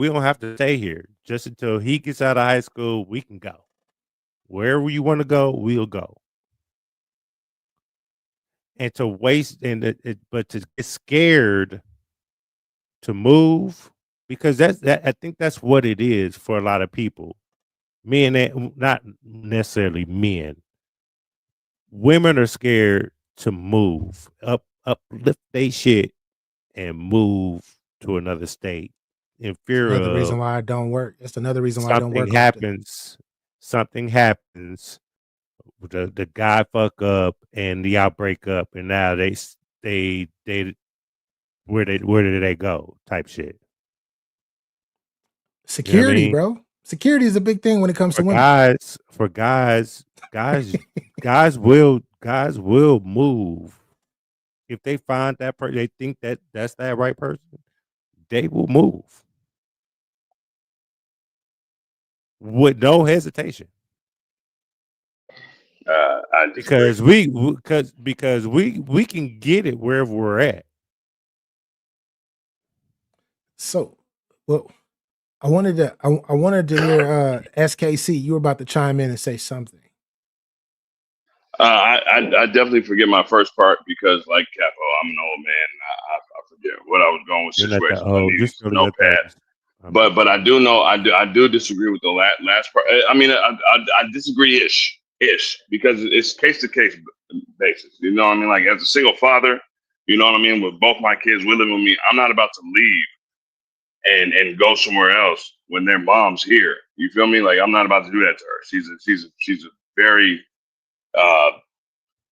We don't have to stay here. Just until he gets out of high school, we can go. Wherever you want to go, we'll go. And to waste but to get scared to move, because that I think that's what it is for a lot of people. Men, not necessarily men. Women are scared to move, uplift they shit and move to another state in It's fear another reason of why I don't work. It's another reason why I don't something work often. something happens, the guy fuck up and y'all break up, and now they where did they go type shit. You know what I Security, mean? bro. Security is a big thing when it comes to women. Guys will move if they find that person. They think that's that right person. They will move with no hesitation. I disagree. Because we can get it wherever we're at. So, well, I wanted to hear SKC. You were about to chime in and say something. I definitely forget my first part because, like Capo, I'm an old man. I forget what I was going with situations. I need Just a notepad. But I do know I do disagree with the last part. I mean, I disagree ish because it's case to case basis. You know what I mean? Like as a single father, you know what I mean. With both my kids, we live with me. I'm not about to leave and go somewhere else when their mom's here. You feel me? Like I'm not about to do that to her. She's a very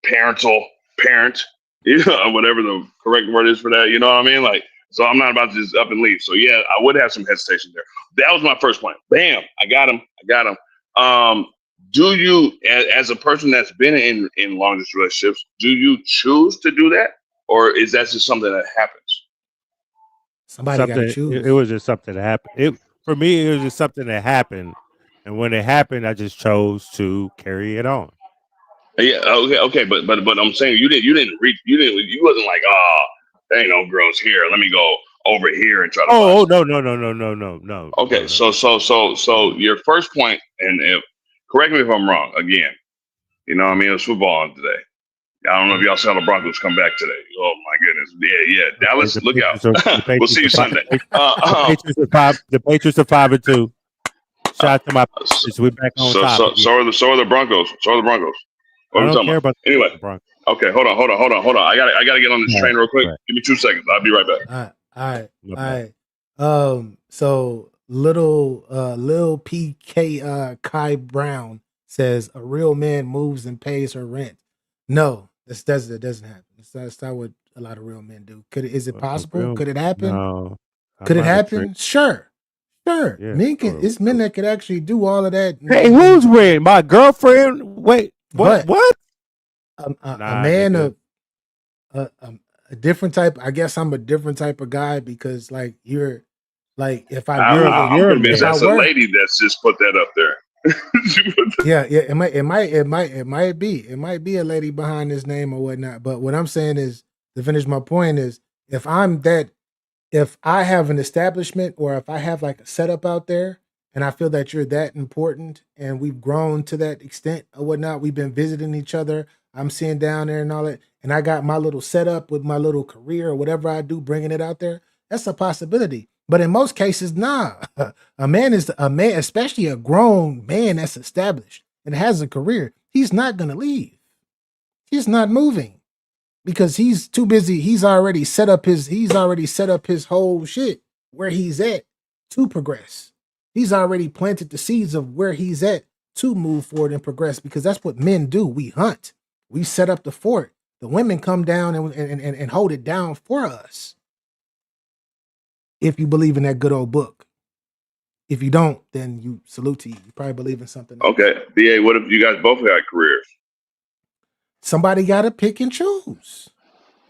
parental parent, whatever the correct word is for that. You know what I mean? Like, so I'm not about to just up and leave. So yeah, I would have some hesitation there. That was my first point. Bam, I got him. Do you, as a person that's been in long distance relationships, do you choose to do that, or is that just something that happens? Somebody got to choose. It was just something that happened. For me, it was just something that happened, and when it happened, I just chose to carry it on. Yeah, okay, but I'm saying you wasn't like, there ain't no girls here. Let me go over here and try to. No. Okay, so your first point, and correct me if I'm wrong. Again, you know what I mean, it was football on today. I don't know if y'all saw the Broncos come back today. Oh my goodness, yeah. Dallas, look out. We'll see you Sunday. The Patriots are 5-2. Shout out to my Patriots. We're back on top. So are the Broncos. What I are we don't talking care about? about Anyway, the Broncos. Okay, hold on. I gotta get on this train real quick. Right. Give me 2 seconds. I'll be right back. All right. So Lil PK Kai Brown says a real man moves and pays her rent. No, that doesn't happen. That's not what a lot of real men do. Is it possible? Could it happen? No. Could it happen? Sure. Yeah, it's men that could actually do all of that. Hey, who's rent? My girlfriend? Wait, what? A man of a different type. I guess I'm a different type of guy because like you're like if I I'm convinced that's a lady that's just put that up there. Yeah, it might be a lady behind this name or whatnot. But what I'm saying is to finish my point is if I have an establishment or if I have like a setup out there and I feel that you're that important and we've grown to that extent or whatnot, we've been visiting each other, I'm seeing down there and all that, and I got my little setup with my little career or whatever I do, bringing it out there, that's a possibility. But in most cases, nah. A man, especially a grown man that's established and has a career, he's not going to leave. He's not moving because he's too busy. He's already set up his whole shit where he's at to progress. He's already planted the seeds of where he's at to move forward and progress because that's what men do. We hunt. We set up the fort. The women come down and hold it down for us. If you believe in that good old book. If you don't, then you salute to you. You probably believe in something else. Okay. BA, what if you guys both got careers? Somebody got to pick and choose.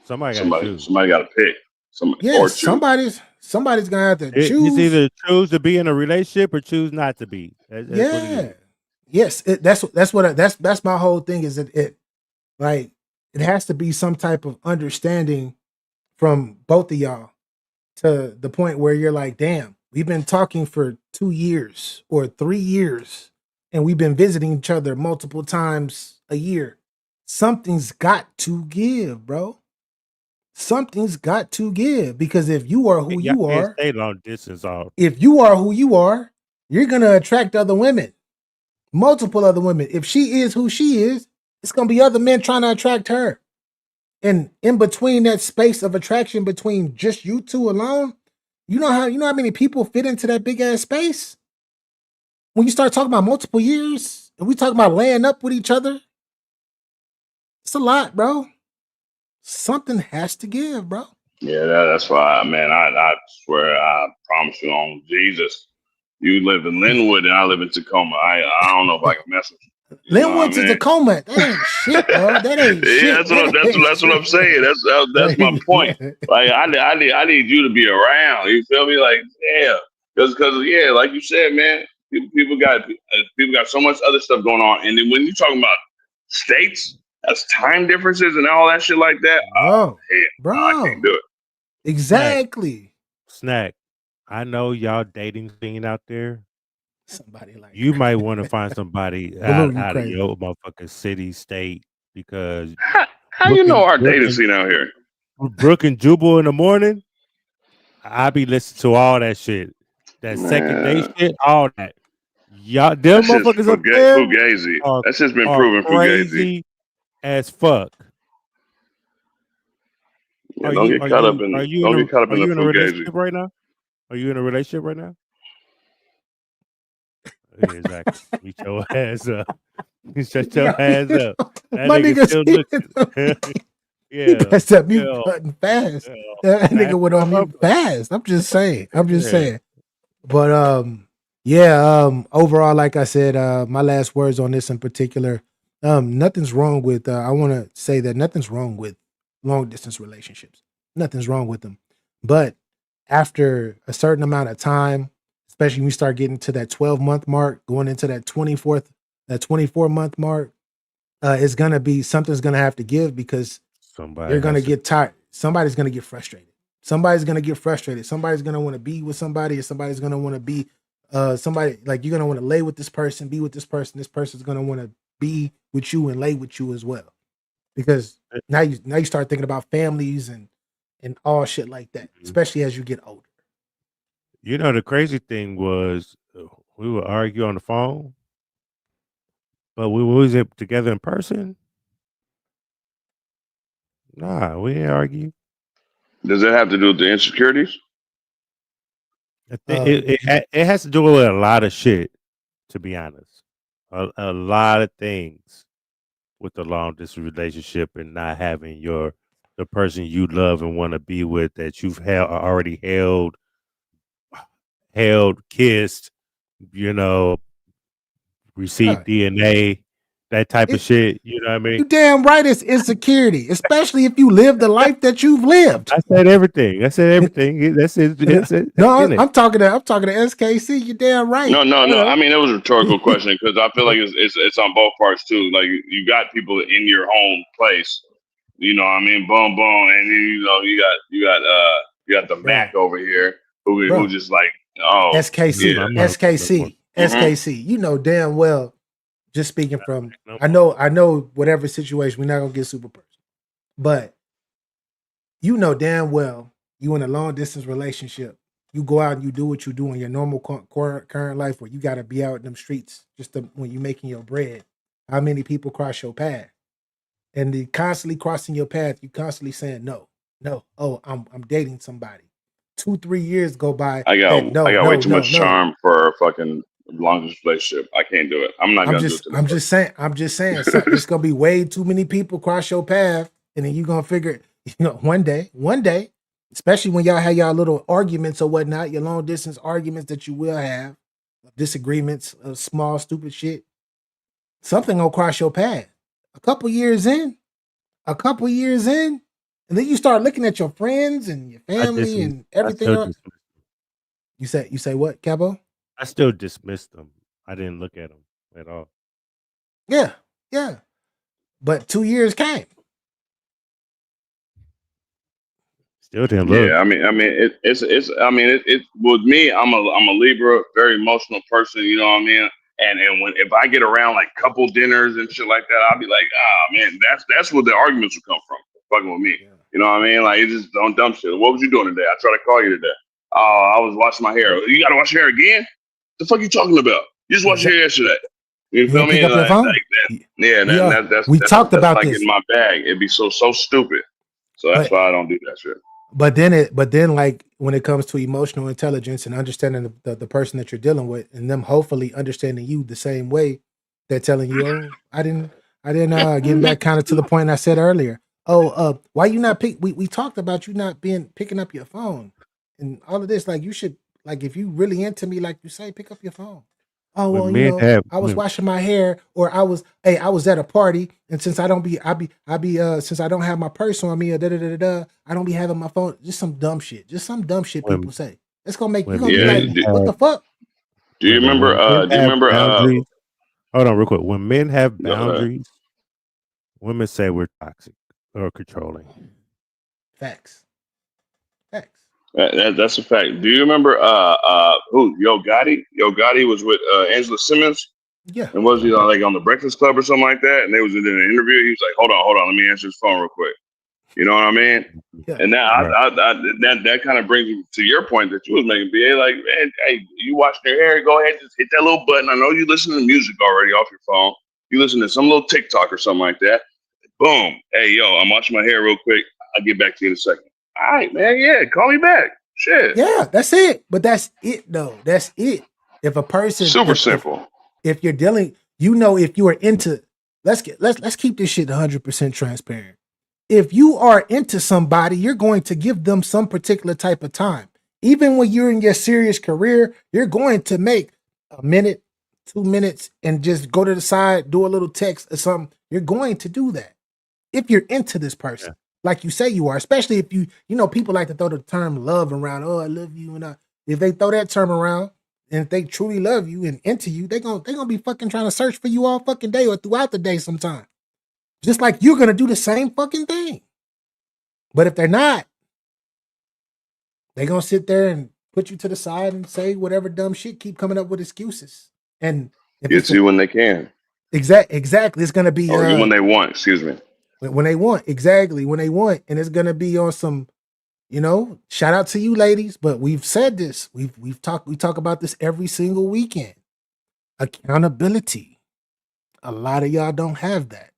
Somebody got to pick. Somebody's gonna have to choose. It's either choose to be in a relationship or choose not to be. Yes. That's my whole thing. Is that it has to be some type of understanding from both of y'all to the point where you're like, damn, we've been talking for 2 years or 3 years, and we've been visiting each other multiple times a year. Something's got to give, bro. Something's got to give, because if you are who Y'all you can't are, stay long distance all. if you are who you are, you're gonna attract other women, multiple other women. If she is who she is, it's gonna be other men trying to attract her. And in between that space of attraction between just you two alone, you know how many people fit into that big ass space? When you start talking about multiple years and we talk about laying up with each other, it's a lot, bro. Something has to give, bro. Yeah, that's why, man. I swear, I promise you on Jesus. You live in Linwood and I live in Tacoma. I don't know if I can mess with you. You know what I Linwood to mean? Tacoma, that ain't shit, bro. That ain't Yeah, shit. that's what I'm saying. That's my point. Like I need you to be around. You feel me? Like yeah, because yeah, like you said, man, people got so much other stuff going on, and then when you talking about states, that's time differences and all that shit like that. Bro, I can't do it. Exactly. Snack. I know y'all dating scene out there. Somebody like You might want to find somebody Blue, out you of crazy. your motherfucking city, state, because How you know our dating scene out here? Brooke and Jubal in the morning, I be listening to all that shit. That second day shit, all that. Y'all, them That's just motherfuckers up there fugazi. That's just been are proven fugazi. crazy as fuck. Yeah, don't get caught up in the fugazi. Relationship right now? Are you in a relationship right now? Yeah, exactly. Beat your ass up. Shut your ass up. That My nigga still looking. He pressed that mute button fast. That nigga went on mute up. fast. I'm just saying. But overall, like I said, my last words on this in particular, nothing's wrong with I want to say that nothing's wrong with long distance relationships. Nothing's wrong with them. But after a certain amount of time, especially when you start getting to that 12-month mark, going into that 24-month mark, it's gonna be something's gonna have to give, because you're gonna get tired. Somebody's gonna get frustrated. Somebody's gonna want to be with somebody, and somebody's gonna want to be somebody, like you're gonna want to lay with this person, be with this person. This person's gonna want to be with you and lay with you as well, because now you start thinking about families and all shit like that, especially as you get older. You know, the crazy thing was we would argue on the phone, but we was together in person. Nah, we didn't argue. Does that have to do with the insecurities? I think it has to do with a lot of shit, to be honest. A lot of things with the long distance relationship and not having the person you love and want to be with, that you've already held, kissed, received DNA, that type of shit. You know what I mean? You damn right, it's insecurity, especially if you live the life that you've lived. I said everything. That's it. No, I'm talking to SKC. You damn right. No. I mean, it was a rhetorical question, because I feel like it's on both parts too. Like you got people in your home place, you know what I mean? Boom, boom, and then you got the Mac over here who just like, oh, SKC. You know damn well. Just speaking from, I know whatever situation, we're not gonna get super personal, but you know damn well you in a long distance relationship. You go out and you do what you do in your normal current life, where you got to be out in them streets when you're making your bread. How many people cross your path? And they constantly crossing your path. You constantly saying no. Oh, I'm dating somebody. 2-3 years go by. I got way too much charm for a fucking long distance relationship. I can't do it. I'm not gonna do it. I'm just saying. So it's gonna be way too many people cross your path, and then you're gonna figure, one day, especially when y'all have y'all little arguments or whatnot, your long distance arguments that you will have, disagreements of small stupid shit, something gonna cross your path. A couple years in, and then you start looking at your friends and your family and everything. You say what, Cabo? I still dismissed them. I didn't look at them at all. Yeah. But 2 years came. Still didn't look. Yeah, I mean, it's with me. I'm a Libra, very emotional person. You know what I mean? And when if I get around like couple dinners and shit like that, I'll be like, man, that's where the arguments will come from. Fucking with me. Yeah. You know what I mean? Like it's just dumb shit. What was you doing today? I tried to call you today. Oh, I was washing my hair. You gotta wash your hair again? The fuck you talking about? You just washed your hair yesterday. You feel me? Pick up your phone? Like that. Yeah, that's we talked about like this in my bag. It'd be so stupid. So that's why I don't do that shit. But then like when it comes to emotional intelligence and understanding the person that you're dealing with, and them hopefully understanding you the same way, they're telling you, oh, I didn't getting back kind of to the point I said earlier. Oh, why you not we talked about you not picking up your phone and all of this. Like you should, like if you really into me, like you say, pick up your phone. Oh, well, I was washing my hair, or I was at a party, and since I don't since I don't have my purse on me, I don't be having my phone. Just some dumb shit. People say. It's gonna make you gonna be like, what the fuck? Do you remember? Hold on, real quick. When men have boundaries, women say we're toxic or controlling. Facts. That's a fact. Do you remember who Yo Gotti? Yo Gotti was with Angela Simmons. Yeah. And was he like on the Breakfast Club or something like that? And they was in an interview. He was like, hold on, let me answer his phone real quick. You know what I mean? Yeah. And now that kind of brings me to your point that you was making, BA. Like, man, hey, you washing your hair, go ahead, just hit that little button. I know you listen to music already off your phone. You listen to some little TikTok or something like that. Boom. Hey, yo, I'm washing my hair real quick. I'll get back to you in a second. All right, man. Yeah, call me back. Shit. Yeah, that's it. But that's it, though. That's it. If a person super simple. If you're dealing, if you are into, let's keep this shit 100% transparent. If you are into somebody, you're going to give them some particular type of time. Even when you're in your serious career, you're going to make a minute, 2 minutes, and just go to the side, do a little text or something. You're going to do that if you're into this person, like you say you are. Especially if people like to throw the term love around. Oh, I love you, and if they throw that term around, and if they truly love you and into you, they're gonna be fucking trying to search for you all fucking day or throughout the day sometime. Just like you're gonna do the same fucking thing. But if they're not, they're gonna sit there and put you to the side and say whatever dumb shit, keep coming up with excuses. And it's you when they can. Exactly. It's gonna be or when they want, excuse me. When they want, exactly, when they want. And it's gonna be on some, shout out to you ladies, but we've said this. We talk about this every single weekend. Accountability. A lot of y'all don't have that.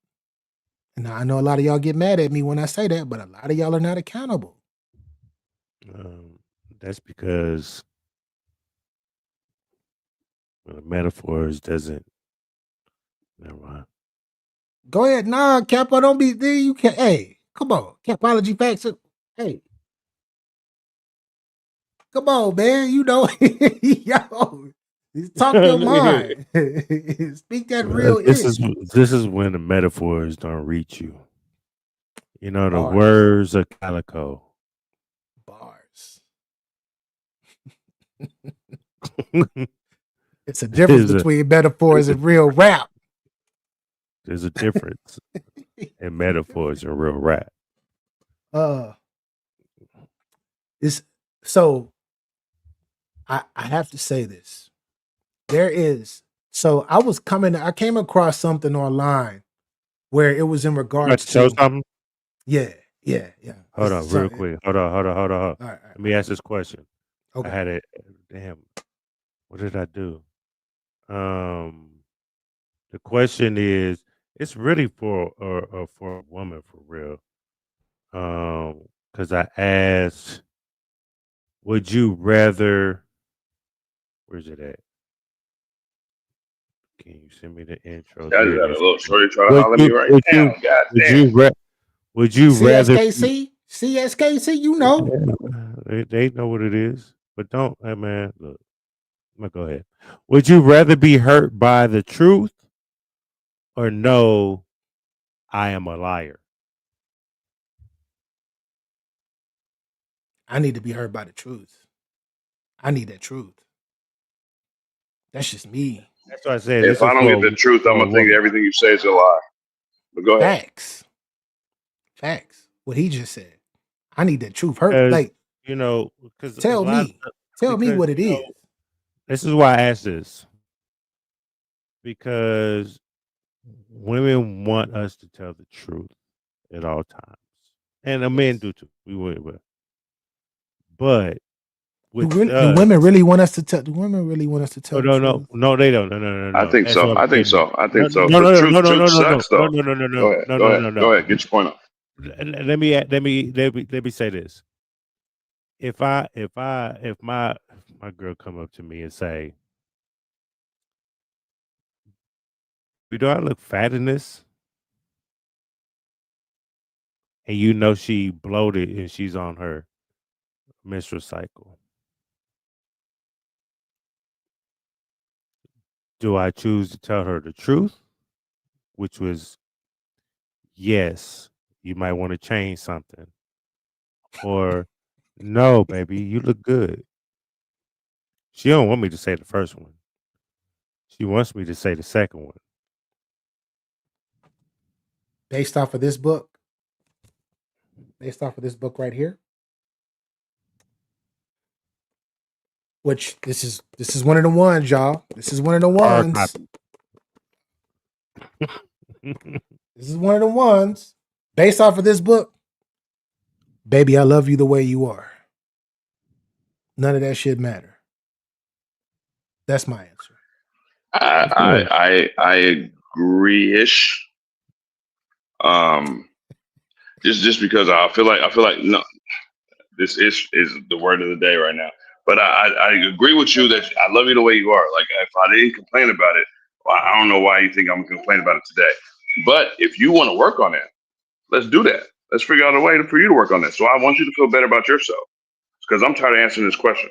And I know a lot of y'all get mad at me when I say that, but a lot of y'all are not accountable. That's because metaphors doesn't. Never mind. Go ahead. Nah, Capo, don't be there. You can't. Hey, come on. Capology facts. Hey. Come on, man. Yo, talk your mind. Speak that real. This is when the metaphors don't reach you. The Bars. words are calico. Bars. It's a difference between metaphors and real rap. There's a difference in metaphors and real rap. It's so. I have to say this. There is. So I came across something online where it was in regards to something. Yeah. Hold on, real quick. Hold on. All right. Let me ask this question. Okay. I had it. Damn. What did I do? The question is, it's really for a woman for real. Because I asked, would you rather? Where's it at? Can you send me the intro? That is a little shorty trying to holler at me right now. God damn. Would you rather? CSKC, They know what it is, but don't, hey man. Look, I'm gonna go ahead. Would you rather be hurt by the truth, or know I am a liar? I need to be hurt by the truth. I need that truth. That's just me. That's what I said. If I don't get the truth, I'm gonna think everything you say is a lie. But go ahead. Facts. What he just said. I need that truth. Her, Because, like, you know, because tell me what it is. This is why I asked this. Because women want us to tell the truth at all times. And the men do too. We will. But Do with women really want us to tell? Do women really want us to tell? No, they don't. No. I think That's so. what I I'm think getting so. at. I think so. No. Truth sucks, though. No. Go ahead. Get your point off. Let me say this. If my girl come up to me and say, "Do I look fat in this?" And you know she bloated and she's on her menstrual cycle. Do I choose to tell her the truth? Which was, yes, you might want to change something. Or, no, baby, you look good. She don't want me to say the first one. She wants me to say the second one. Based off of this book right here, which this is one of the ones, y'all. This is one of the ones. This is one of the ones. Based off of this book, baby, I love you the way you are. None of that shit matter. That's my answer. I agree-ish. Just because I feel like no, this is the word of the day right now. But I agree with you that I love you the way you are. Like, if I didn't complain about it, well, I don't know why you think I'm gonna complain about it today. But if you want to work on it, let's do that. Let's figure out a way for you to work on that. So I want you to feel better about yourself, because I'm tired of answering this question.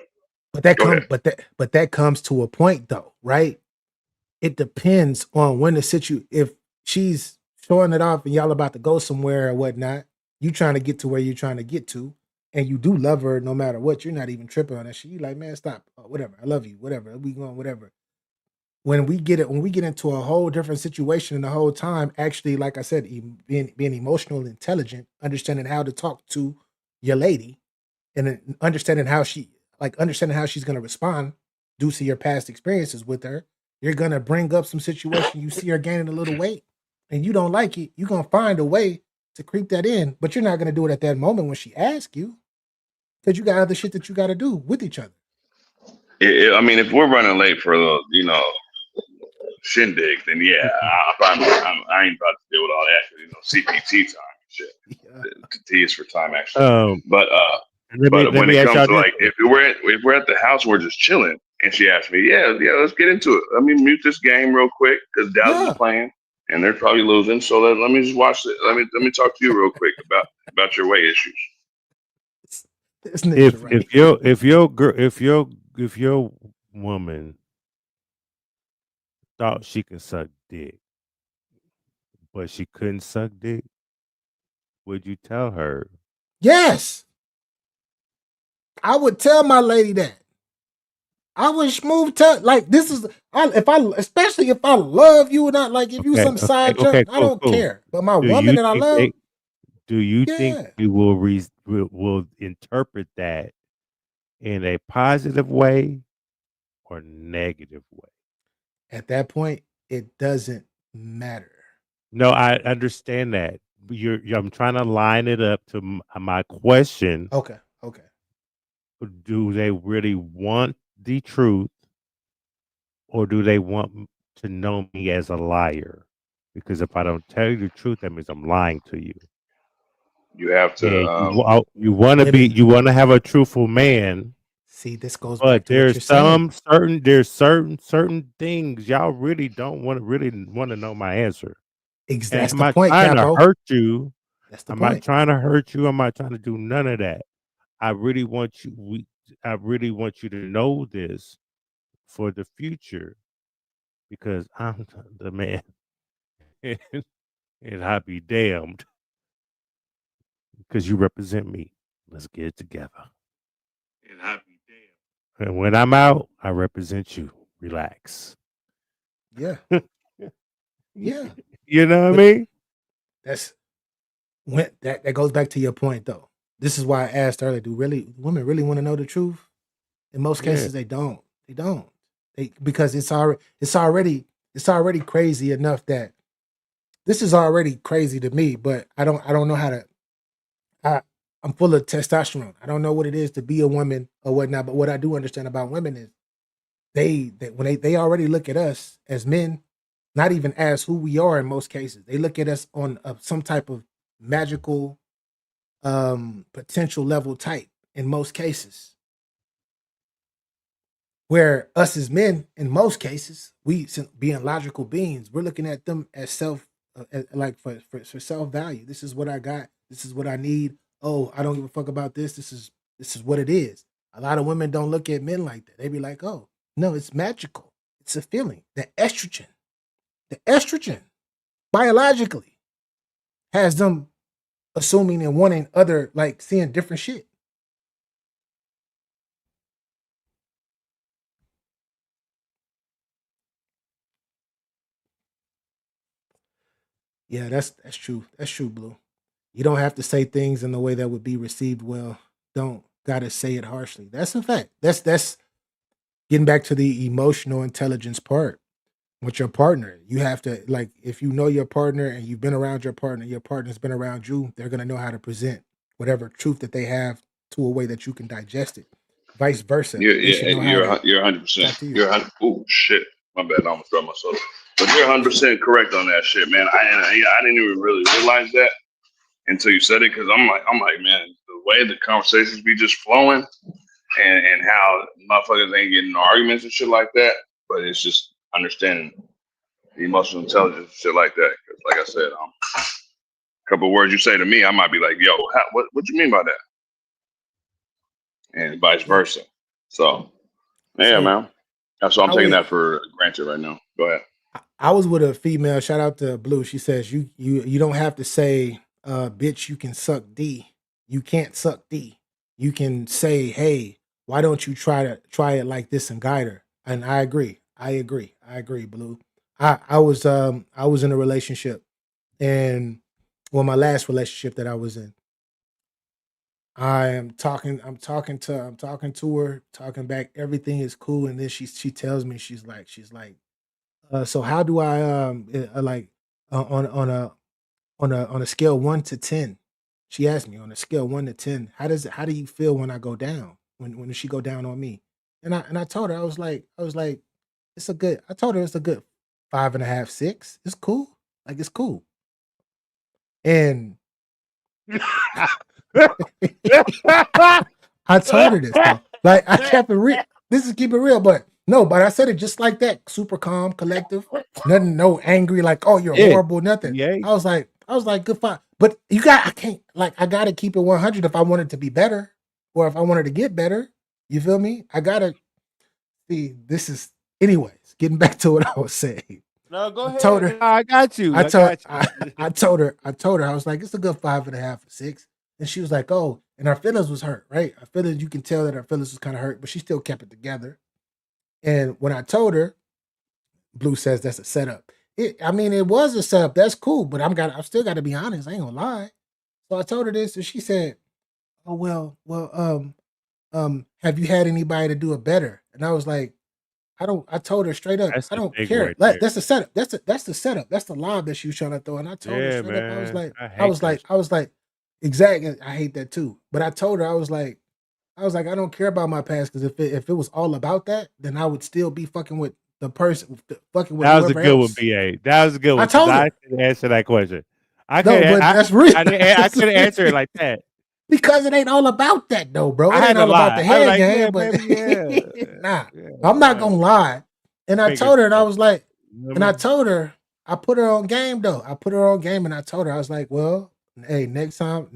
But that comes to a point, though, right? It depends on when the situation. If she's showing it off and y'all about to go somewhere or whatnot, you trying to get to where you're trying to get to, and you do love her no matter what. You're not even tripping on that shit. You like, man, stop. Whatever. I love you. Whatever. We going. Whatever. When we get into a whole different situation, and the whole time, actually, like I said, being emotional, intelligent, understanding how to talk to your lady, and understanding how she's going to respond due to your past experiences with her. You're going to bring up some situation. You see her gaining a little weight and you don't like it. You're going to find a way to creep that in, but you're not going to do it at that moment when she asks you, because you got other shit that you got to do with each other. I mean, if we're running late for a shindig, then yeah, I ain't about to deal with all that, CPT time and shit. Yeah. T is for time, actually. But when it comes to, like, if we're at the house, we're just chilling, and she asked me, yeah, let's get into it. Let me mute this game real quick because Dallas is playing and they're probably losing. So let me just watch it. Let me talk to you real quick about your weight issues. If your woman thought she could suck dick, but she couldn't suck dick, would you tell her? Yes. I would tell my lady that. I would smooth tell, like, this is, especially if I love you or not, like, if you some side junk, I don't care. But my woman that I love. Do you think you will interpret that in a positive way or negative way? At that point, it doesn't matter. No, I understand that. I'm trying to line it up to my question. Okay. Do they really want the truth, or do they want to know me as a liar? Because if I don't tell you the truth, that means I'm lying to you. You have to. You want to have a truthful man. See, this goes back to there's certain things y'all really don't want to know my answer. That's the point, I'm not trying to hurt you. That's the I'm point. not trying to hurt you. I'm not trying to do none of that. I really want you. I really want you to know this for the future, because I'm the man, and I be damned, because you represent me. Let's get it together. And I be damned. And when I'm out, I represent you. Relax. Yeah. Yeah. You know what I mean? That's when that goes back to your point, though. this is why I asked earlier, do women really want to know the truth? In most Yeah. cases, they don't. They don't. Because it's already crazy enough that this is already crazy to me, but I don't know how to. I'm full of testosterone. I don't know what it is to be a woman or whatnot, but what I do understand about women is when they already look at us as men, not even as who we are in most cases. They look at us on some type of magical potential level type in most cases. Where us as men, in most cases, we being logical beings, we're looking at them as like for self-value. This is what I got. This is what I need. Oh, I don't give a fuck about this. This is what it is. A lot of women don't look at men like that. They be like, oh, no, it's magical. It's a feeling. The estrogen, biologically, has them assuming and wanting other, like seeing different shit. Yeah, that's true. That's true, Blue. You don't have to say things in a way that would be received well. Don't gotta say it harshly. That's a fact. That's getting back to the emotional intelligence part with your partner. You have to, like, if you know your partner and you've been around your partner's been around you, they're gonna know how to present whatever truth that they have to a way that you can digest it. Vice versa. You're 100%. You're 100. Oh shit, my bad. I almost dropped my soda. But you're 100% correct on that shit, man. I didn't even really realize that until you said it, because I'm like, man, the way the conversations be just flowing, and how motherfuckers ain't getting arguments and shit like that. But it's just understanding the emotional intelligence and shit like that. Because like I said, a couple of words you say to me, I might be like, yo, what you mean by that? And vice versa. So, yeah, man. That's why I'm taking that for granted right now. Go ahead. I was with a female. Shout out to Blue. She says you don't have to say, bitch, you can suck D. You can't suck D. You can say, hey, why don't you try it like this and guide her? And I agree, Blue. I was in a relationship, and my last relationship that I was in, I'm talking to her, talking back, everything is cool, and then she tells me, she's like, so how do I on a scale 1 to 10? She asked me, on a scale 1 to 10, how do you feel when I go down? When she go down on me? And I told her, I was like, it's a good 5.5, 6. It's cool. Like, it's cool. And I told her this though. Like, I kept it real. This is keep it real, but I said it just like that. Super calm, collective. Nothing, no angry, like, oh, you're horrible, nothing. Yeah. I was like, good fine. But I gotta keep it 100 if I want it to be better, or if I wanted to get better. You feel me? I gotta see. This is, anyways, getting back to what I was saying. No, go ahead. I told her, I got you. I told her, I was like, it's a good 5.5 or 6. And she was like, oh, and her feelings was hurt, right? Her feelings, you can tell that her feelings was kind of hurt, but she still kept it together. And when I told her, Blue says that's a setup. It was a setup. That's cool, but I've still got to be honest. I ain't gonna lie. So I told her this, and she said, oh, well, have you had anybody to do it better? And I was like, I told her straight up, I don't care. That's the setup. That's the setup. That's the lob that she was trying to throw. And I told her straight up, I was like, exactly. I hate that too. But I told her, I was like, I don't care about my past, because if it was all about that, then I would still be fucking with the person, fucking with. That was a good one, BA. That was a good one. I told her. I couldn't answer that question. That's real. I couldn't answer it like that. Because it ain't all about that though, bro. It ain't all about the head game, but nah, I'm not gonna lie. And I told her, and I was like, I put her on game though. I put her on game, and I told her, I was like, well, hey, next time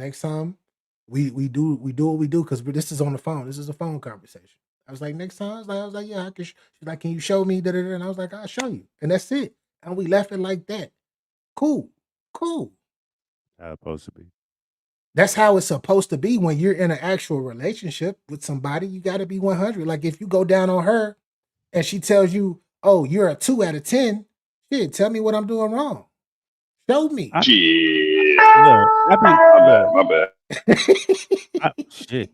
we do what we do, because this is on the phone. This is a phone conversation. I was like, next time, I was like, yeah, I can. She's like, can you show me? And I was like, I'll show you. And that's it. And we left it like that. Cool. How it's supposed to be. That's how it's supposed to be when you're in an actual relationship with somebody. You got to be 100. Like, if you go down on her and she tells you, oh, you're a 2 out of 10, shit, tell me what I'm doing wrong. Show me. My bad. Shit,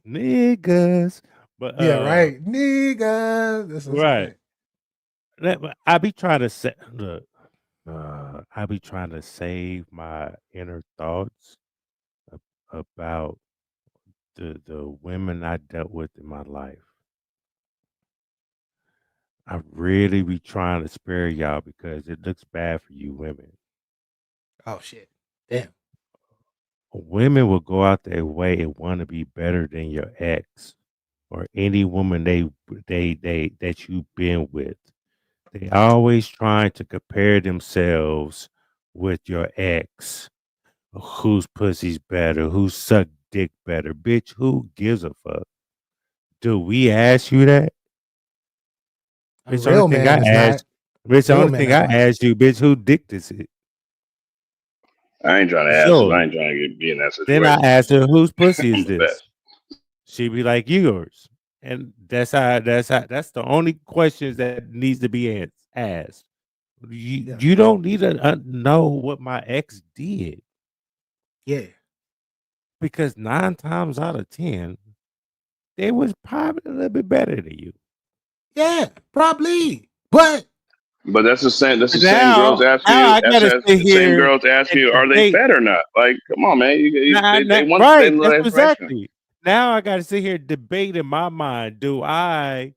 niggas. But Yeah, right, nigga. That's a right. fact. I be trying to say, look, I be trying to save my inner thoughts about the women I dealt with in my life. I really be trying to spare y'all because it looks bad for you women. Oh shit, damn. Women will go out their way and want to be better than your ex or any woman they that you've been with. They always trying to compare themselves with your ex. Whose pussy's better? Who sucked dick better? Bitch, who gives a fuck? Do we ask you that? A It's the only real thing I man is asked. not. Bitch, the Real only men thing not I like that. asked you, bitch, who dick this is? I ain't trying to ask him. So I ain't trying to be in that then I situation. asked her, whose pussy I'm is the this? best. She be like, yours. And that's the only questions that needs to be asked. Yeah, You don't need to know what my ex did yeah, because 9 times out of 10, they was probably a little bit better than you. yeah. Probably, but But that's the same. That's the same girls Now asking you. I That's gotta the sit same here girls asking and you, are they debate. fat or not? Like, come on, man. They want they Right, know that's that information. exactly. Now I gotta sit here and debate in my mind. Do I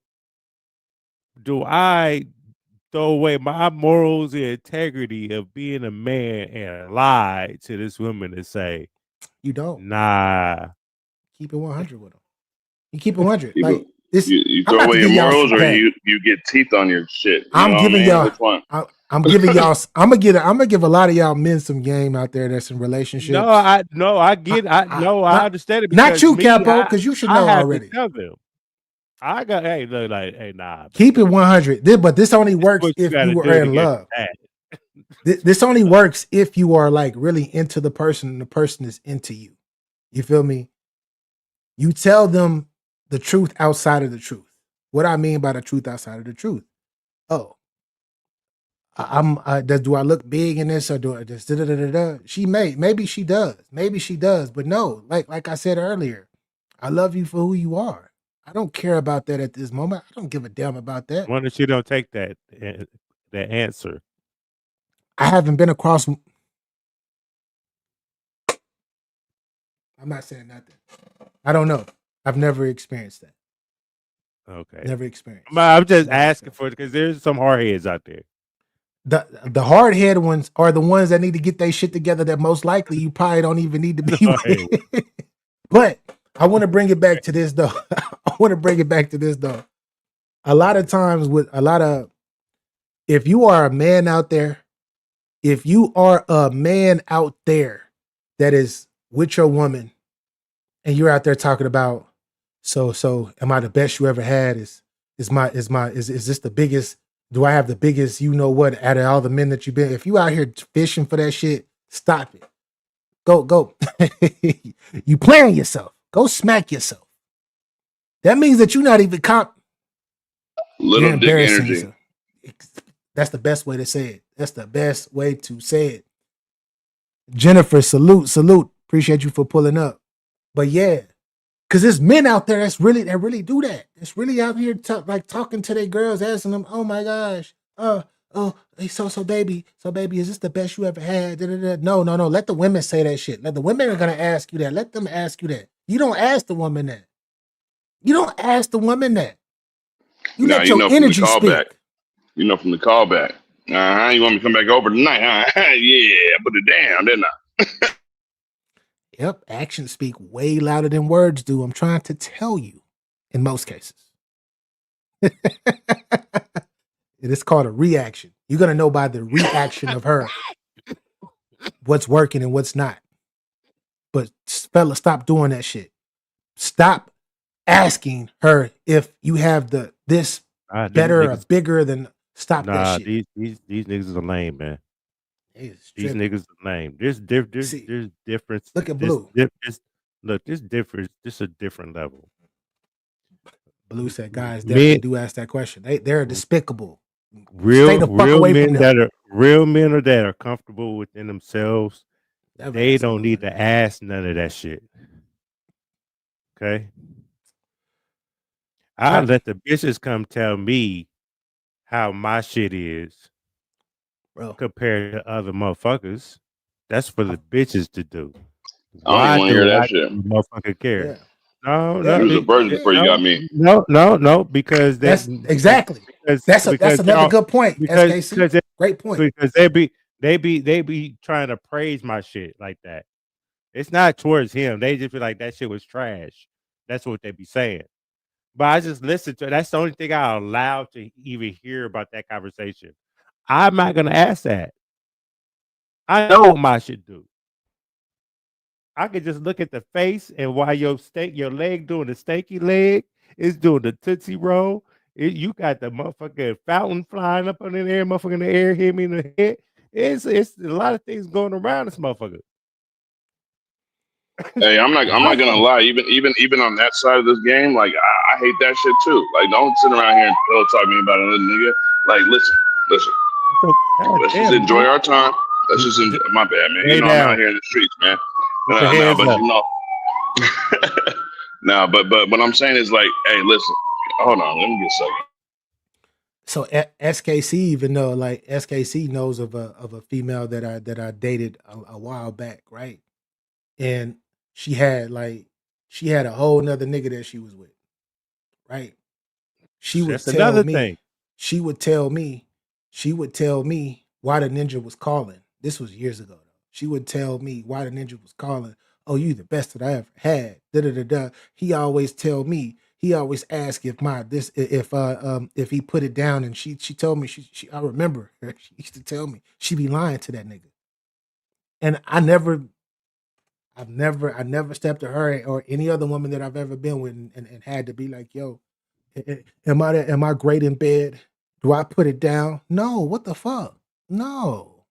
throw away my morals and integrity of being a man and lie to this woman and say, you don't nah. keep it 100 with them. You keep it 100. You Like this, you I'm throw about to away your give y'all morals, some or game. you get teeth on your shit. You I'm know giving what I mean? y'all. Which one? I'm giving y'all. I'm gonna give a lot of y'all men some game out there that's in relationships. I Not understand it not because you, Capo, because you should I know have to already. tell them. I got look like nah. Keep it 100. But this only works What you if got to you do are to in get love. that? This only works if you are like really into the person and the person is into you. You feel me? You tell them the truth outside of the truth. What I mean by the truth outside of the truth. Oh, do I look big in this or do I just da? Maybe she does, but no, like I said earlier, I love you for who you are. I don't care about that at this moment. I don't give a damn about that. Why don't you don't take that answer? I haven't been across. I'm not saying nothing. I don't know. I've never experienced that. Okay. Never experienced. I'm just asking for it because there's some hard heads out there. The hard head ones are the ones that need to get their shit together that most likely you probably don't even need to be with. But I want to bring it back to this though. A lot of times if you are a man out there, that is with your woman and you're out there talking about, so am I the best you ever had? Is this the biggest? Do I have the biggest, you know what, out of all the men that you've been? If you out here fishing for that shit, stop it. Go. You playing yourself. Go smack yourself. That means that you're not even Little you're dick embarrassing energy. yourself. That's the best way to say it. That's the best way to say it. Jennifer, salute. Appreciate you for pulling up. But yeah, because there's men out there that really do that. It's really out here talking to their girls, asking them, "Oh my gosh, so baby, is this the best you ever had?" No. Let the women say that shit. Let the women are gonna ask you that. Let them ask you that. You don't ask the woman that. You don't ask the woman that. You Now let your from the energy callback. speak. From the callback. You want me to come back over tonight? Yeah, I put it down, didn't I? Yep, actions speak way louder than words do. I'm trying to tell you, in most cases. It is called a reaction. You're gonna know by the reaction of her what's working and what's not. But fella, stop doing that shit. Stop asking her if you have this better or bigger than. Stop that shit. These niggas are lame, man. These niggas are lame. There's difference. Look at Blue. This difference. This a different level. Blue said, "Guys definitely do ask that question. They're despicable. Real men that are comfortable within themselves They don't need to ask none of that shit. Okay. I let the bitches come tell me how my shit is, bro, compared to other motherfuckers. That's for the bitches to do. I don't even want to hear that shit. Motherfucker care? Yeah. No, You was a virgin before you got me. No, because that's exactly. That's another good point. SKC, great point. Because they be trying to praise my shit like that. It's not towards him. They just be like, that shit was trash. That's what they be saying. But I just listen to it. That's the only thing I'm allowed to even hear about that conversation. I'm not gonna ask that. I know what my shit do. I could just look at the face, and while your leg doing the stanky leg is doing the Tootsie Roll, you got the motherfucking fountain flying up in the air, motherfucker in the air, hit me in the head. It's a lot of things going around this motherfucker. Hey, I'm not gonna lie. Even on that side of this game, like I hate that shit too. Like, don't sit around here and pillow talk me about another nigga. Like, listen. Let's just enjoy our time. Let's just enjoy. My bad, man. You know I'm out here in the streets, man. But you know, nah. But what I'm saying is, like, hey, listen. Hold on, let me get a second. So SKC, even though like SKC knows of a female that I dated a while back, right? And she had a whole nother nigga that she was with, right? She would tell me why the ninja was calling. This was years ago though. She would tell me why the ninja was calling. Oh, you the best that I ever had. He always asked if he put it down, and she told me I remember her. She used to tell me she be lying to that nigga. And I've never stepped to her or any other woman that I've ever been with and had to be like, yo, am I great in bed? Do I put it down? No, what the fuck? No.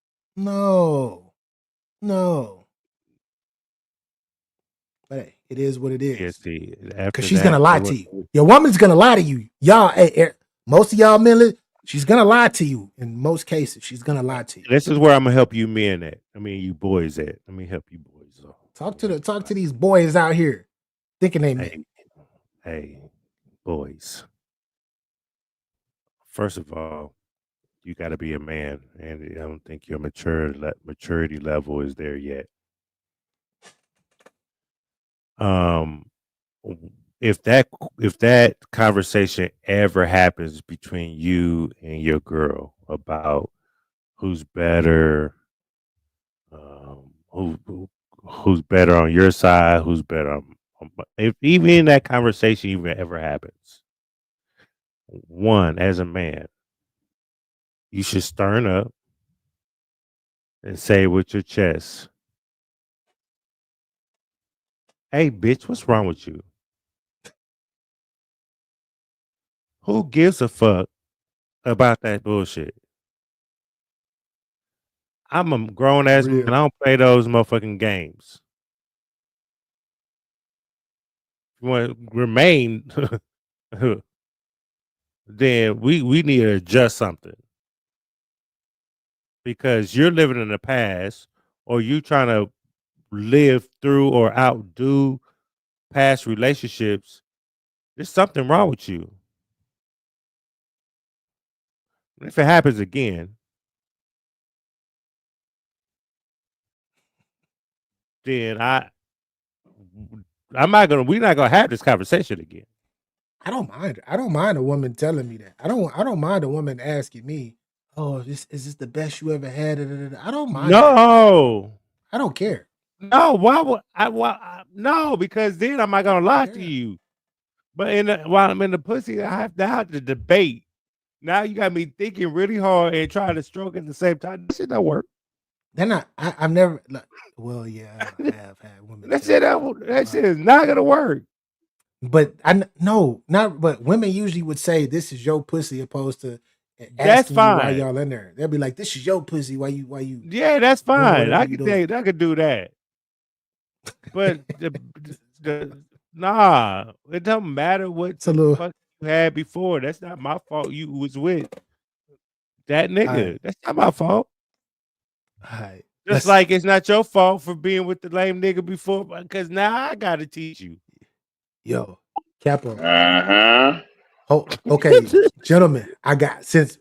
But hey, it is what it is. Because she's gonna lie to you. Your woman's gonna lie to you. Y'all, most of y'all men, she's gonna lie to you. In most cases, she's gonna lie to you. This is where I'm gonna help you men at. I mean, you boys at. Let me help you boys. Talk to these boys out here thinking they men. Hey, boys. First of all, you got to be a man, and I don't think your maturity level is there yet. If that conversation ever happens between you and your girl about who's better, who's better on your side, who's better if even that conversation even ever happens, one, as a man, you should stern up and say with your chest, hey, bitch, what's wrong with you? Who gives a fuck about that bullshit? I'm a grown ass man. I don't play those motherfucking games. If you want to remain, then we need to adjust something. Because you're living in the past, or you trying to live through or outdo past relationships. There's something wrong with you. If it happens again, then we're not gonna have this conversation again. I don't mind. I don't mind a woman telling me that. I don't mind a woman asking me, oh, is this the best you ever had? I don't mind. No. That. I don't care. No, why would no, because then I'm not gonna lie to you. But while I'm in the pussy, I have to debate. Now you got me thinking really hard and trying to stroke at the same time. That shit don't work. Then I've never. Well, yeah, I have had women. That shit is not gonna work. But but women usually would say this is your pussy opposed to that's fine. Why y'all in there? They'll be like, this is your pussy. Why you? Yeah, that's fine. I could do that. But nah, it doesn't matter what fuck you had before. That's not my fault. You was with that nigga. That's not my fault. All right. Just like it's not your fault for being with the lame nigga before, because now I gotta teach you. Yo, Capo. Oh, okay, gentlemen, since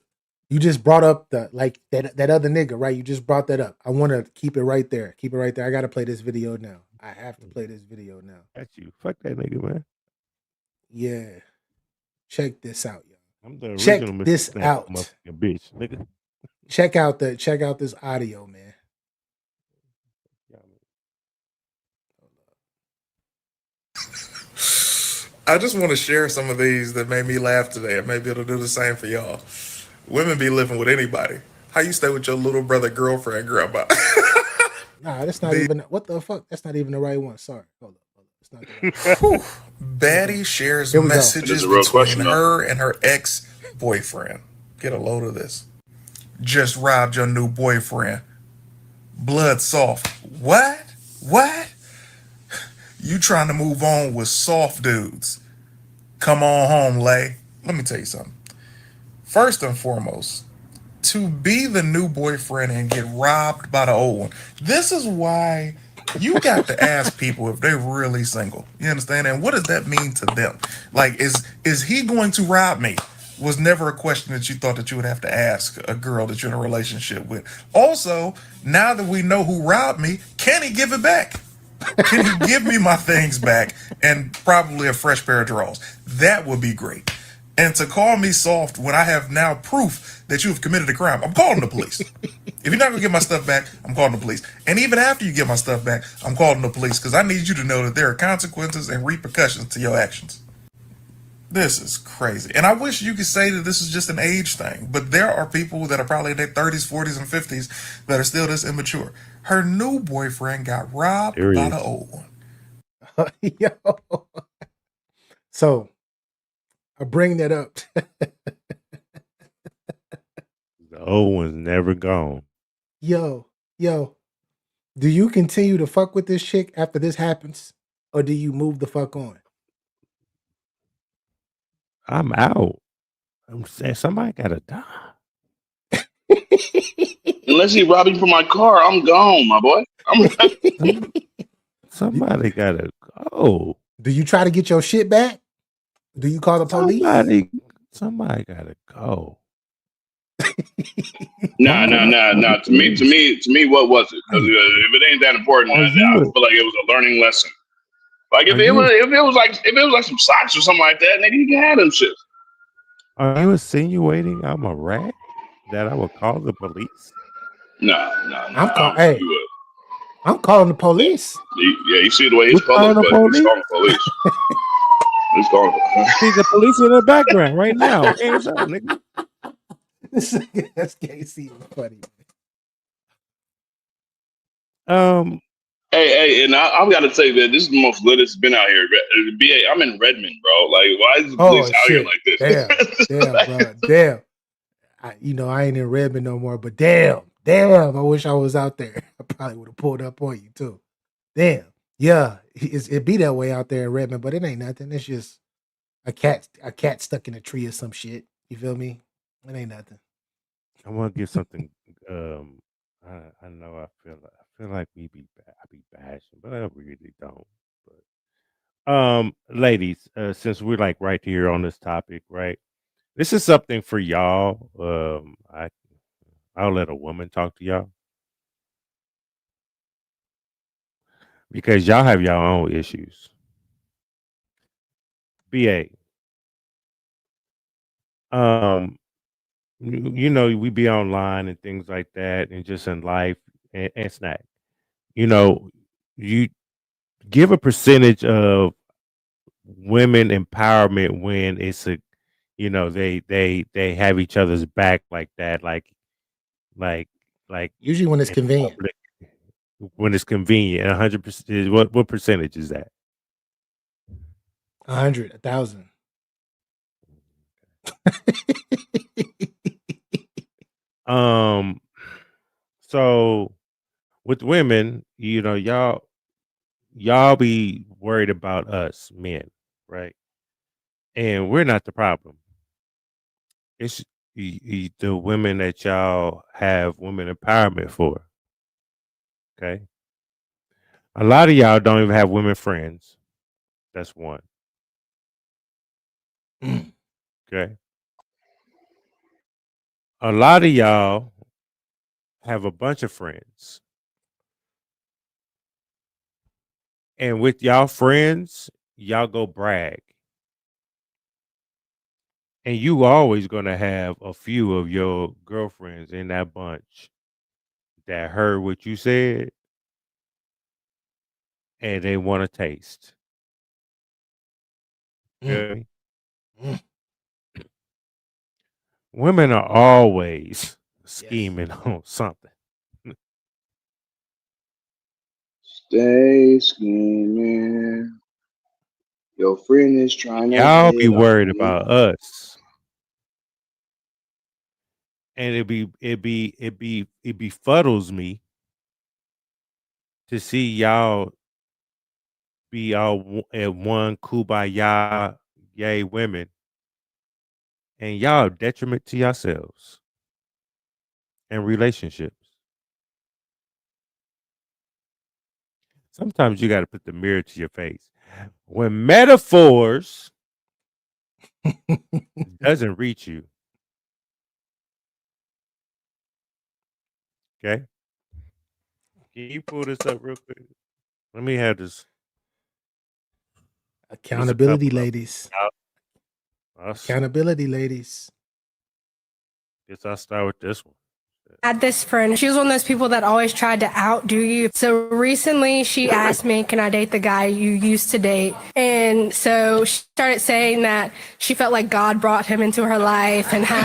you just brought up that other nigga, right? You just brought that up. I want to keep it right there. Keep it right there. I got to play this video now. I have to play this video now. That's you. Fuck that nigga, man. Yeah. Check this out, y'all. I'm the check original this Mr. out. Bitch, nigga. Check out this audio, man. I just want to share some of these that made me laugh today, and maybe it'll do the same for y'all. Women be living with anybody. How you stay with your little brother, girlfriend, grandma? Nah, that's not even. What the fuck? That's not even the right one. Sorry. Hold up. It's not the right one. Baddie shares messages between her and her ex-boyfriend. Get a load of this. Just robbed your new boyfriend. Blood soft. What? You trying to move on with soft dudes. Come on home, Lay. Let me tell you something. First and foremost, to be the new boyfriend and get robbed by the old one. This is why you got to ask people if they're really single. You understand? And what does that mean to them? Like, is he going to rob me? Was never a question that you thought that you would have to ask a girl that you're in a relationship with. Also, now that we know who robbed me, can he give it back? Can he give me my things back and probably a fresh pair of drawers? That would be great. And to call me soft when I have now proof that you have committed a crime, I'm calling the police. If you're not going to get my stuff back, I'm calling the police. And even after you get my stuff back, I'm calling the police because I need you to know that there are consequences and repercussions to your actions. This is crazy. And I wish you could say that this is just an age thing, but there are people that are probably in their 30s, 40s, and 50s that are still this immature. Her new boyfriend got robbed by the old one. Yo. So, I bring that up. The old one's never gone. Yo. Do you continue to fuck with this chick after this happens? Or do you move the fuck on? I'm out. I'm saying somebody gotta die. Unless he robbed me from my car, I'm gone, my boy. Somebody gotta go. Do you try to get your shit back? Do you call the police? Somebody gotta go. Nah. To me, what was it? Because if it ain't that important, I feel like it was a learning lesson. Like if it was like some socks or something like that, nigga, you can have them shit. Are you insinuating I'm a rat? That I would call the police? No. I'm calling the police. You see the way he's calling the police. He's calling the police. He's calling. See the police in the background right now. Hands up, nigga. That's Casey. Funny. Hey, and I've got to say that this is the most lit it's been out here. BA, I'm in Redmond, bro. Like, why is the police out here like this? Damn, bro. Damn. I ain't in Redmond no more, but damn. I wish I was out there. I probably would have pulled up on you too. Damn. Yeah, it be that way out there in Redmond, but it ain't nothing. It's just a cat stuck in a tree or some shit. You feel me? It ain't nothing. I want to get something. I know. I feel like I be bashing, but I really don't. But ladies, since we're like right here on this topic, right? This is something for y'all. I'll let a woman talk to y'all because y'all have your own issues. BA. We be online and things like that, and just in life and snack. You give a percentage of women empowerment when it's they have each other's back like that, like usually when it's convenient. When it's convenient, 100%. What percentage is that? 100, 1,000. So with women, y'all be worried about us men, right? And we're not the problem. It's the women that y'all have women empowerment for. Okay. A lot of y'all don't even have women friends. That's one. Okay. A lot of y'all have a bunch of friends. And with y'all friends, y'all go brag. And you always gonna have a few of your girlfriends in that bunch that heard what you said and they want to taste. Feel me? Women are always scheming on something. Stay scheming. Your friend is trying to Y'all be hit worried on about me. us. And it befuddles me to see y'all be all at one kumbaya yay women and y'all detriment to yourselves and relationships. Sometimes you got to put the mirror to your face. When metaphors doesn't reach you, okay? Can you pull this up real quick? Let me have this. Accountability, ladies. Accountability, ladies. Guess I'll start with this one. I had this friend. She was one of those people that always tried to outdo you. So recently she asked me, can I date the guy you used to date? And so she started saying that she felt like God brought him into her life and how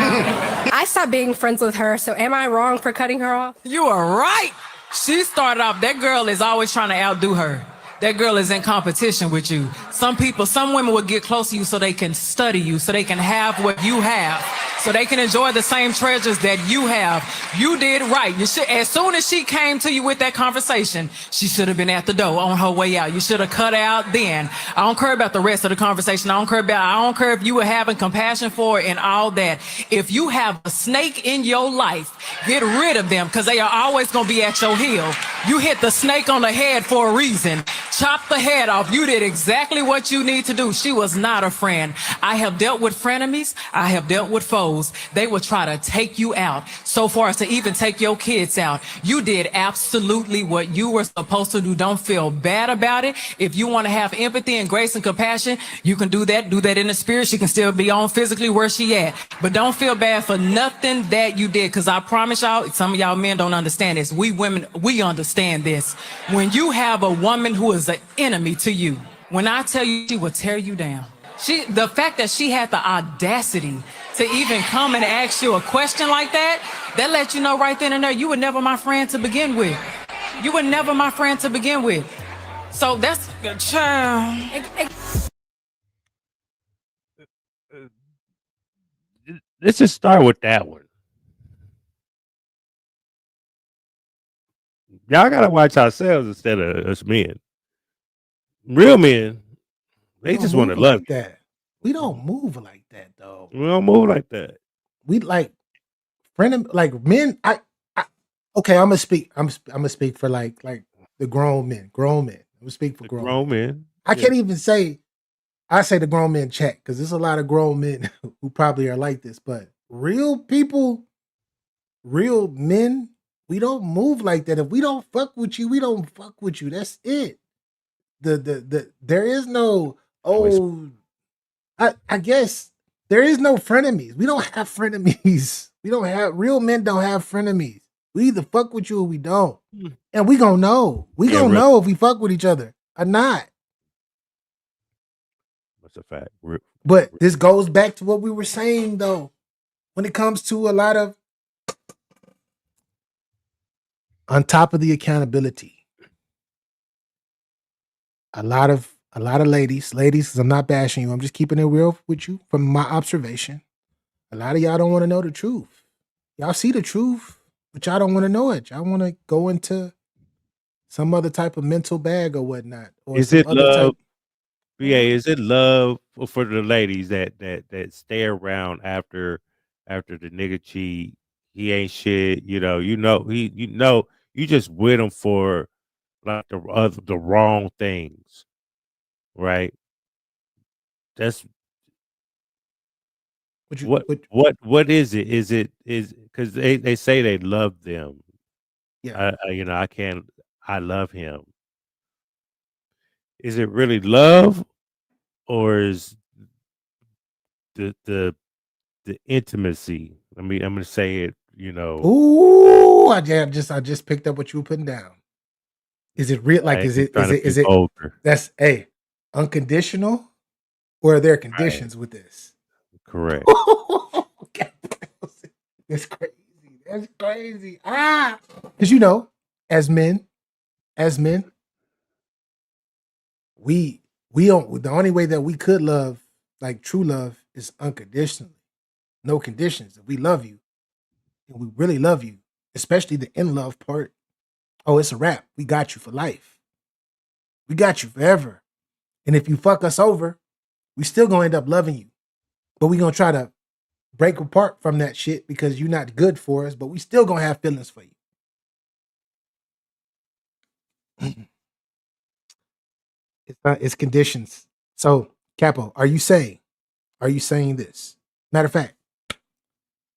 I stopped being friends with her. So am I wrong for cutting her off? You are right. She started off, that girl is always trying to outdo her. That girl is in competition with you. Some women will get close to you so they can study you, so they can have what you have, so they can enjoy the same treasures that you have. You did right. As soon as she came to you with that conversation, she should have been at the door on her way out. You should have cut out then. I don't care about the rest of the conversation. I don't care if you were having compassion for her and all that. If you have a snake in your life, get rid of them because they are always going to be at your heel. You hit the snake on the head for a reason. Chop the head off. You did exactly what you need to do. She was not a friend. I have dealt with frenemies. I have dealt with foes. They will try to take you out, so far as to even take your kids out. You did absolutely what you were supposed to do. Don't feel bad about it. If you want to have empathy and grace and compassion, you can do that. Do that in the spirit. She can still be on physically where she at. But don't feel bad for nothing that you did, because I promise y'all, some of y'all men don't understand this. We women, we understand this. When you have a woman who is an enemy to you, when I tell you she will tear you down. The fact that she had the audacity to even come and ask you a question like that, that lets you know right then and there, you were never my friend to begin with. You were never my friend to begin with. So that's, Let's just start with that one. Y'all gotta watch ourselves instead of us men. Real men, they just want to love like that. We don't move like that though. We don't move like that. We like like men. Okay. I'm gonna speak for like the grown men. I'm gonna speak for grown men. I can't even say. I say the grown men check because there's a lot of grown men who probably are like this, but real people, real men, we don't move like that. If we don't fuck with you, we don't fuck with you. That's it. There is no I guess there is no frenemies. We don't have frenemies. We don't have real men don't have frenemies. We either fuck with you or we don't. And we gonna know. We gonna know if we fuck with each other or not. That's a fact. But this goes back to what we were saying though. When it comes to a lot of on top of the accountability, a lot of ladies, because I'm not bashing you, I'm just keeping it real with you from my observation. A lot of y'all don't want to know the truth. Y'all see the truth, but y'all don't want to know it. Y'all want to go into some other type of mental bag or whatnot. Or is it love? Yeah, is it love for the ladies that stay around after the nigga cheat? He ain't shit. You know You just with them for like the wrong things, right? That's what is it? Is because they say they love them. Yeah. I love him. Is it really love, or is the intimacy? I'm gonna say it. Ooh, I just picked up what you were putting down. Is it real? Like, is it vulgar. That's unconditional, or are there conditions with this? Correct. That's crazy. That's crazy. Because as men, we don't. The only way that we could love, like true love, is unconditionally, no conditions. If we love you, and we really love you, especially the in love part. Oh, it's a wrap. We got you for life. We got you forever. And if you fuck us over, we still gonna end up loving you. But we gonna try to break apart from that shit because you're not good for us, but we still gonna have feelings for you. It's conditions. So, Capo, are you saying this? Matter of fact,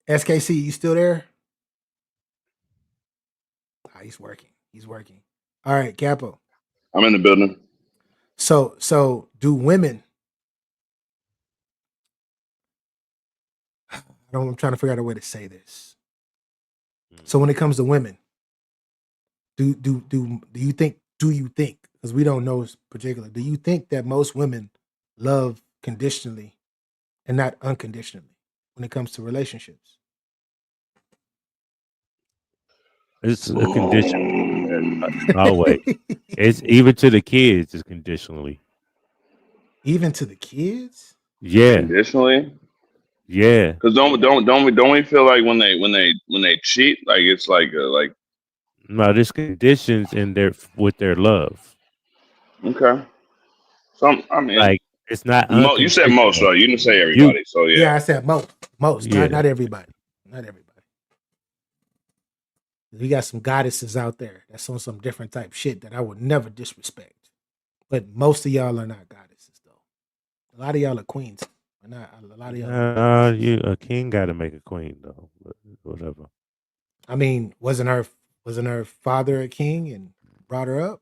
SKC, you still there? He's working. All right, Capo. I'm in the building. So do women? I'm trying to figure out a way to say this. So when it comes to women, do you think? Because we don't know particular. Do you think that most women love conditionally and not unconditionally when it comes to relationships? It's a condition. Always. It's even to the kids. It's conditionally. Even to the kids? Yeah. Conditionally. Yeah. Because don't we feel like when they cheat, like it's like no, there's conditions in with their love. Okay. I mean, like it's not. You said most, right? You didn't say everybody. So yeah. Yeah, I said most. Yeah. Not everybody. Not everybody. We got some goddesses out there that's on some different type shit that I would never disrespect. But most of y'all are not goddesses, though. A lot of y'all are queens. Not a lot of y'all. A king got to make a queen, though. But whatever. I mean, wasn't her father a king and brought her up?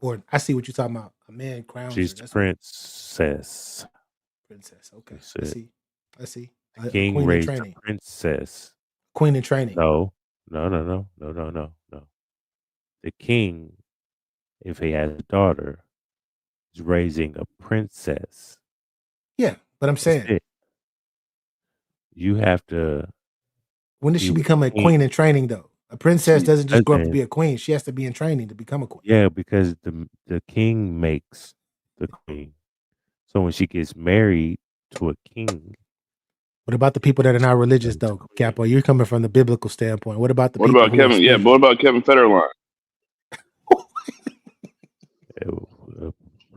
Or I see what you're talking about. A man crowns her. She's the princess. Princess. Okay. I see. The king raised a princess. Queen in training. No. The king, if he has a daughter, is raising a princess. Yeah, but I'm saying you have to. When does she become a queen in training, though? A princess doesn't just grow up to be a queen. She has to be in training to become a queen. Yeah, because the king makes the queen. So when she gets married to a king. What about the people that are not religious, though, Capo? You're coming from the biblical standpoint. What about the people? What about Kevin? Yeah, what about Kevin Federline?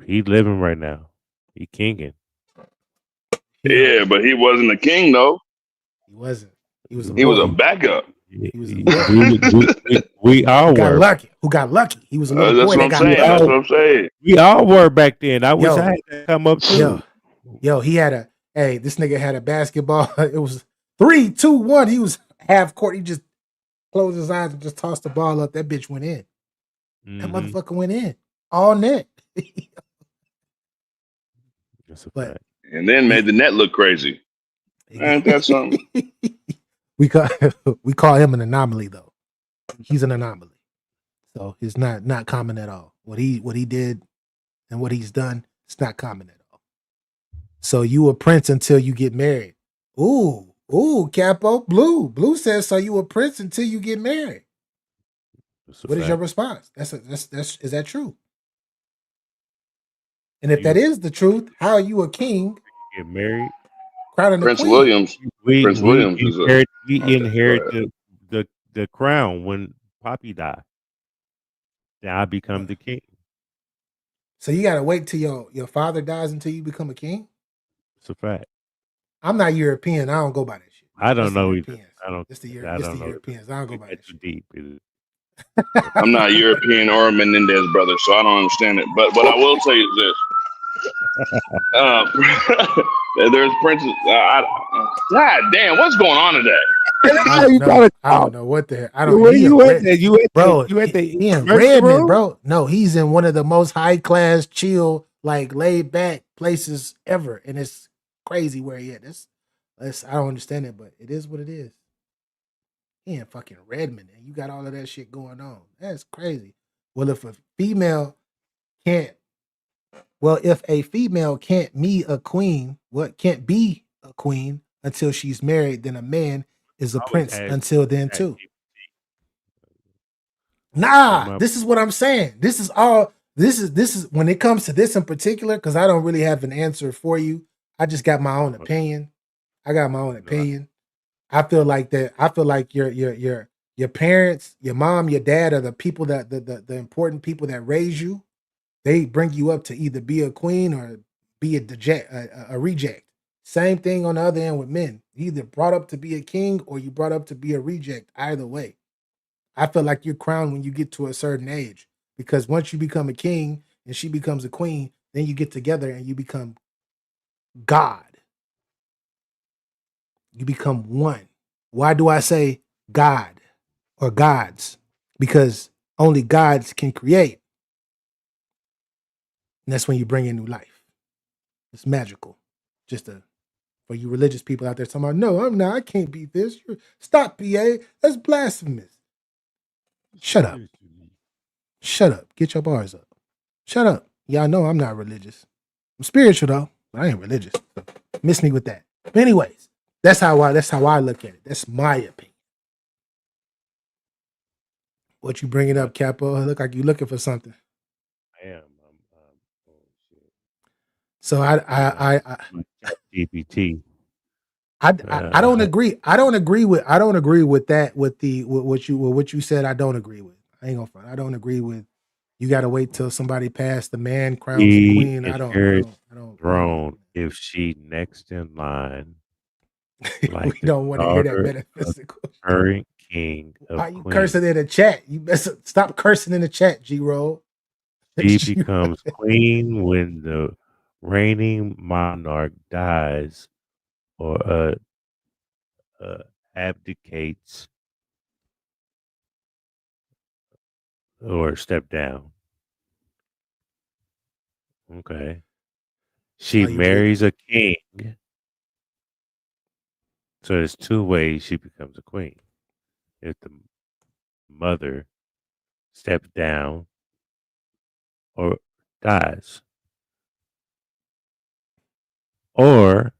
He's living right now. He kinging. Yeah, but he wasn't a king, though. He wasn't. He was a backup. He was we all were lucky. Who got lucky? He was a little boy. That's what I'm saying. We all were back then. I wish I had to come up too. Yo, he had this nigga had a basketball. It was 3, 2, 1. He was half court. He just closed his eyes and just tossed the ball up. That bitch went in. That motherfucker went in. All net. But and then made the net look crazy. Ain't that something? we call him an anomaly, though. He's an anomaly. So it's not common at all. What he did and what he's done, it's not common at all. So you a prince until you get married. Ooh, Capo. Blue says so you a prince until you get married. What is your response? That's is that true? And if that is the truth, how are you a king? Get married. Prince Williams. Prince Williams we inherit the crown when Poppy died. Then I become the king. So you gotta wait till your father dies until you become a king? It's a fact. I'm not European. I don't go by that shit. I don't know either. It's the Europeans. I don't go by that shit. Deep. I'm not European or a Menendez brother, so I don't understand it. But what I will tell you is this: there's Princess. God damn, what's going on today? I don't know what the heck. I don't. Where He you a at? red, There? You at bro. You at the He in emergency Redmond, room? bro. No, he's in one of the most high class, chill, like laid back places ever, and it's crazy where he at. That's I don't understand it, but it is what it is. He in fucking Redmond, and you got all of that shit going on. That's crazy. Well, if a female can't, if a female can't be a queen, can't be a queen until she's married, then a man is a I always prince ask until then that. too. Come Nah, up. this is what I'm saying. This is all. This is when it comes to this in particular, because I don't really have an answer for you. I just got my own opinion. I got my own opinion. I feel like that. I feel like your parents, your mom, your dad are the people that the important people that raise you. They bring you up to either be a queen or be a reject. Same thing on the other end with men. You either brought up to be a king or you brought up to be a reject. Either way, I feel like you're crowned when you get to a certain age, because once you become a king and she becomes a queen, then you get together and you become God. You become one. Why do I say God or gods? Because only gods can create. And that's when you bring in new life. It's magical. For you religious people out there talking about, no, I'm not. I can't beat this. Stop, PA. That's blasphemous. Shut up. Shut up. Get your bars up. Shut up. Y'all know I'm not religious. I'm spiritual though, but I ain't religious. So miss me with that. But anyways, that's how I look at it. That's my opinion. What you bringing up, Capo? Look like you looking for something. I am. Oh, shit. So I GPT. I don't agree. I don't agree with that. With what you said, I don't agree with. I ain't gonna front. I don't agree with. You got to wait till somebody passed the man crowns the He queen. I don't. throne if she next in line, like We don't want to hear that metaphysical. current king Why of you queens. cursing in the chat? You best stop cursing in the chat, G-Roll. She becomes queen when the reigning monarch dies or abdicates or step down. Okay. She Are you marries a king. So there's two ways she becomes a queen. If the mother steps down or dies. Or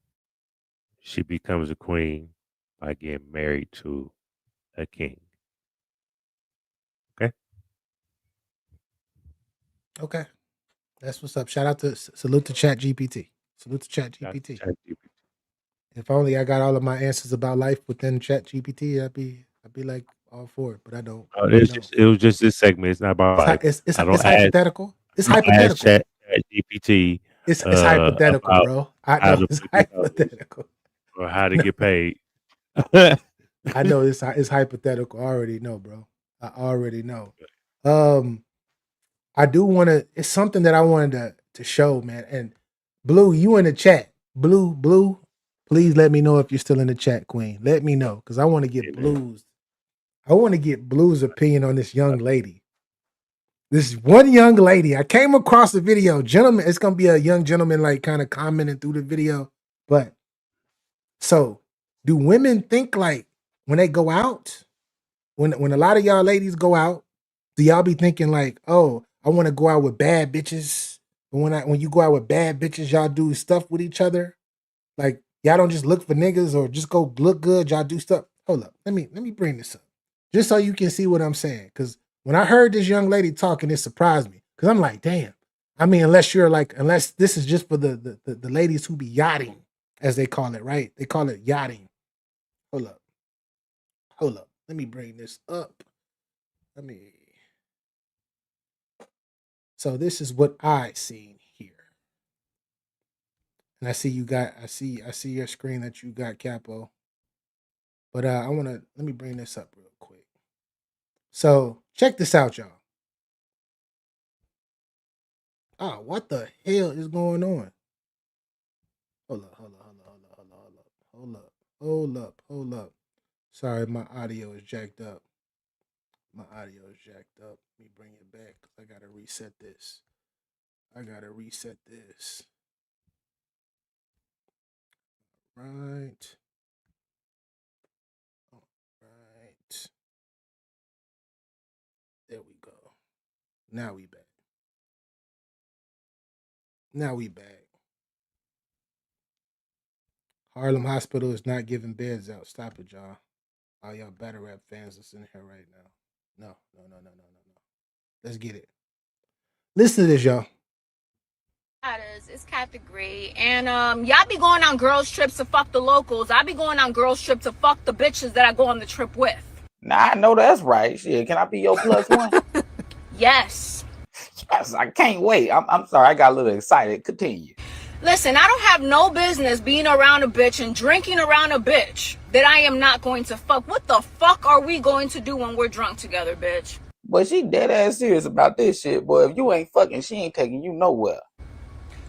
she becomes a queen by getting married to a king. Okay. That's what's up. Shout out to salute to Chat GPT. Salute to Chat GPT. If only I got all of my answers about life within Chat GPT, I'd be like all for it, but I don't. It was just this segment. It's not about life. It's hypothetical. It's hypothetical. Chat GPT. It's hypothetical, bro. I know it's hypothetical. Or how to get paid. I know it's hypothetical. I already know, bro. I already know. I do want to. It's something that I wanted to show, man. And Blue, you in the chat. Blue. Please let me know if you're still in the chat, Queen. Let me know because I want to get Blue's. I want to get Blue's opinion on this young lady. This one young lady. I came across the video, gentleman. It's gonna be a young gentleman, like kind of commenting through the video. But so, do women think like when they go out? When a lot of y'all ladies go out, do y'all be thinking like, oh, I want to go out with bad bitches? But when you go out with bad bitches, y'all do stuff with each other. Like y'all don't just look for niggas or just go look good. Y'all do stuff. Hold up, let me bring this up, just so you can see what I'm saying. Because when I heard this young lady talking, it surprised me. Because I'm like, damn. I mean, unless this is just for the ladies who be yachting, as they call it, right? They call it yachting. Hold up. Let me bring this up. So this is what I seen here. And I see your screen that you got, Capo. But let me bring this up real quick. So check this out, y'all. Oh, what the hell is going on? Hold up. Sorry, my audio is jacked up. Let me bring it back. I gotta reset this. Right. All right. There we go. Now we back. Harlem Hospital is not giving beds out. Stop it, y'all. All y'all battle rap fans that's in here right now. No. Let's get it. Listen to this, y'all. It's Kathy Gray, and y'all be going on girls trips to fuck the locals. I be going on girls trip to fuck the bitches that I go on the trip with. Nah, I know that's right. Shit, can I be your plus one? Yes. Yes, I can't wait. I'm sorry, I got a little excited. Continue. Listen, I don't have no business being around a bitch and drinking around a bitch that I am not going to fuck. What the fuck are we going to do when we're drunk together, bitch? But she dead ass serious about this shit, boy. If you ain't fucking, she ain't taking you nowhere.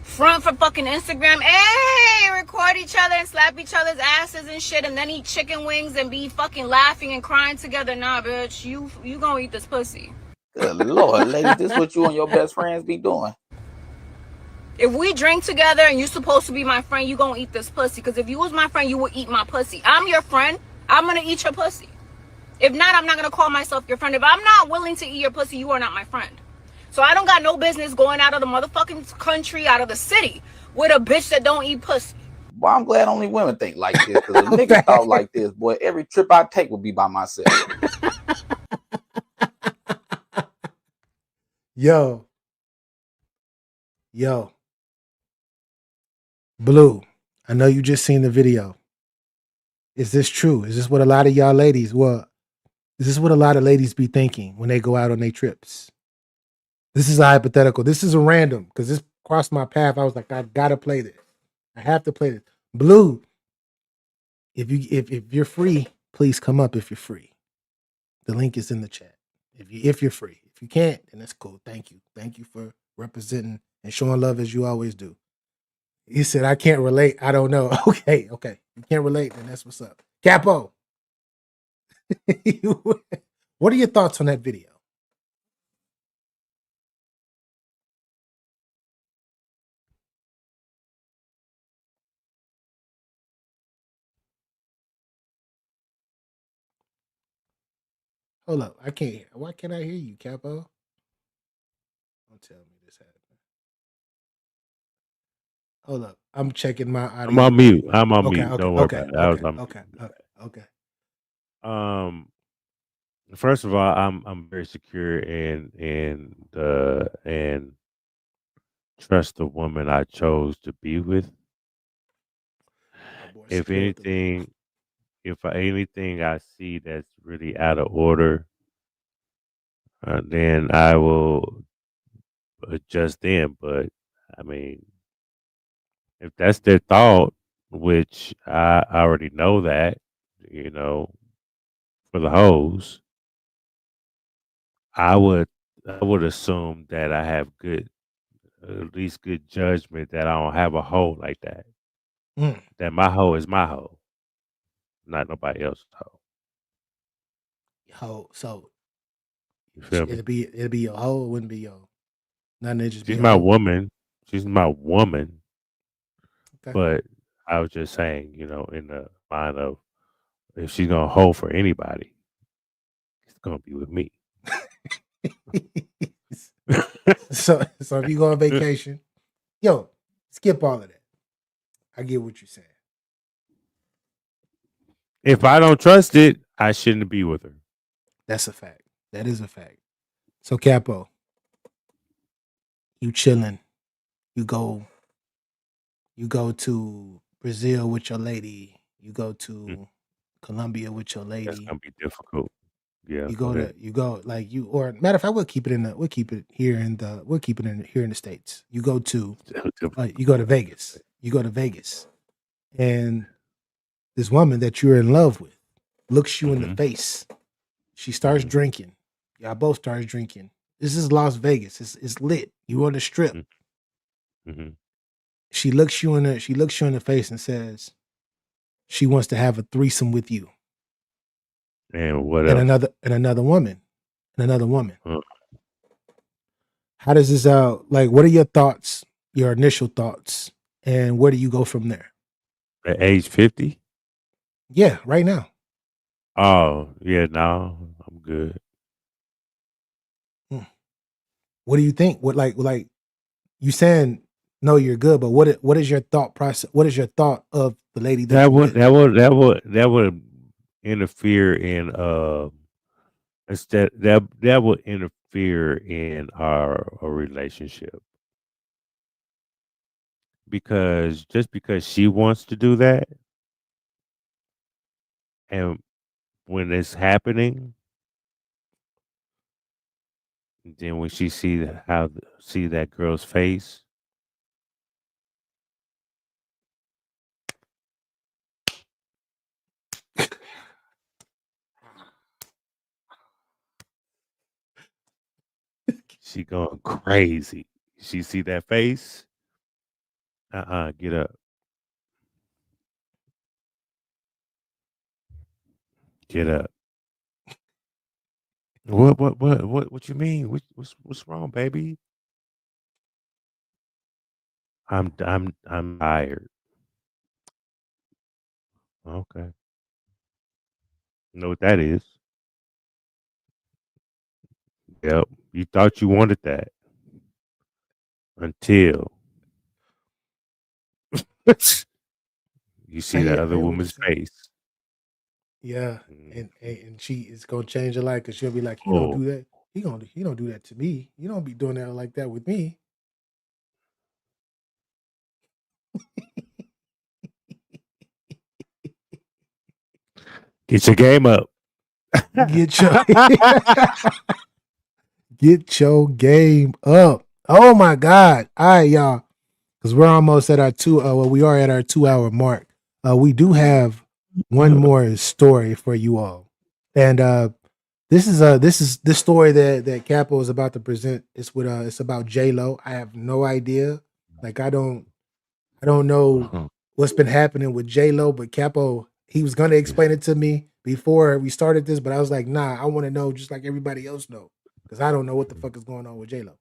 Front for fucking Instagram, hey, record each other and slap each other's asses and shit, and then eat chicken wings and be fucking laughing and crying together. Nah, bitch, you gonna eat this pussy. Good Lord, ladies, this what you and your best friends be doing. If we drink together and you're supposed to be my friend, you gonna eat this pussy. Because if you was my friend, you would eat my pussy. I'm your friend. I'm gonna eat your pussy. If not, I'm not gonna call myself your friend. If I'm not willing to eat your pussy, you are not my friend. So I don't got no business going out of the motherfucking country, out of the city, with a bitch that don't eat pussy. Well, I'm glad only women think like this. Because if niggas thought like this, boy, every trip I take would be by myself. Yo. Blue, I know you just seen the video. Is this true? Is this what a lot of y'all ladies, is this what a lot of ladies be thinking when they go out on their trips? This is a hypothetical. This is a random because this crossed my path. I was like, I gotta play this. I have to play this. Blue, if you're free, please come up if you're free. The link is in the chat. If you're free. If you can't, then that's cool. Thank you. Thank you for representing and showing love as you always do. He said, I can't relate. I don't know. Okay. You can't relate, then that's what's up. Capo. What are your thoughts on that video? Hold up. I can't hear. Why can't I hear you, Capo? Don't tell me this happened. Hold up. I'm checking my audio. I'm on mute. Don't worry about it. I was on mute. Okay. First of all, I'm very secure and trust the woman I chose to be with. If anything I see that's really out of order, then I will adjust then. But I mean, if that's their thought, which I already know that, for the hoes, I would assume that I have at least good judgment that I don't have a hoe like that. That my hoe is my hoe, not nobody else's hoe. Hoe, so You feel me? it'd be your hoe, it wouldn't be your nothing. Just She's my woman. She's my woman. Okay. But I was just saying, in the mind of if she's gonna hold for anybody, it's gonna be with me. So if you go on vacation, skip all of that. I get what you're saying. If I don't trust it, I shouldn't be with her. That's a fact. That is a fact. So Capo, you chilling. You go to Brazil with your lady. You go to Colombia with your lady. That's gonna be difficult. Yeah. Or matter of fact, we'll keep it here in the States. You go to Vegas. You go to Vegas. And this woman that you're in love with looks you in the face. She starts drinking. Y'all both started drinking. This is Las Vegas. It's lit. You on the strip. Mm-hmm. She looks you in the face and says she wants to have a threesome with you And what and else? another woman. Huh. How does this like what are your thoughts, your initial thoughts, and where do you go from there? At age 50? Yeah, right now. Oh, yeah, no, I'm good. What do you think? What like you saying no, you're good, but what is your thought process? What is your thought of the lady that That you would with? that would interfere in that would interfere in our relationship, because just because she wants to do that, and when it's happening, then when she see that girl's face, she going crazy. She see that face, get up, get up. What you mean? What's wrong, baby? I'm tired. Okay. Know what that is? Yep. You thought you wanted that until you see the I other hear what you're woman's saying. face. Yeah, Mm. and she is gonna change her life because she'll be like, he don't Oh, do that. He don't do that to me. You don't be doing that like that with me. get your game up. Get your get your game up. Oh my God. All right, y'all. Because we're almost at our we are at our 2 hour mark. We do have one more story for you all. And this is this story that Capo is about to present. It's about J-Lo. I have no idea. Like I don't know what's been happening with J-Lo, but Capo, he was gonna explain it to me before we started this, but I was like, nah, I want to know just like everybody else know. Because I don't know what the fuck is going on with J-Lo.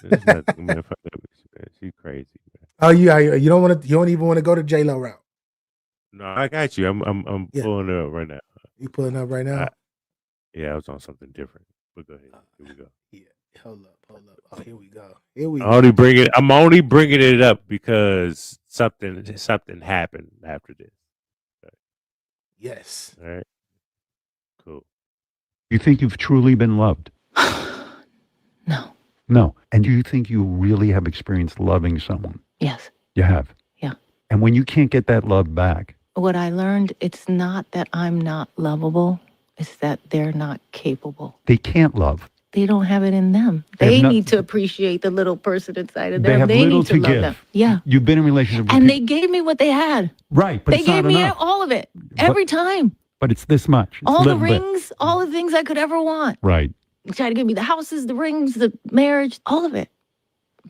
There's nothing, man. Fuck that bitch, man. She crazy, man. Oh, you don't even want to go to J-Lo route. No, I got you. I'm Yeah. pulling it up right now. You pulling up right now? Yeah, I was on something different. But go ahead. Here we go. Yeah. Hold up. Oh, here we go. Here we I'm go. only bringing it up because something happened after this. Yes. All right. Cool. You think you've truly been loved? No. No. And do you think you really have experienced loving someone? Yes. You have? Yeah. And when you can't get that love back, What I learned, it's not that I'm not lovable, it's that they're not capable. they can't love. They don't have it in them. They have They not- need to appreciate the little person inside of They them. have They little need to to love give. them. Yeah. You've been in relationships with And they people. gave me what they had. Right, but They it's not gave me enough. all of it. Every time. But it's this much. It's a All the little bit. rings, all the things I could ever want. Right. They tried to give me the houses, the rings, the marriage, all of it.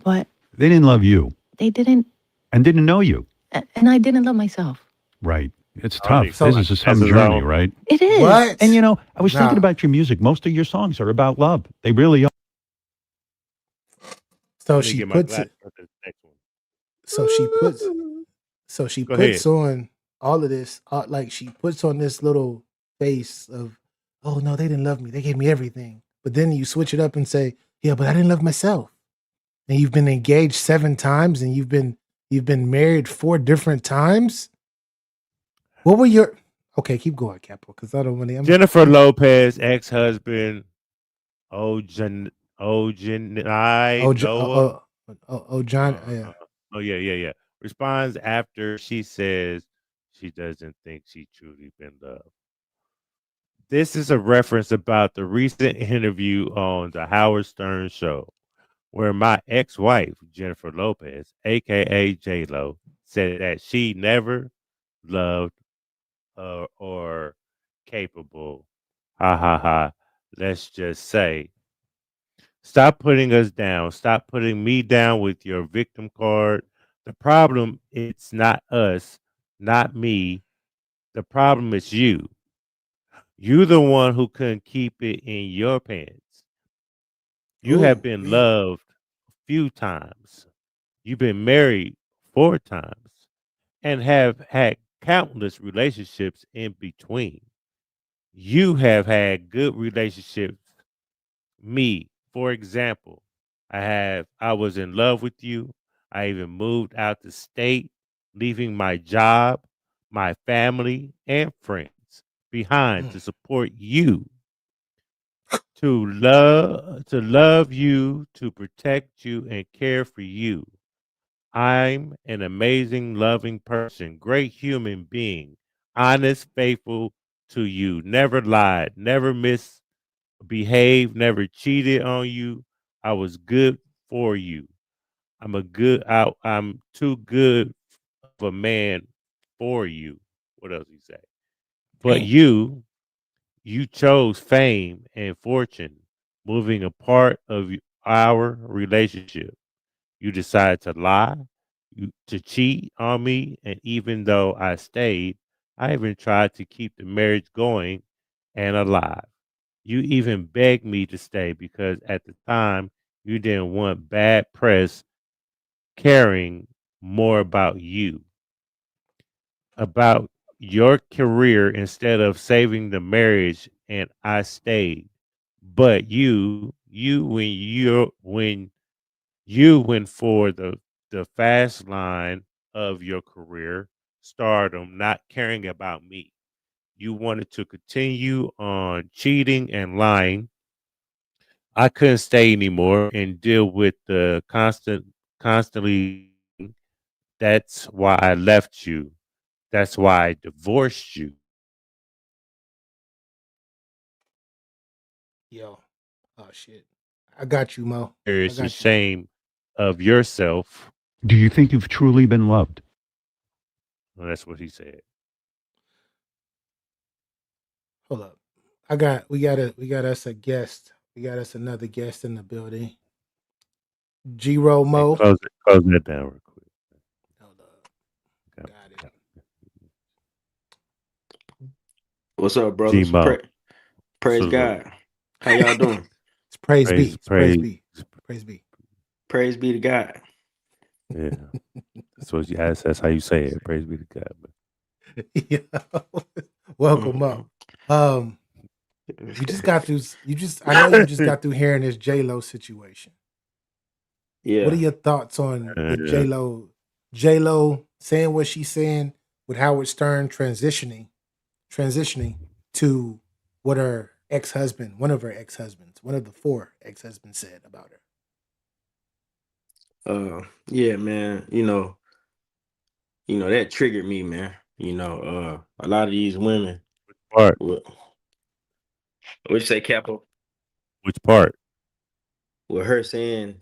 But They didn't love you they didn't, and didn't know you. and I didn't love myself. Right. It's Already. tough. So- This is some As a journey, zone. right? It is. What? And you know, I was thinking Nah. about your music. Most of your songs are about love. They really are. So Let me she get my puts glass it. for the next one. So she Go puts ahead. on all of this. Like she puts on this little face of, oh no, they didn't love me. They gave me everything. But then you switch it up and say, yeah, but I didn't love myself. And you've been engaged 7 times, and you've been married 4 different times. What were your? Okay, keep going, Capo, because I don't want to. Jennifer Lopez, ex-husband, Ojanai Noah. John. Yeah. Oh yeah. Responds after she says she doesn't think she truly been loved. This is a reference about the recent interview on the Howard Stern show, where my ex-wife, Jennifer Lopez, aka J-Lo, said that she never loved or capable, ha ha ha, let's just say. Stop putting us down. Stop putting me down with your victim card. The problem, it's not us, not me. The problem is you. You the one who couldn't keep it in your pants. You have Ooh, been wee. loved a few times. You've been married 4 times and have had countless relationships in between. You have had good relationships. Me, for example, I was in love with you. I even moved out the state, leaving my job, my family, and friends behind to support you, to love you, to protect you and care for you. I'm an amazing, loving person, great human being, honest, faithful to you, never lied, never misbehaved, never cheated on you. I was good for you. I'm too good of a man for you. What else he say? But Damn. you chose fame and fortune, moving a part of our relationship. You decided to lie, to cheat on me, and even though I stayed, I even tried to keep the marriage going and alive. You even begged me to stay because at the time you didn't want bad press caring more about your career instead of saving the marriage, and I stayed. But when you went for the fast line of your career, stardom, not caring about me. You wanted to continue on cheating and lying. I couldn't stay anymore and deal with the constantly. That's why I left you. That's why I divorced you. Yo. Oh shit. I got you, Mo. I It's a got you. shame of yourself. Do you think you've truly been loved? Well, that's what he said. Hold up. We got us a guest. We got us another guest in the building. G Ro And Mo. close that down real quick. Hold up. Okay. Got it. What's up, G brothers? Mo. Praise Salute. God. How y'all doing? It's praise Praise, be. It's praise, praise be. Praise be. Praise be to God. yeah. That's how you say it. Praise be to God. Yeah. Welcome, Mo. You just got through. I know you just got through hearing this J Lo situation. What are Yeah. your thoughts on the Yeah. J Lo saying what she's saying with Howard Stern transitioning to what her ex-husband, one of her ex-husbands, one of the 4 ex-husbands said about her? Yeah, man. That triggered me, man. A lot of these women Part. what you say, Capo? Which part? With her saying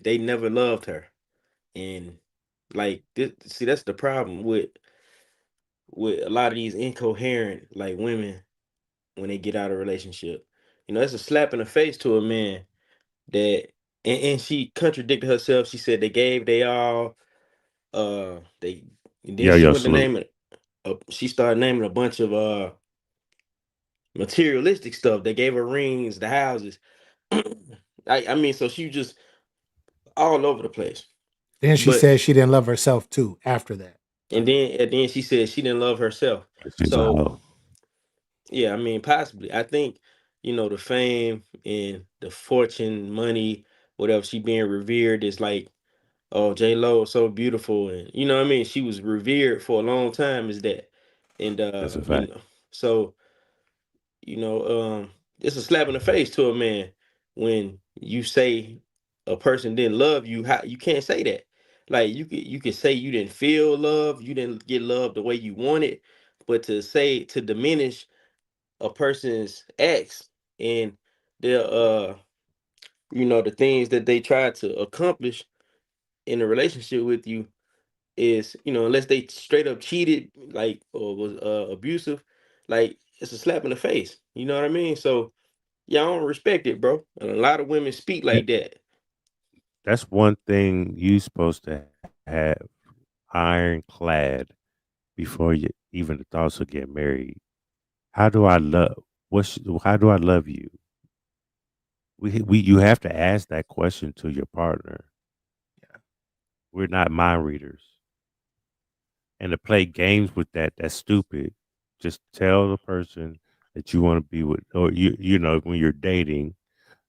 they never loved her. And like this, see, that's the problem with a lot of these incoherent like women when they get out of a relationship. It's a slap in the face to a man that and she contradicted herself. She said they all they and then Yo, she yo, went to salute. name it she started naming a bunch of materialistic stuff. They gave her rings, the houses. I mean, so she was just all over the place. Then she But said she didn't love herself too after that. and then she said she didn't love herself. She's a So hoe. yeah, I mean, possibly. I think, the fame and the fortune, money, whatever, she being revered is like, oh, J Lo is so beautiful, and you know what I mean. She was revered for a long time, is that, and That's a fact. so it's a slap in the face to a man when you say a person didn't love you. How you can't say that? Like you could say you didn't feel love, you didn't get love the way you wanted, but to diminish a person's ex and their the things that they try to accomplish in a relationship with you is unless they straight up cheated like or was abusive, like it's a slap in the face, you know what I mean? So y'all don't respect it, bro. And a lot of women speak like that. That's one thing you supposed to have ironclad before you even the thoughts of getting married. How do I love? How do I love you? You have to ask that question to your partner. Yeah. We're not mind readers, and to play games with that's stupid. Just tell the person that you want to be with, or you know when you're dating,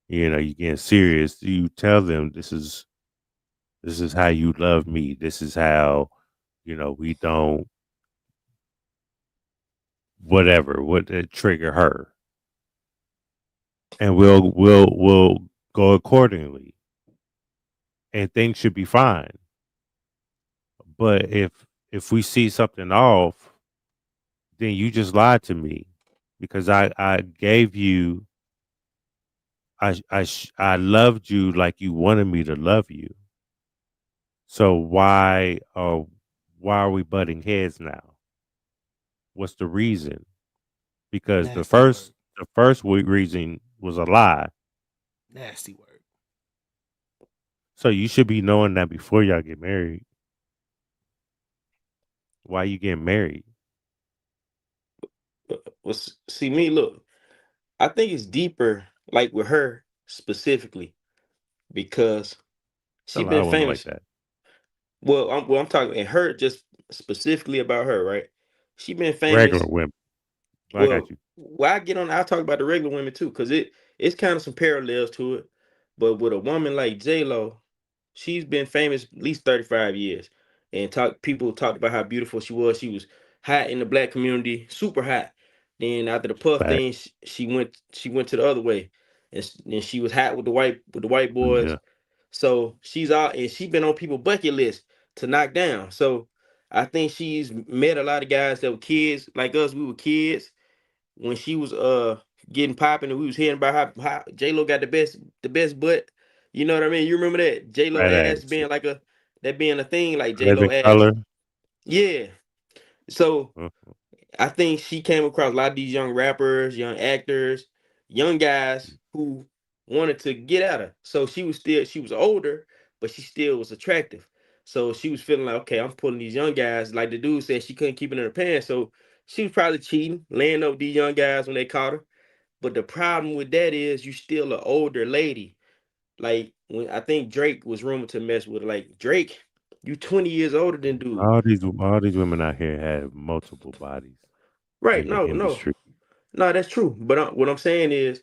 you're getting serious. You tell them this is how you love me. This is how we don't whatever what trigger her, and we'll go accordingly, and things should be fine. But if we see something off, then you just lied to me, because I gave you I loved you like you wanted me to love you. So why are we butting heads now? What's the reason? Because Nasty the first reason was a lie. Nasty word. So you should be knowing that before y'all get married. Why you getting married? Well, see me, look, I think it's deeper, like with her specifically, because A she lot been of women like famous. that. Well, I'm talking and her just specifically about her, right? She been Regular famous. women. I Well, got you. I'll talk about the regular women too, because it's kind of some parallels to it. But with a woman like J-Lo, she's been famous at least 35 years. And people talked about how beautiful she was. She was hot in the black community, super hot. Then after the Puff Fact. thing, she went to the other way. And then she was hot with the white boys. Yeah. So she's out and she's been on people's bucket list to knock down. So I think she's met a lot of guys that were kids like us. We were kids when she was getting popping, and we was hearing about how J Lo got the best butt. You know what I mean? You remember that J Lo Right ass ass. being being a thing, like J Lo Living ass. color. Yeah. So Mhm. I think she came across a lot of these young rappers, young actors, young guys who wanted to get at her. So she was older, but she still was attractive. So she was feeling like, okay, I'm pulling these young guys. Like the dude said, she couldn't keep it in her pants. So she was probably cheating, laying up with these young guys when they caught her. But the problem with that is you still an older lady. Like when I think Drake was rumored to mess with her. Like Drake, you 20 years older than dude. All these women out here have multiple bodies Right. in the No, industry. that's true. But what I'm saying is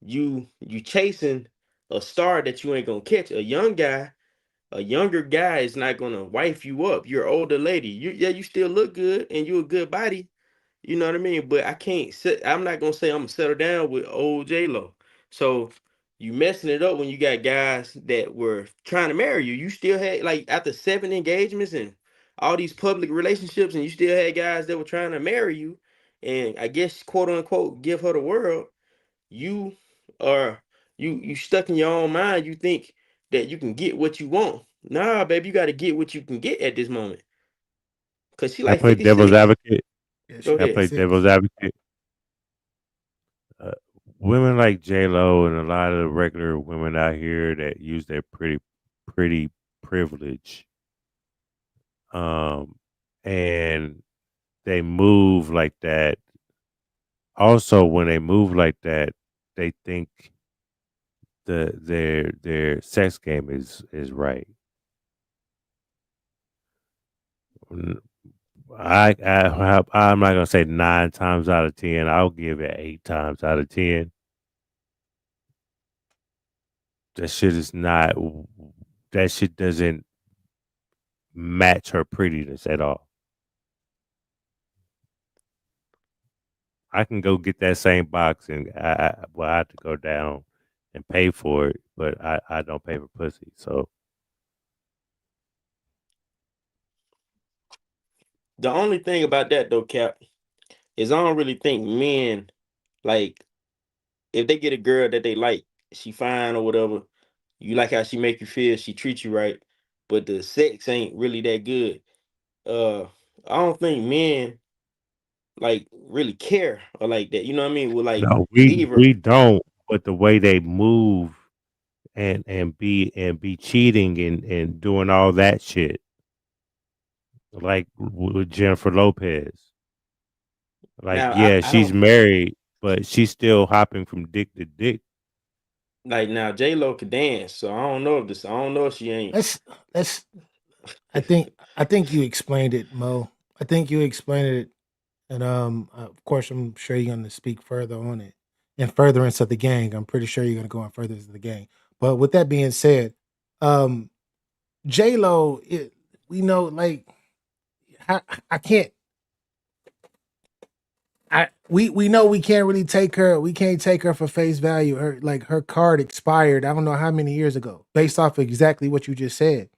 you chasing a star that you ain't gonna catch. A young guy, a younger guy is not gonna wife you up. You're an older lady. You still look good and you a good body. You know what I mean? But I'm not gonna say I'm gonna settle down with old J Lo. So you messing it up when you got guys that were trying to marry you. You still had like after 7 engagements and all these public relationships, and you still had guys that were trying to marry you, and I guess quote unquote give her the world. You are you stuck in your own mind. You think that you can get what you want. Nah, baby, you got to get what you can get at this moment. Cause she I like play devil's 56. advocate. Yeah, Go she I ahead. play 56. devil's advocate. Women like J Lo and a lot of regular women out here that use their pretty privilege, and they move like that. Also, when they move like that, they think their sex game is right. I'm not gonna say 9 times out of 10. I'll give it 8 times out of 10. That shit is not. That shit doesn't match her prettiness at all. I can go get that same box, and I have to go down and pay for it, but I don't pay for pussy. So The only thing about that though, Cap, is I don't really think men like if they get a girl that they like, she fine or whatever, you like how she make you feel, she treats you right, but the sex ain't really that good. Uh, I don't think men like really care or like that. You know what I mean? Will like no, leave her. we don't. but the way they move and be cheating and doing all that shit, like with Jennifer Lopez. Like, Now yeah, I she's don't married, but she's still hopping from dick to dick. like now J Lo could dance, so I don't know if this. I don't know if she ain't. Let's. I think you explained it, Mo. I think you explained it, and of course, I'm sure you're going to speak further on it in furtherance of the gang. I'm pretty sure you're going to go in furtherance of the gang. But with that being said, um, J Lo, we know, like, I can't. We know we can't really take her. We can't take her for face value. Her card expired. I don't know how many years ago. Based off of exactly what you just said,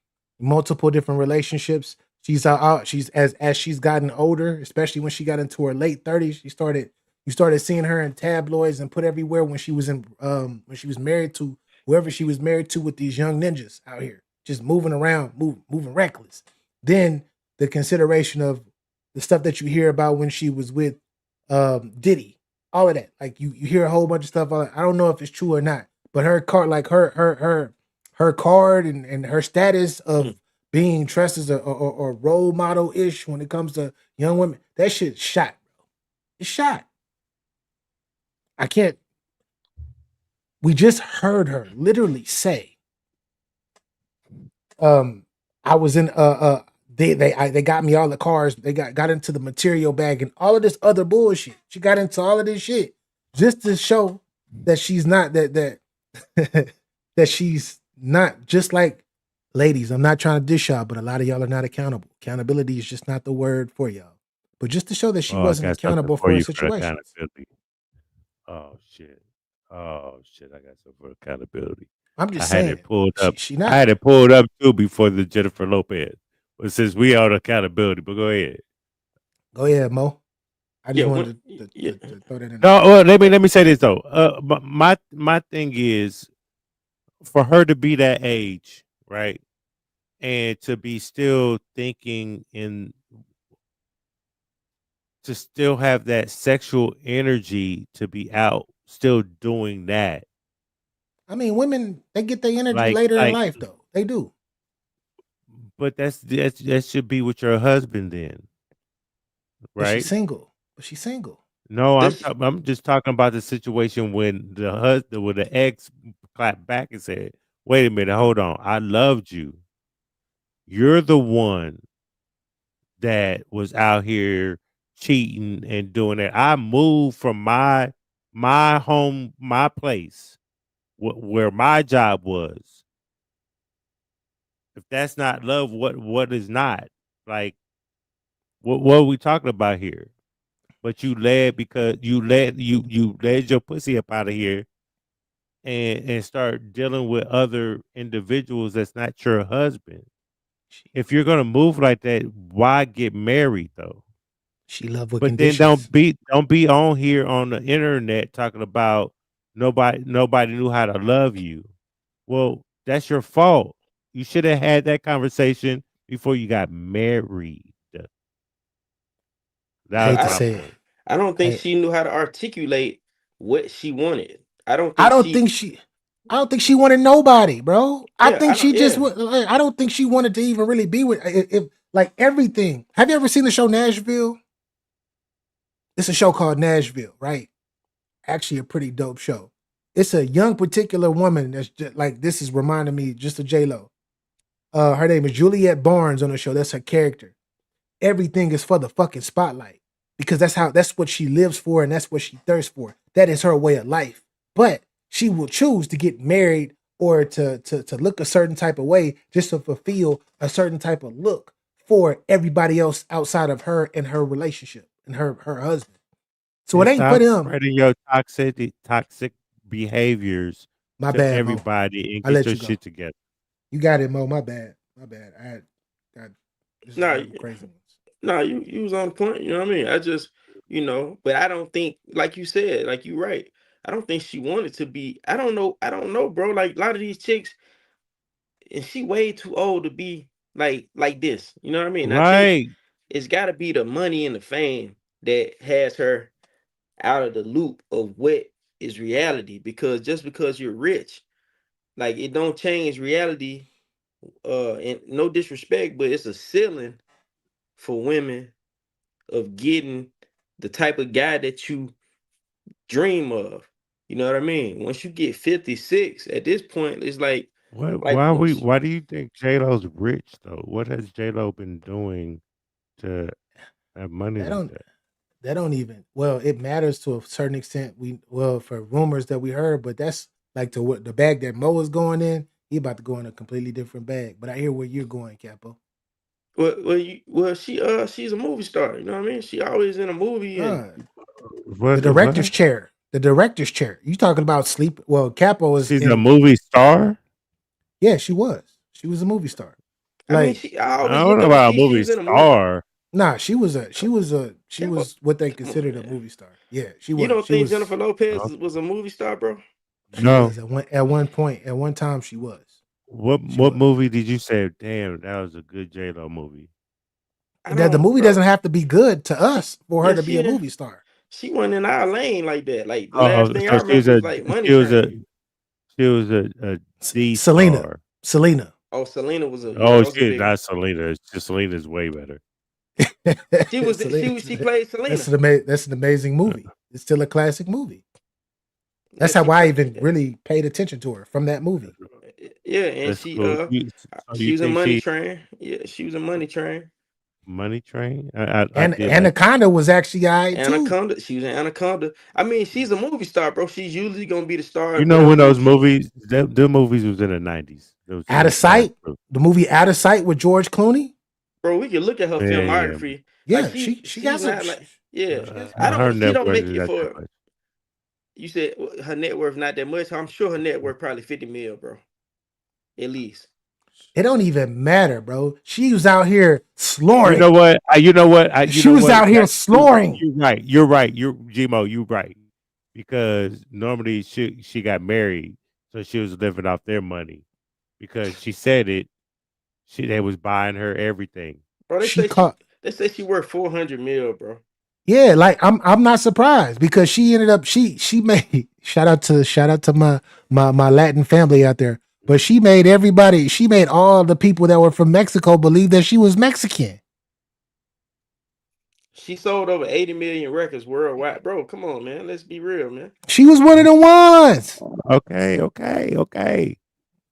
multiple different relationships. She's out. She's as she's gotten older, especially when she got into her late 30s. You started seeing her in tabloids and put everywhere when she was married to whoever she was married to with these young ninjas out here, just moving around, moving reckless. Then the consideration of the stuff that you hear about when she was with Diddy, all of that. Like you hear a whole bunch of stuff. I don't know if it's true or not, but her card, like her card and her status of being dressed as a role model ish when it comes to young women, that shit's shot, bro. It's shot. I can't. We just heard her literally say, I was in they got me all the cars. They got into the material bag and all of this other bullshit. She got into all of this shit just to show that she's not that that she's not just like ladies. I'm not trying to dish y'all, but a lot of y'all are not accountable. Accountability is just not the word for y'all. But just to show that she Oh, I wasn't got something accountable for for a you for situation. accountability. Oh shit. Oh shit. I got something for accountability. I'm I just had saying, it pulled up. she I not. had it pulled up too before the Jennifer Lopez. But since we on accountability, but go ahead. Go ahead, Mo. I just Yeah, wanted what? to throw that in there. No, well, let me say this though. My thing is for her to be that age, right? And to be still thinking to still have that sexual energy to be out still doing that. I mean, women, they get their energy Like later in life, though. They do. but that should be with your husband then, But she's right? single. But she's single. No, This I'm just talking about the situation when the husband, when the ex clapped back and said, "Wait a minute, hold on, I loved you. You're the one that was out here cheating and doing that. I moved from my home, my place, where my job was. If that's not love, what is not? Like, what are we talking about here? But you led because you led your pussy up out of here and start dealing with other individuals that's not your husband. If you're gonna move like that, why get married though? She love with But then conditions. don't be on here on the internet talking about nobody knew how to love you. Well, that's your fault. You should have had that conversation before you got married. That Hate was to my say point. it. I don't think I she knew how to articulate what she wanted. I don't I think don't she. think she I don't think she wanted nobody, bro. I Yeah, think I don't. she just Yeah, I don't think she wanted to even really be with if like everything. Have you ever seen the show Nashville? It's a show called Nashville, right? Actually a pretty dope show. It's a young particular woman that's just like this is reminding me just of J-Lo. Her name is Juliette Barnes on the show. That's her character. Everything is for the fucking spotlight because that's what she lives for and that's what she thirsts for. That is her way of life. But she will choose to get married or to look a certain type of way just to fulfill a certain type of look for everybody else outside of her and her relationship and her husband. So it And ain't for stop them. spreading your toxic behaviors My to bad, Mo. everybody and I get let your you go. shit together. You got it, Mo. My bad. My bad. I this is no, one of the crazy ones. no, you was on point. You know what I mean? I just, but I don't think, like you said, like you right. I don't think she wanted to be. I don't know. I don't know, bro. Like a lot of these chicks, and she way too old to be like this. You know what I mean? I think Right. it's got to be the money and the fame that has her out of the loop of what is reality, because just because you're rich, like it don't change reality. And no disrespect, but it's a ceiling for women of getting the type of guy that you dream of. You know what I mean? Once you get 56, at this point, it's like Why do you think J-Lo's rich though? What has J-Lo been doing to have money That like don't that? that don't even well, it matters to a certain extent. For rumors that we heard, but that's like to what the bag that Mo is going in, he about to go in a completely different bag. But I hear where you're going, Capo. she's a movie star. You know what I mean? She always in a movie, and The What? director's chair. The director's chair. You talking about sleep? Well, Capo is She's a movie star? Yeah, she was. She was a movie star. I mean, Like I I always don't look know up and about a see she movie was in a movie. star. nah, she was what they Come on, considered a man. movie star. Yeah, she You was. don't She think was. Jennifer Lopez Oh, was a movie star, bro? She no. was at one point. At one time, she was. What She what was. movie did you say? Damn, that was a good J-Lo movie. I That the don't, movie bro. doesn't have to be good to us for her Yeah, to be a movie star. she wasn't in our lane like that. Like the Oh, last thing I so she was remember a was like Money she was a Train. she was a D Selena. star. Selena. Oh, Selena was a Oh, that was a she is big not one. Selena. Selena's way better. She played Selena. That's an amazing movie. It's still a classic movie. That's Yeah, how she I played. even really paid attention to her from that movie. Yeah, and That's she cool. So she you was in think Money she Train. Yeah, she was in Money Train. Money Train? I And did like Anaconda was actually too. Anaconda. She was in Anaconda. I mean, she's a movie star, bro. She's usually gonna be the star you in know whatever when those movie. movies the movies was in the 90s. Those Out of Sight, the movie Out of Sight with George Clooney. Bro, we can look at her Yeah. filmography. Yeah, Like she got she's some. not like yeah. Her She net don't worth make is it not that for. much. You said her net worth not that much. I'm sure her net worth probably 50 mil, bro. At least. It don't even matter, bro. She was out here You sloring. know what? She was out here sloring. You're right. You're right. You're Gmo. You're right. Because normally she got married, so she was living off their money. Because she said it, they was buying her everything. Bro, they say she worth 400 mil, bro. Yeah, like I'm not surprised because she ended up she made shout out to my Latin family out there. But she made all the people that were from Mexico believe that she was Mexican. She sold over 80 million records worldwide. Bro, come on, man. Let's be real, man. She was one of the ones. Okay.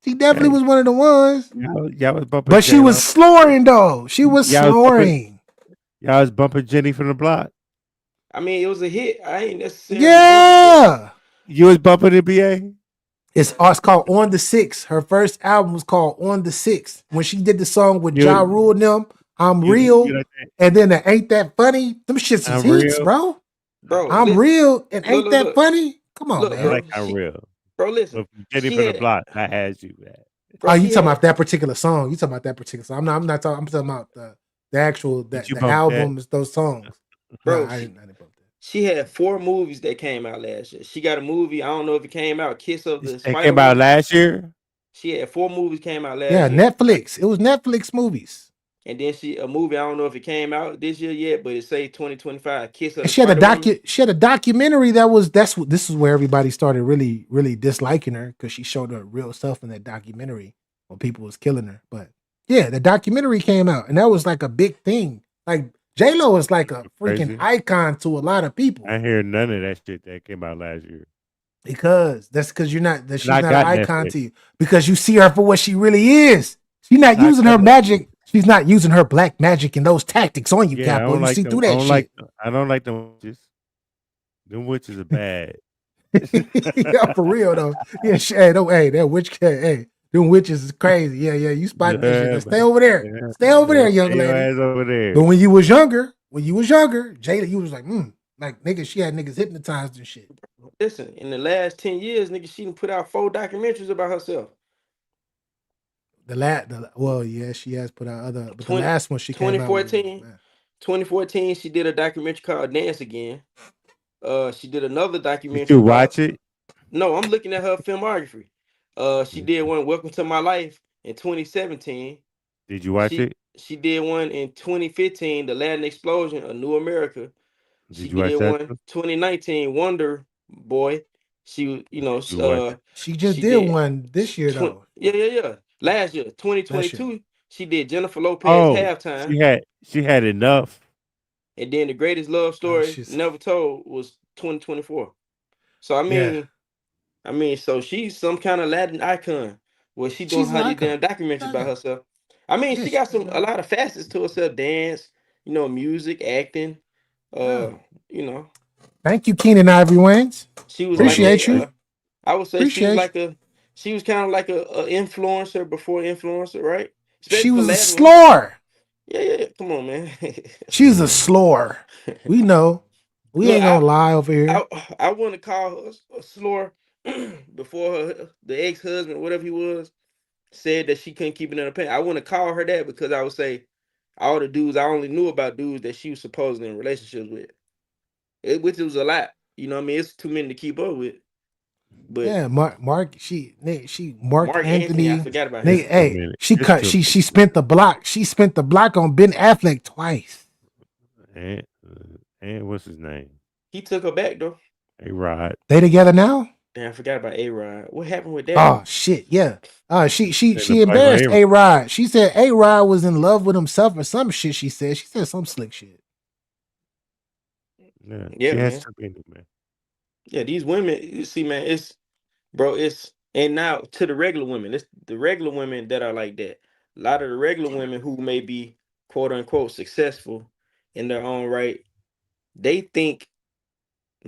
She definitely was one of the ones. Y'all was bumping But she J-Lo. was sloring though. She was sloring. Y'all was bumping Jenny from the block. I mean, it was a hit. I ain't necessarily Yeah. You was bumping the BA? It's called On the Six. Her first album was called On the Six. When she did the song with Ja Rule and them, I'm Real, and then the Ain't That Funny. Them shits is hits, bro. I'm Real and Ain't That Funny. Come on, man. Like I'm real. Bro, listen. Jenny from the block. I had you, man. Oh, you talking about that particular song? You talking about that particular song? I'm not talking. I'm talking about the actual the albums, those songs. Bro, no, I didn't bump that. She had 4 movies that came out last year. She got a movie. I don't know if it came out. Kiss of the Spider. It came out last year. She had 4 movies came out last year. year. Netflix. It was Netflix movies. And then a movie. I don't know if it came out this year yet, but it say 2025. Kiss of the She had Spider. She had a documentary this is where everybody started really, really disliking her because she showed her real stuff in that documentary when people was killing her. But yeah, the documentary came out and that was like a big thing. Like J-Lo is like a freaking icon to a lot of people. I hear none of that shit that came out last year. Because she's not an icon to you. Because you see her for what she really is. She's not using her magic. She's not using her black magic and those tactics on you, Capo. You see through that shit. I don't like them witches. Them witches are bad. Yeah, for real though. Yeah, that witch cat. Hey, them witches is crazy. Yeah, you spot that shit. Now stay over there. Yeah. Stay over there, young Stay your lady. ass over there. But when you was younger, Jada, you was like, nigga, she had niggas hypnotized and shit. Listen, in the last 10 years, nigga, she done put out 4 documentaries about herself. She has put out other, but the last one she came out with, 2014, she did a documentary called Dance Again. She did another documentary. Did you watch it? No, I'm looking at her filmography. She did one, Welcome to My Life, in 2017. Did you watch it? She did one in 2015, The Latin Explosion, A New America. She did one 2019, Wonder Boy. She, you know, You watch She just she did did one this year though. yeah. Last year, Last year. 2022, she did Jennifer Lopez Oh, halftime, she had enough. and then the greatest love story she's never told was 2024. So yeah. I mean, so she's some kind of Latin icon. Well, she doing She's an all these icon. damn documentaries about herself. I mean, Yeah, she she got does a lot of facets to herself: dance, you know, music, acting. Yeah. You know, Thank you, Keenan Ivory Wayans. she was like Appreciate you. I would say she was Appreciate like she was kind of like a influencer before influencer, right? Especially She for was a Latin women. slore. Yeah. Come on, man. She was a slore. We know. We Look, ain't gonna lie over here. I want to call her a slore before the ex-husband, whatever he was, said that she couldn't keep it in her pants. I want to call her that because I would say all the dudes I only knew about dudes that she was supposedly in relationships with, which was a lot. You know what I mean? It's too many to keep up with. But Yeah, Mark Mark Mark I Anthony. forgot about Nate, him. hey, she spent the block. She spent the block on Ben Affleck twice. And what's his name? He took her back though. A-Rod. They together now? Damn, I forgot about A-Rod. What happened with that? Oh shit, yeah. She They look like embarrassed A-Rod. A-Rod. She said A-Rod was in love with himself or some shit. She said some slick shit. Yeah, Yeah, she has man. to be, man. Yeah, these women, you see, man, it's and now to the regular women, it's the regular women that are like that. A lot of the regular women who may be quote unquote successful in their own right, they think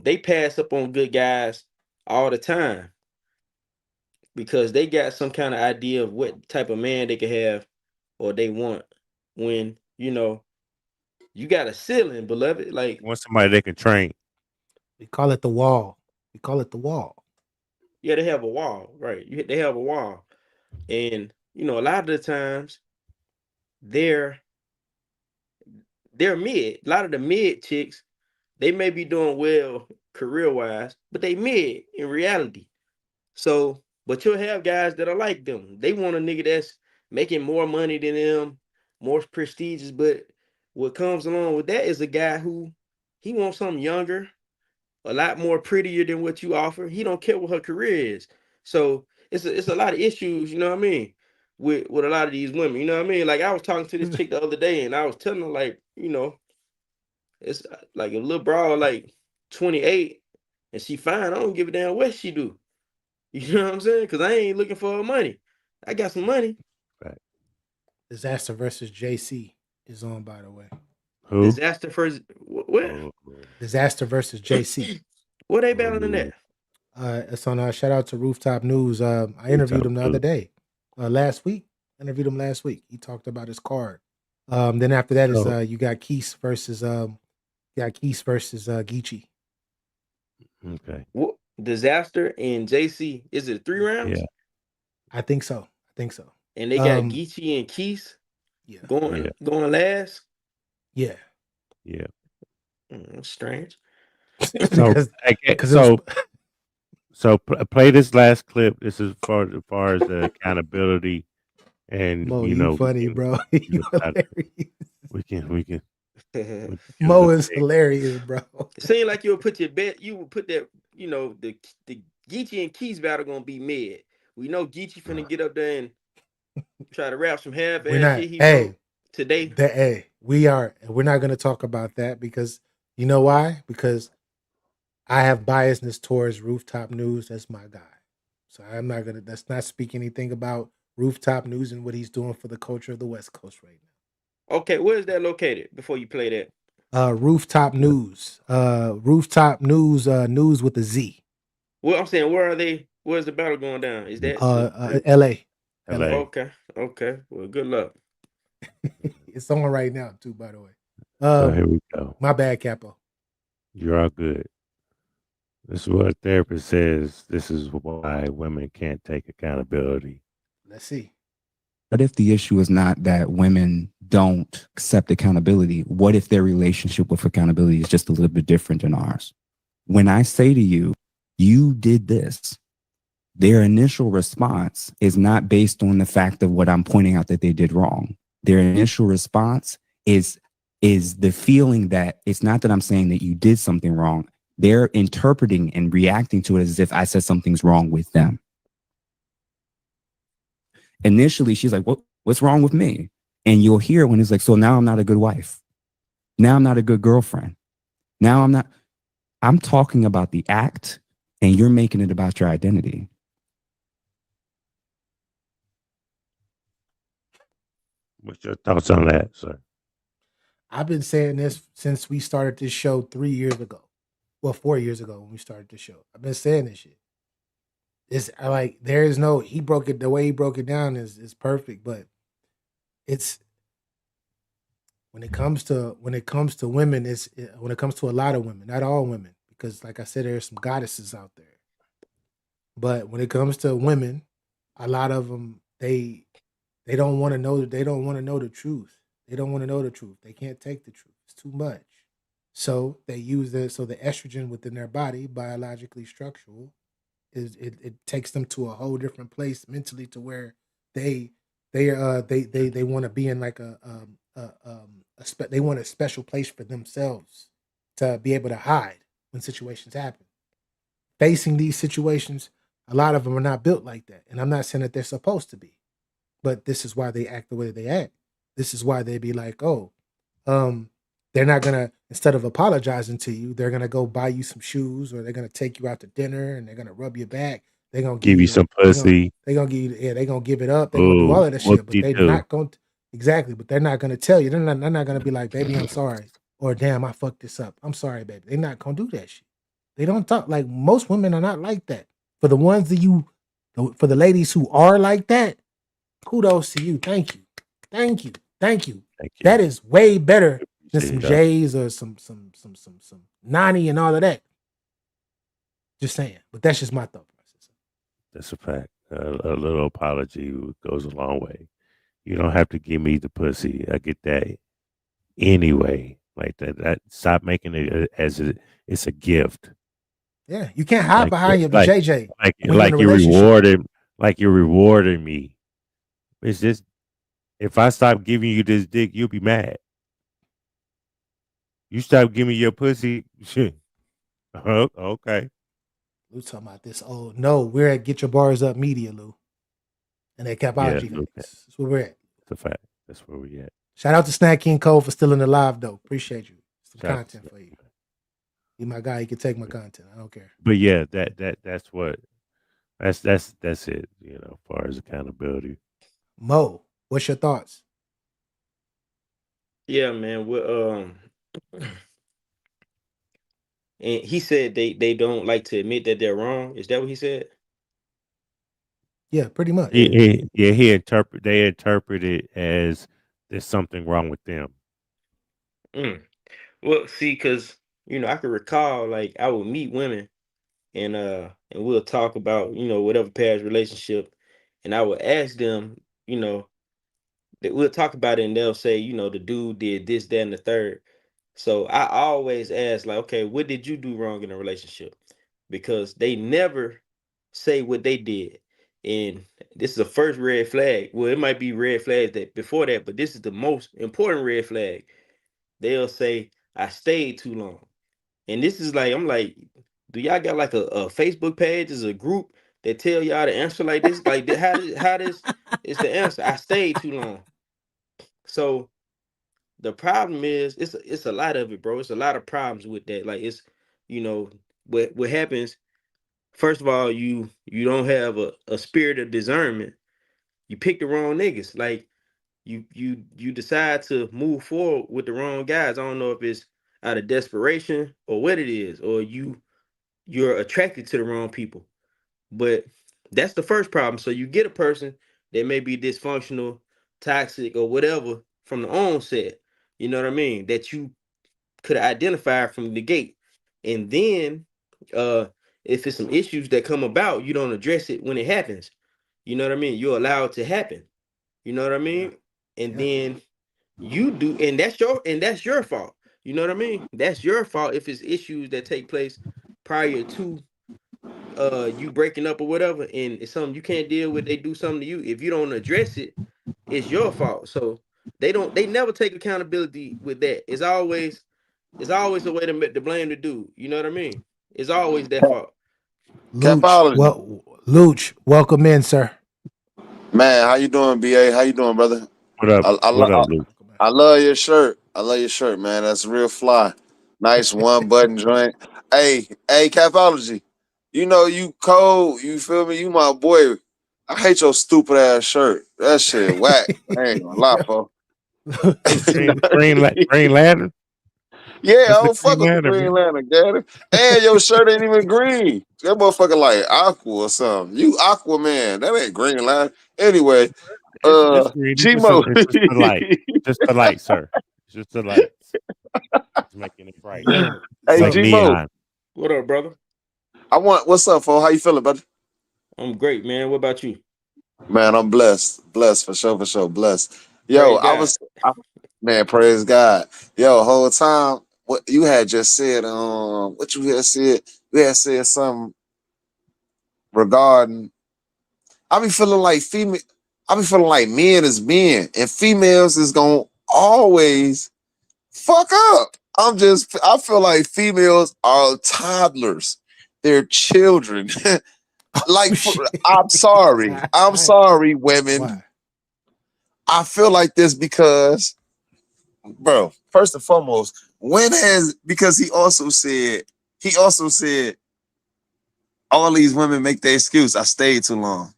they pass up on good guys all the time because they got some kind of idea of what type of man they can have or they want when, you know, you got a ceiling, beloved. Like, Want somebody they can train. We call it the wall. We call it the wall. yeah, they have a wall, right? They have a wall. And, you know, a lot of the times they're mid. A lot of the mid chicks, they may be doing well career-wise, but they mid in reality. So, but you'll have guys that are like them. They want a nigga that's making more money than them, more prestigious. But what comes along with that is a guy who he wants something younger, a lot more prettier than what you offer. He don't care what her career is. So it's a lot of issues, you know what I mean, with a lot of these women. You know what I mean? Like I was talking to this chick the other day, and I was telling her, like, you know, it's like a little broad, like 28, and she fine. I don't give a damn what she do. You know what I'm saying? Because I ain't looking for her money. I got some money. Right. Disaster versus JC is on, by the way. Who? Disaster first. What? Disaster versus JC. What they battling that? It's on. Shout out to Rooftop News. I interviewed him the other day. Last week. Interviewed him last week. He talked about his card. Then after that is you got Keith versus Geechee. Okay. What? Disaster and JC. Is it 3 rounds? Yeah. I think so. And they got Geechee and Keith going last. Yeah. Yeah. Strange. So play this last clip. This is as far as the accountability, and Mo, you know, funny, bro. You we can. Mo is hilarious, bro. It seems like you would put that, you know, the Geechee and Keith battle gonna be mid. We know Geechee finna get up there and try to rap some half ass shit he wrote today. We're not gonna talk about that because you know why? Because I have biasness towards Rooftop News. That's my guy. So I'm not gonna not speak anything about Rooftop News and what he's doing for the culture of the West Coast right now. Okay, where is that located before you play that? Rooftop News. Rooftop News, news with a Z. Well, I'm saying, where are they? Where's the battle going down? Is that LA. Okay. Well, good luck. It's on right now, too, by the way. So here we go. My bad, Capo. You're all good. This is what a therapist says. This is why women can't take accountability. Let's see. What if the issue is not that women don't accept accountability? What if their relationship with accountability is just a little bit different than ours? When I say to you, you did this, their initial response is not based on the fact of what I'm pointing out that they did wrong. Their initial response is the feeling that it's not that I'm saying that you did something wrong. They're interpreting and reacting to it as if I said something's wrong with them. Initially, she's like, what's wrong with me? And you'll hear when it's like, so now I'm not a good wife. Now I'm not a good girlfriend. Now I'm not. I'm talking about the act, and you're making it about your identity. What's your thoughts on that, sir? I've been saying this since we started this show 3 years ago. Well, 4 years ago when we started the show. I've been saying this shit. It's like there is no. He broke it. The way he broke it down is perfect, but it's when it comes to women, when it comes to a lot of women, not all women, because like I said, there's some goddesses out there. But when it comes to women, a lot of them they don't want to know. They don't want to know the truth. They don't want to know the truth. They can't take the truth. It's too much. So they use the estrogen within their body, biologically structural, it takes them to a whole different place mentally to where they want to be in like they want a special place for themselves to be able to hide when situations happen. Facing these situations, a lot of them are not built like that. And I'm not saying that they're supposed to be, but this is why they act the way they act. This is why they be like, they're not gonna, instead of apologizing to you, they're gonna go buy you some shoes, or they're gonna take you out to dinner, and they're gonna rub your back. They're gonna Give you some pussy. They're gonna give you, they're gonna give it up. They're gonna do all of that shit, but they're not going to, exactly. But they're not gonna tell you. They're not gonna be like, baby, I'm sorry, or damn, I fucked this up. I'm sorry, baby. They're not gonna do that shit. They don't talk like most women are not like that. For the ones that for the ladies who are like that, kudos to you. Thank you. Thank you. Thank you. Thank you. That is way better than some Appreciate that. J's or some Nani and all of that. Just saying. But that's just my thought process. That's a fact. A little apology goes a long way. You don't have to give me the pussy. I get that anyway. Like that. Stop making it as it's a gift. Yeah, you can't hide Like, behind your like- JJ. Like when you're in a you're relationship. rewarding me. It's just, if I stop giving you this dick, you'll be mad. You stop giving me your pussy. Oh, okay. Lou talking about this. Oh no, we're at Get Your Bars Up Media, Lou. And that Capology. Yeah, okay. That's where we're at. It's a fact. That's where we at. Shout out to Snack King Cole for still in the live though. Appreciate you. Some Shout out content to- for you. He my guy. He can take my content. I don't care. But yeah, that's it. You know, as far as accountability. Mo, what's your thoughts? Yeah, man. And he said they don't like to admit that they're wrong. Is that what he said? Yeah, pretty much. They interpret it as there's something wrong with them. Well, see, because I can recall, like, I would meet women and we'll talk about whatever past relationship, and I would ask them, that we'll talk about it, and they'll say, the dude did this, that, and the third. So I always ask, like, okay, what did you do wrong in a relationship? Because they never say what they did. And this is the first red flag. Well, it might be red flags that before that, but this is the most important red flag. They'll say, I stayed too long. And this is like, I'm like, do y'all got like a Facebook page as a group that tell y'all to answer like this? Like, how this is the answer? I stayed too long. So the problem is, it's a lot of it, bro. It's a lot of problems with that. Like, it's, what happens. First of all, you don't have a spirit of discernment. You pick the wrong niggas. Like, you decide to move forward with the wrong guys. I don't know if it's out of desperation or what it is, or you're attracted to the wrong people. But that's the first problem. So you get a person that may be dysfunctional, toxic, or whatever from the onset. You know what I mean? That you could identify from the gate. And then if it's some issues that come about, you don't address it when it happens. You know what I mean? You allow it to happen. You know what I mean? And then you do, and that's your fault. You know what I mean? That's your fault if it's issues that take place prior to you breaking up or whatever, and it's something you can't deal with. They do something to you. If you don't address it, it's your fault. So they never take accountability with that. It's always a way to blame the dude. You know what I mean? It's always their fault. Luch, welcome in, sir. Man, how you doing, BA? How you doing, brother? What up? What up, Luke? I love your shirt. I love your shirt, man. That's real fly. Nice one button joint. Hey, Capology. You know you cold. You feel me? You my boy. I hate your stupid ass shirt. That shit whack. I ain't gonna lie, folks. Green Lantern. Yeah, I don't fuck with the Green Lantern, Daddy. And your shirt ain't even green. That motherfucker like Aqua or something. You Aquaman. That ain't Green Lantern. Anyway, G-Mo. Just the light. Just the light, sir. Just the light. It's making it bright. Hey, like G-Mo. What up, brother? What's up, fo? How you feeling, brother? I'm great, man. What about you? Man, I'm blessed. Blessed for sure. Blessed. Yo, man, praise God. Yo, whole time, what you had just said, what you had said, you had said something regarding, I be feeling like men is men and females is gonna always fuck up. I feel like females are toddlers. They're children. I'm sorry, women. Why? I feel like this because, bro, first and foremost, because he also said all these women make their excuse. I stayed too long.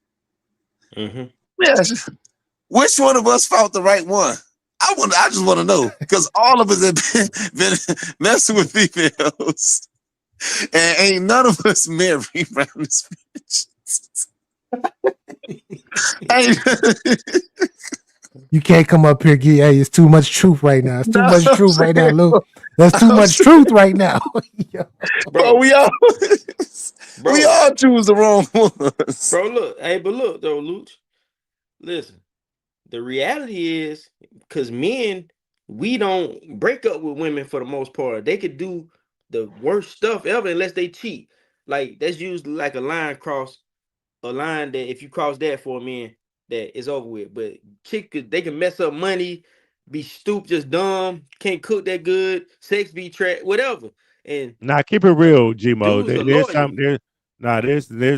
Mm-hmm. Yeah, which one of us found the right one? I just want to know, because all of us have been messing with females, and ain't none of us married around this bitch. You can't come up here, hey, it's too much truth right now. It's too much truth right now, Luke. There's too much truth right now. Bro, we all choose the wrong ones. Bro, look, but look though, Luch. Listen, the reality is, because men, we don't break up with women for the most part. They could do the worst stuff ever unless they cheat. Like, that's usually like a line that if you cross that for a man, that is over with. But they can mess up money, be stupid, just dumb, can't cook that good, sex be trash, whatever. And keep it real, G-Mo. There's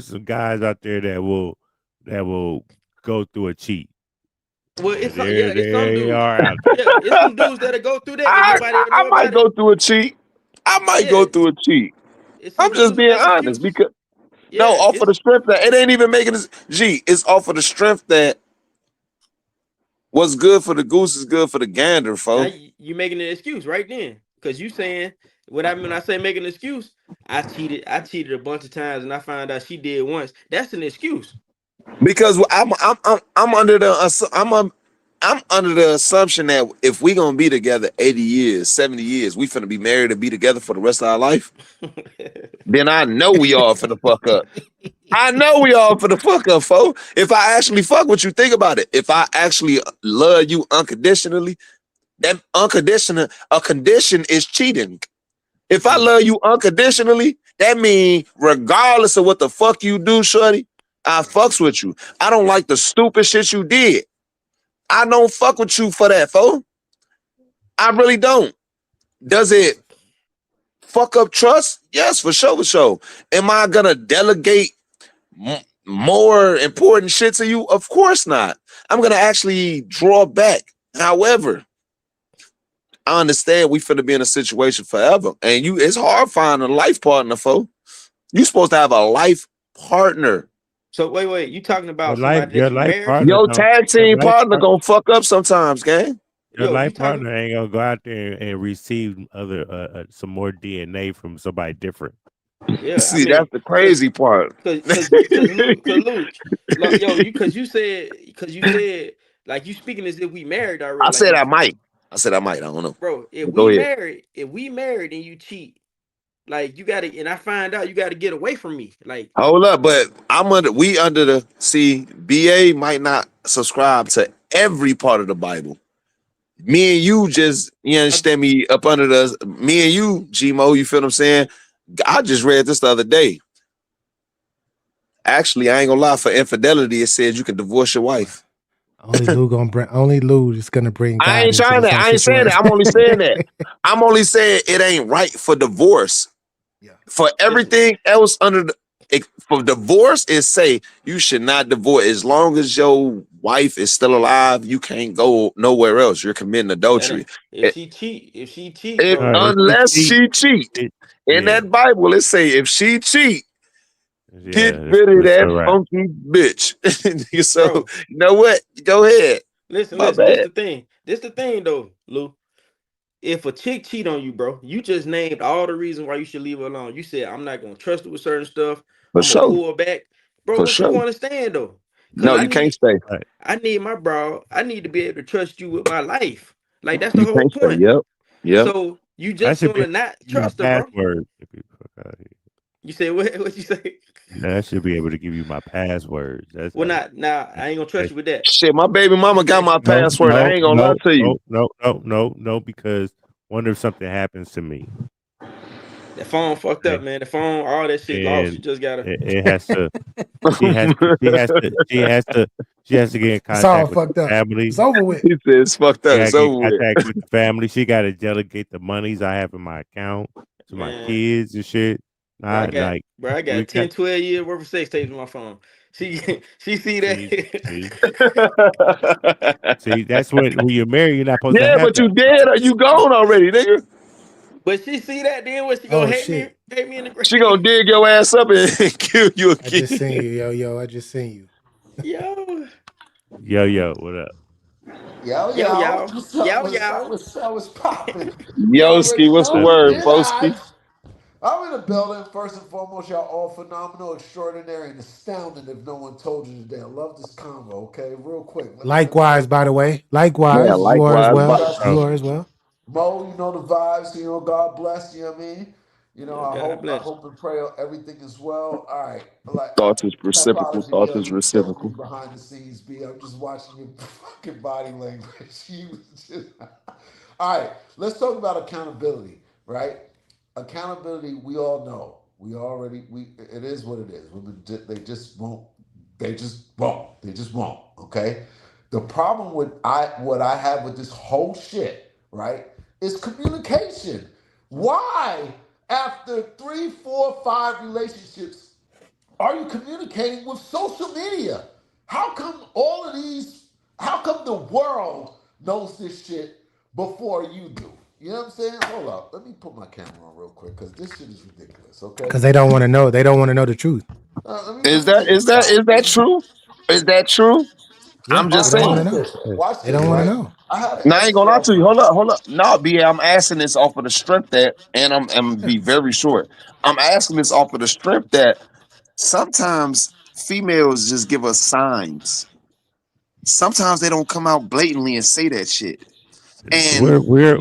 some guys out there that will go through a cheat. Well, it's some They dudes. are out there. Yeah, it's some dudes that'll go through that. I might go through a cheat. Go through a cheat. I'm just being honest because off of the strength that it ain't even making this. It's off of the strength that what's good for the goose is good for the gander, folks. You making an excuse right then, because you saying when I say making an excuse, I cheated a bunch of times and I found out she did once. That's an excuse. Because I'm under the assumption that if we gonna be together 80 years, 70 years, we finna be married and be together for the rest of our life. Then I know we all finna fuck up. I know we all finna fuck up, folks. If I actually fuck with you, think about it. If I actually love you unconditionally, a condition is cheating. If I love you unconditionally, that means regardless of what the fuck you do, shorty, I fucks with you. I don't like the stupid shit you did. I don't fuck with you for that, fo. I really don't. Does it fuck up trust? Yes, for sure. Am I gonna delegate more important shit to you? Of course not. I'm gonna actually draw back. However, I understand we finna be in a situation forever, and it's hard finding a life partner, fo. You supposed to have a life partner. So wait, you talking about your life partner? Your tag team partner gonna fuck up sometimes, gang. Your life partner ain't gonna go out there and receive some more DNA from somebody different. Yeah, see, that's the crazy part. Because you said like you speaking as if we married already. I said I might. I don't know, bro. If we married and you cheat, like you gotta, and I find out you gotta get away from me. Like, hold up, but BA might not subscribe to every part of the Bible. Me and you you understand me, up under me and you, G-Mo, you feel what I'm saying? I just read this the other day. Actually, I ain't gonna lie, for infidelity, it says you can divorce your wife. Only Lou is gonna bring. I ain't saying that. I'm only saying that. I'm only saying it ain't right for divorce. For everything else under the for divorce, is say you should not divorce as long as your wife is still alive. You can't go nowhere else. You're committing adultery. If she cheat, bro. Unless she cheat. In that Bible, it say if she cheat, get rid of that funky bitch. So Bro. you know what? Go ahead. Listen, My listen. This bad. the thing. This the thing, though, Lou. If a chick cheat on you, bro, you just named all the reasons why you should leave her alone. You said, I'm not gonna trust her with certain stuff. For I'm sure. gonna pull her back. Bro, For what's sure. the point of staying, though? No, you can't stay. I need my bro. I need to be able to trust you with my life. Like, that's the You whole can't stay. point. Yep. Yep. So you just gonna not trust her, bro. Password. You say what? What you say? I should be able to give you my passwords. That's Well, not now. I ain't gonna trust you with that. Shit, my baby mama got my password. I ain't gonna lie to you. No, because wonder if something happens to me. That phone fucked up, man. The phone, all that shit lost. You just gotta. It has to. She has to get in It's all contact with fucked the up. family. It's over with. He said it's fucked up. She It's gotta over get in with. contact with the family. She got to delegate the monies I have in my account to my kids and shit. I got 10, 12 years worth of sex tapes on my phone. She see that. See, that's when you're married, you're not supposed to Yeah, have but that. you dead or you gone already, nigga. But she see that, then what? She gonna hate me in the grave. She gonna dig your ass up and kill you I again. just seen you, yo. I just seen you. Yo, what up? y'all. That was popping. Yoski, what's the word, Boski? I'm in the building. First and foremost, y'all all phenomenal, extraordinary, and astounding if no one told you today. I love this convo, okay? Real quick. Likewise, by the way. Likewise. Yeah, You are as likewise, well. bro. You are as well. Mo, you know the vibes, you know, God bless, you know what I mean? You know, Yeah, I God hope and pray everything is well. All right. Thoughts is reciprocal. Typology, Thoughts yo, is you killing me reciprocal. behind the scenes, B. I'm just watching your fucking body language. You was just... All right, let's talk about accountability, right? Accountability, we all know. It is what it is. Women, they just won't. They just won't. Okay. The problem with what I have with this whole shit, right, is communication. Why, after 3, 4, 5 relationships, are you communicating with social media? How come the world knows this shit before you do? You know what I'm saying? Hold up. Let me put my camera on real quick because this shit is ridiculous, okay? Because they don't want to know. They don't want to know the truth. Is that true? Is that true? Yeah, I'm just they don't saying. want to know. Watch They this, don't want to right? know. Now, I ain't gonna lie to you. Hold up. No, BA, I'm asking this off of the strength that, and I'm gonna be very short. I'm asking this off of the strength that sometimes females just give us signs. Sometimes they don't come out blatantly and say that shit. And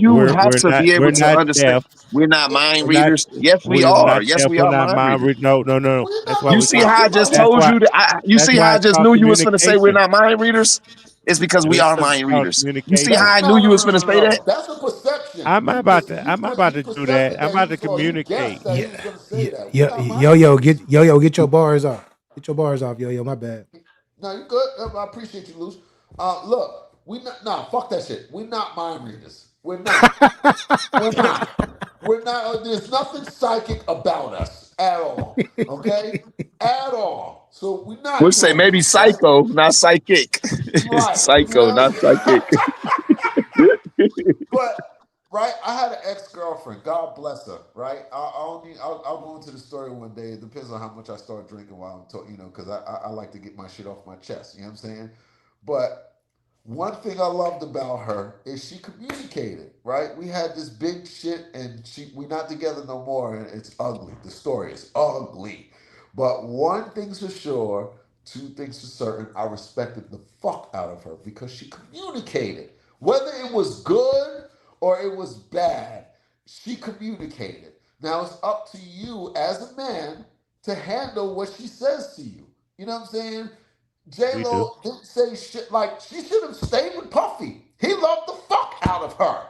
you have to be able to understand. Deaf. We're not mind We're not. readers. Yes, we We're are. not Yes, deaf. we We're are not mind readers. No. That's why You we see talk. how I just That's told why, you that? You that's see why how I it's just called knew you was going to say we're communication. not mind readers? It's because we are That's mind called readers. You see communication. how I knew you was going to say that? That's a perception. I'm about to do that. Percepted I'm about to he guessed communicate. that he was going to say that. Yo, get your bars off. Get your bars off, yo. My bad. No, you good. I appreciate you, Luce. Look, fuck that shit. We're not mind readers. We're not. We're not. There's nothing psychic about us at all. Okay, at all. So we're not. We'll say maybe psycho, not psychic. Right. Psycho, not psychic. But right, I had an ex-girlfriend. God bless her. Right. I'll go into the story one day. It depends on how much I start drinking while I'm talking. Because I like to get my shit off my chest. You know what I'm saying? But one thing I loved about her is she communicated, right? We had this big shit and we're not together no more and it's ugly. The story is ugly. But one thing's for sure, two things for certain, I respected the fuck out of her because she communicated. Whether it was good or it was bad, she communicated. Now it's up to you as a man to handle what she says to you. You know what I'm saying? J-Lo didn't say shit like she should have stayed with Puffy. He loved the fuck out of her.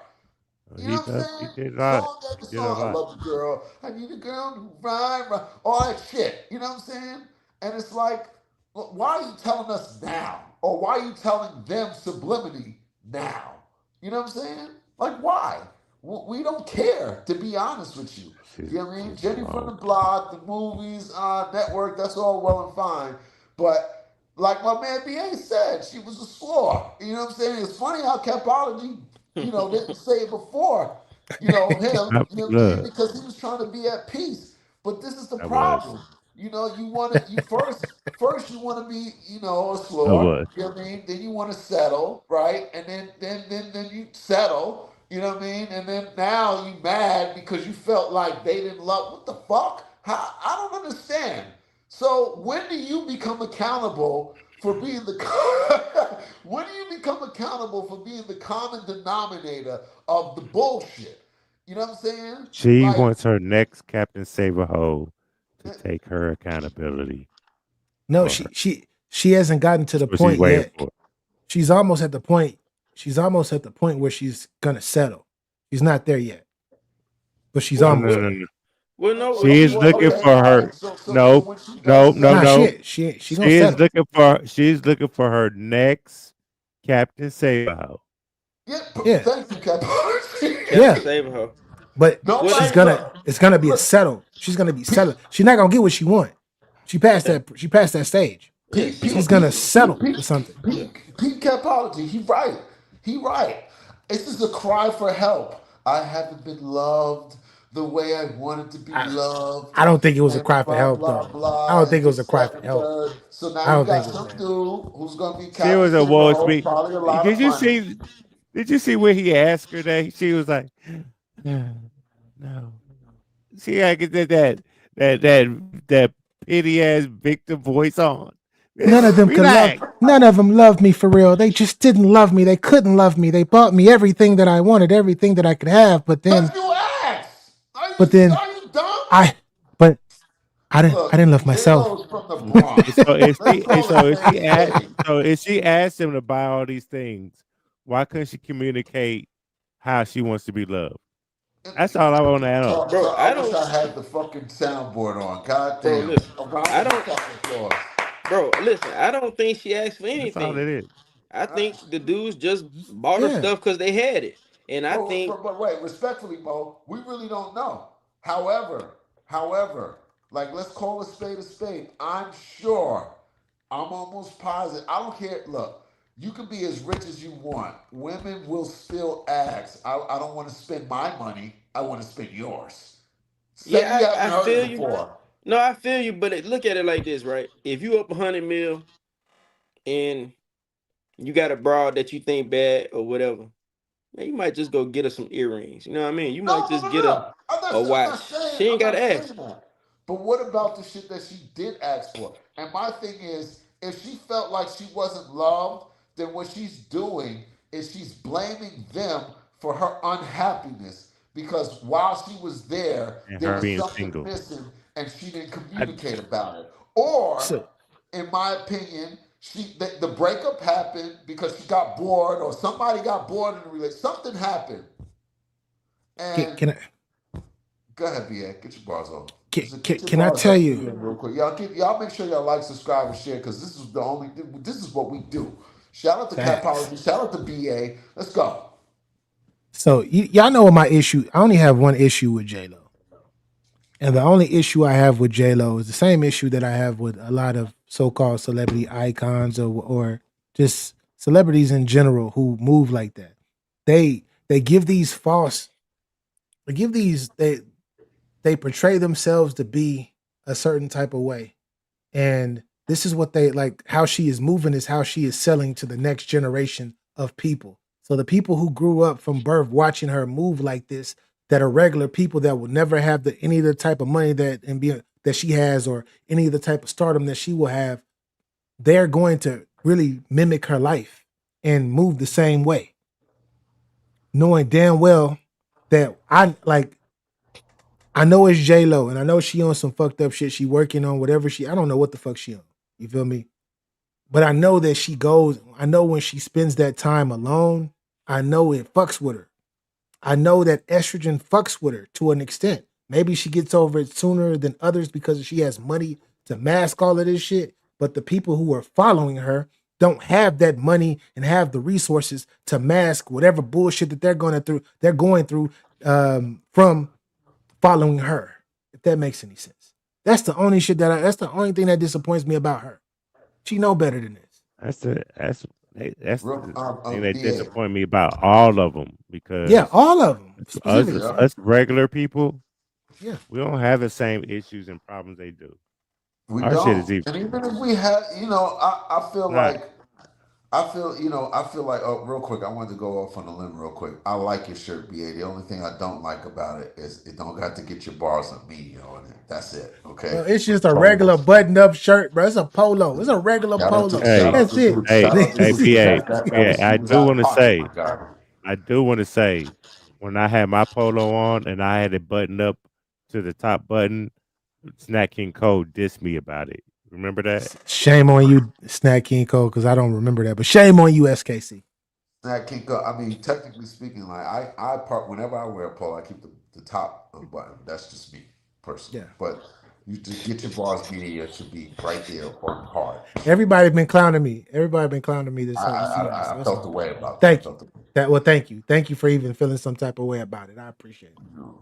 You know what I'm saying? He did a lot. Song after song, I love the girl. I need a girl who rhyme, all that shit. You know what I'm saying? And it's like, why are you telling us now? Or why are you telling them subliminally now? You know what I'm saying? Like, why? We don't care, to be honest with you. You know what I mean? Jenny from the Block, the movies, network, that's all well and fine. But like my man BA said, she was a slore. You know what I'm saying? It's funny how Capology, didn't say it before, him, you know what I mean? Look, Because he was trying to be at peace. But this is the I was. problem. You want to, first you want to be, a I slore. was. You know what I mean? Then you want to settle, right? And then you settle. You know what I mean? And then now you mad because you felt like they didn't love. What the fuck? How? I don't understand. So when do you become accountable for being the? When do you become accountable for being the common denominator of the bullshit? You know what I'm saying? She Like, wants her next Captain Saberho to take her accountability. No, for her. she hasn't gotten to the That's what she's point waiting yet. for. She's almost at the point. She's almost at the point where she's gonna settle. She's not there yet, but she's No, almost. no. Well, no, She is looking for her. No. She gonna She is settle. looking for. She's looking for her next Captain Saberho. Yeah. Thank you, Captain. Yeah. Save her. But Nobody it's gonna be a settle. She's gonna be settled. She's not gonna get what she want. She passed that stage. She's gonna settle for something. Pete Capology, he right. It's just a cry for help. I haven't been loved the way I wanted to be loved. I don't think it was a and cry for blah, help blah, though. blah, I don't think it was a and cry this, for that, help. and third. So I now don't you got think it was some that. dude who's gonna be She Captain was a woe Saberho, speak. probably a lot Did of you money. see? Did you see when he asked her that? She was like, "No." She had to get that pity ass victim voice on. None of them could Relax. love. None of them loved me for real. They just didn't love me. They couldn't love me. They bought me everything that I wanted, everything that I could have. But then, You asked. Are you dumb? I didn't love myself. J-Lo's from the Bronx. So if she, Let's call it spade. so if she asked him to buy all these things, why couldn't she communicate how she wants to be loved? That's all I want to know. Bro, I wish I had the fucking soundboard on. God Bro, damn. listen, Around I the don't- fucking floor. Bro, listen, I don't think she asked for That's all it anything. is. I think the dudes just bought her Yeah. stuff because they had it. And I But, think but wait, respectfully, Mo, we really don't know. However, like let's call a spade a spade. I'm sure, I'm almost positive. I don't care. Look, you can be as rich as you want. Women will still ask. I don't want to spend my money. I want to spend yours. Say Yeah, you I haven't heard feel it you. before. No, I feel you, but look at it like this, right? If you up 100 mil and you got a broad that you think bad or whatever, man, you might just go get her some earrings. You know what I mean? You might just get her a watch. She ain't gotta ask. That. But what about the shit that she did ask for? And my thing is, if she felt like she wasn't loved, then what she's doing is she's blaming them for her unhappiness because while she was there, And there her was being something single. missing and she didn't communicate about it. Or, So- in my opinion, the breakup happened because she got bored or somebody got bored in the relationship. Something happened. And Can I? go ahead, BA. Get your bars on. Can I tell you? Real quick, y'all make sure y'all like, subscribe, and share because this is what we do. Shout out to Facts. Capology. Shout out to BA. Let's go. So y'all know what my issue. I only have one issue with J-Lo. And the only issue I have with J-Lo is the same issue that I have with a lot of so-called celebrity icons or just celebrities in general who move like that. They give these false, they portray themselves to be a certain type of way. And this is what they like, how she is moving is how she is selling to the next generation of people. So the people who grew up from birth watching her move like this, that are regular people that will never have any of the type of money that she has or any of the type of stardom that she will have, they're going to really mimic her life and move the same way. Knowing damn well that I know it's J-Lo and I know she on some fucked up shit. She working on whatever I don't know what the fuck she on. You feel me? But I know that I know when she spends that time alone, I know it fucks with her. I know that estrogen fucks with her to an extent. Maybe she gets over it sooner than others because she has money to mask all of this shit. But the people who are following her don't have that money and have the resources to mask whatever bullshit that they're going through from following her. If that makes any sense. That's the only shit that's the only thing that disappoints me about her. She know better than this. That's the thing that BA. disappoint me about all of them because Yeah, all of them. us regular people, Yeah, we don't have the same issues and problems they do. We Our don't. shit is even. And even if we had, I feel Right. like, oh, real quick, I wanted to go off on a limb real quick. I like your shirt, BA. The only thing I don't like about it is it don't got to get your bars of me on it. That's it. Okay. well, it's just a regular button-up shirt, bro. It's a polo. It's a regular polo. That's it. BA, I do want to say, when I had my polo on and I had it buttoned up to the top button, Snack King Cole dissed me about it. Remember that? Shame on you, Snack King Cole, because I don't remember that. But shame on you, SKC. Snack King Cole. I mean, technically speaking, like I part whenever I wear a polo, I keep the top button. That's just me personally. Yeah. But you just get your bars media, it should be right there on hard. Everybody been clowning me. Everybody been clowning me this whole season. I felt the way about Thank that. you. Thank you. Thank you for even feeling some type of way about it. I appreciate it.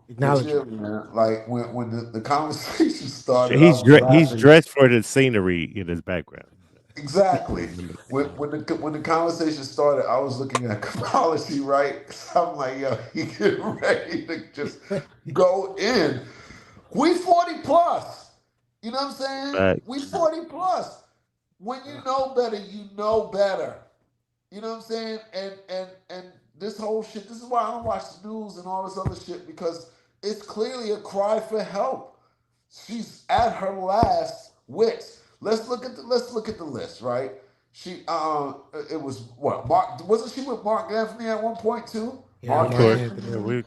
Acknowledge it. Man. Like when the conversation started, He's dressed for the scenery in his background. Exactly. When the conversation started, I was looking at policy, right? I'm like, yo, he getting ready to just go in. We 40 plus. You know what I'm saying? Right. We 40 plus. When you know better, you know better. You know what I'm saying? And this whole shit, this is why I don't watch the news and all this other shit, because it's clearly a cry for help. She's at her last wits. Let's look at the list, right? She it was what? Mark, wasn't she with Mark Anthony at one point too? Yeah, Mark Mark Anthony,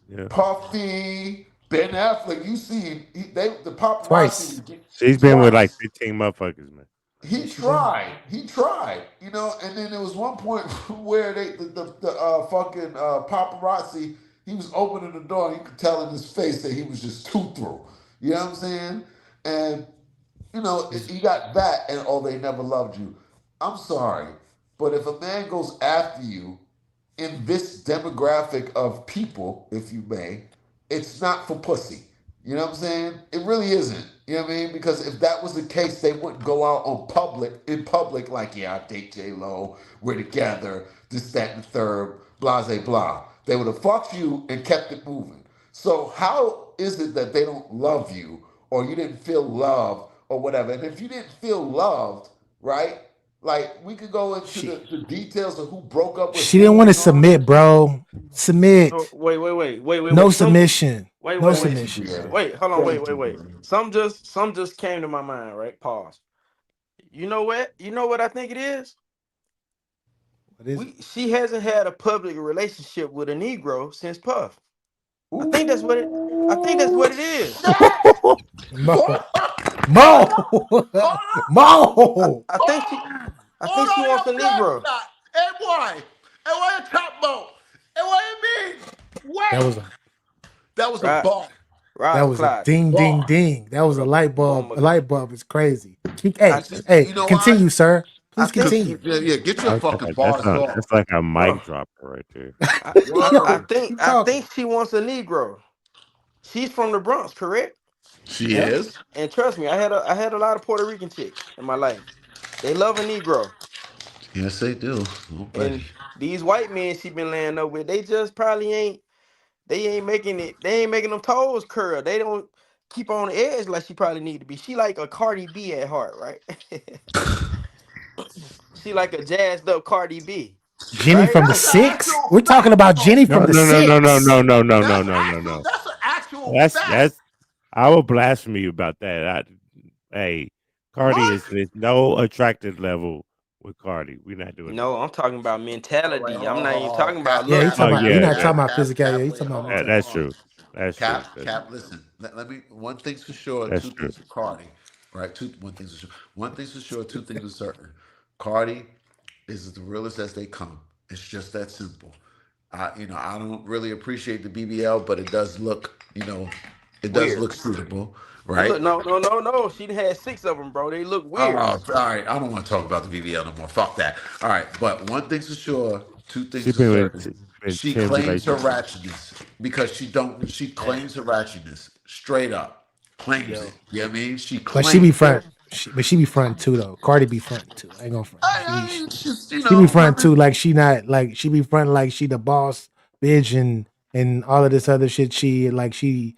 Yeah. Puffy, Ben Affleck. You see, the paparazzi. Twice. She's been with like 15 motherfuckers, man. He tried, and then there was one point where the fucking paparazzi, he was opening the door and you could tell in his face that he was just too through. You know what I'm saying? And you got that, and they never loved you. I'm sorry, but if a man goes after you in this demographic of people, if you may, it's not for pussy. You know what I'm saying? It really isn't. You know what I mean? Because if that was the case, they wouldn't go out in public, like, yeah, I date J-Lo, we're together, this, that, and the third, blah, blah, blah. They would have fucked you and kept it moving. So how is it that they don't love you, or you didn't feel love, or whatever? And if you didn't feel loved, right? Like, we could go into the details of who broke up with She didn't want to who and all submit, bro. Submit. Oh, wait. No submission. No Wait. submission. Wait, hold on, wait. Some just came to my mind, right? Pause. You know what? You know what I think it is? What is it? She hasn't had a public relationship with a Negro since Puff. I think that's what it is. Mo. I think she wants a Negro. Hey, boy. Hey, what a top boat. Hey, what you mean? Wait. That was a ball. That was a ding, ding, ding. That was a light bulb. A light bulb is crazy. Hey, continue, sir. Please continue. Yeah, get your fucking bars off. That's like a mic dropper right there. I think she wants a Negro. She's from the Bronx, correct? She is. And trust me, I had a lot of Puerto Rican chicks in my life. They love a Negro. Yes, they do. And these white men she been laying up with, they just probably ain't making them toes curl. They don't keep on the edge like she probably need to be. She like a Cardi B at heart, right? She like a jazzed up Cardi B. Jenny right? from the Six? We're talking about Jenny from the Six. No. That's an actual That's I will blaspheme you about that. Cardi is no attractive level with Cardi. We're not doing No, I'm talking about mentality. I'm not even talking about Yeah, looks. you're not talking about physicality. You're talking about that's true. That's Cap, true. Cap, listen. Let me. One thing's for sure. That's Two true. things for Cardi. Right. One thing's for sure. One thing's for sure. Two things are certain. Cardi is the realest as they come. It's just that simple. I don't really appreciate the BBL, but it does look, it does Weird. look suitable, right? Look, no. She had 6 of them, bro. They look weird. Oh, all right. I don't want to talk about the BBL no more. Fuck that. All right. But one thing's for sure. Two things She for been certain. with She 10 claims her relationships. ratchetness. because she claims her ratchetness straight up, claims Yo. it. You know what I mean? She But claims she be it. front. But she be front too though. Cardi be front too. I ain't gonna front. I mean, she's, you She be know, front too. Like she not like she be front like she the boss bitch and all of this other shit. She like she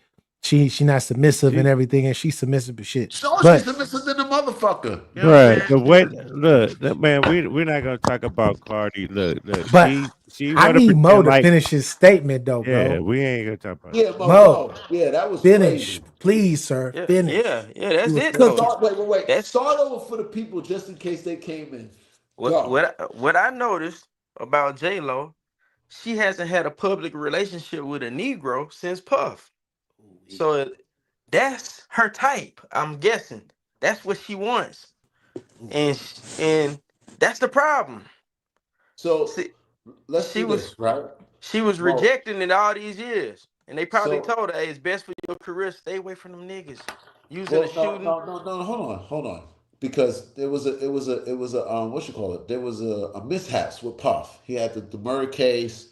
not submissive and everything, and she's submissive as shit. she's But submissive than a motherfucker. You know what I'm Right. saying? The way look, man, we're not gonna talk about Cardi. Look, but she I wanna need Mo pretend to like finish his statement though, yeah, bro. we ain't gonna talk about Yeah, it. Mo, yeah, that was finish, crazy. please, sir. Yeah, Finish. yeah, that's You was it cooking. though. Wait. That's Start over for the people just in case they came in. Go. what I noticed about J Lo. She hasn't had a public relationship with a Negro since Puff. So that's her type. I'm guessing that's what she wants, and that's the problem. So See, let's she do was this, right? she was Mo. rejecting it all these years, and they probably So told her, "Hey, it's best for your career. Stay away from them niggas." Using a shooting. no, hold on. Because it was a what you call it? There was a mishaps with Puff. He had the murder case,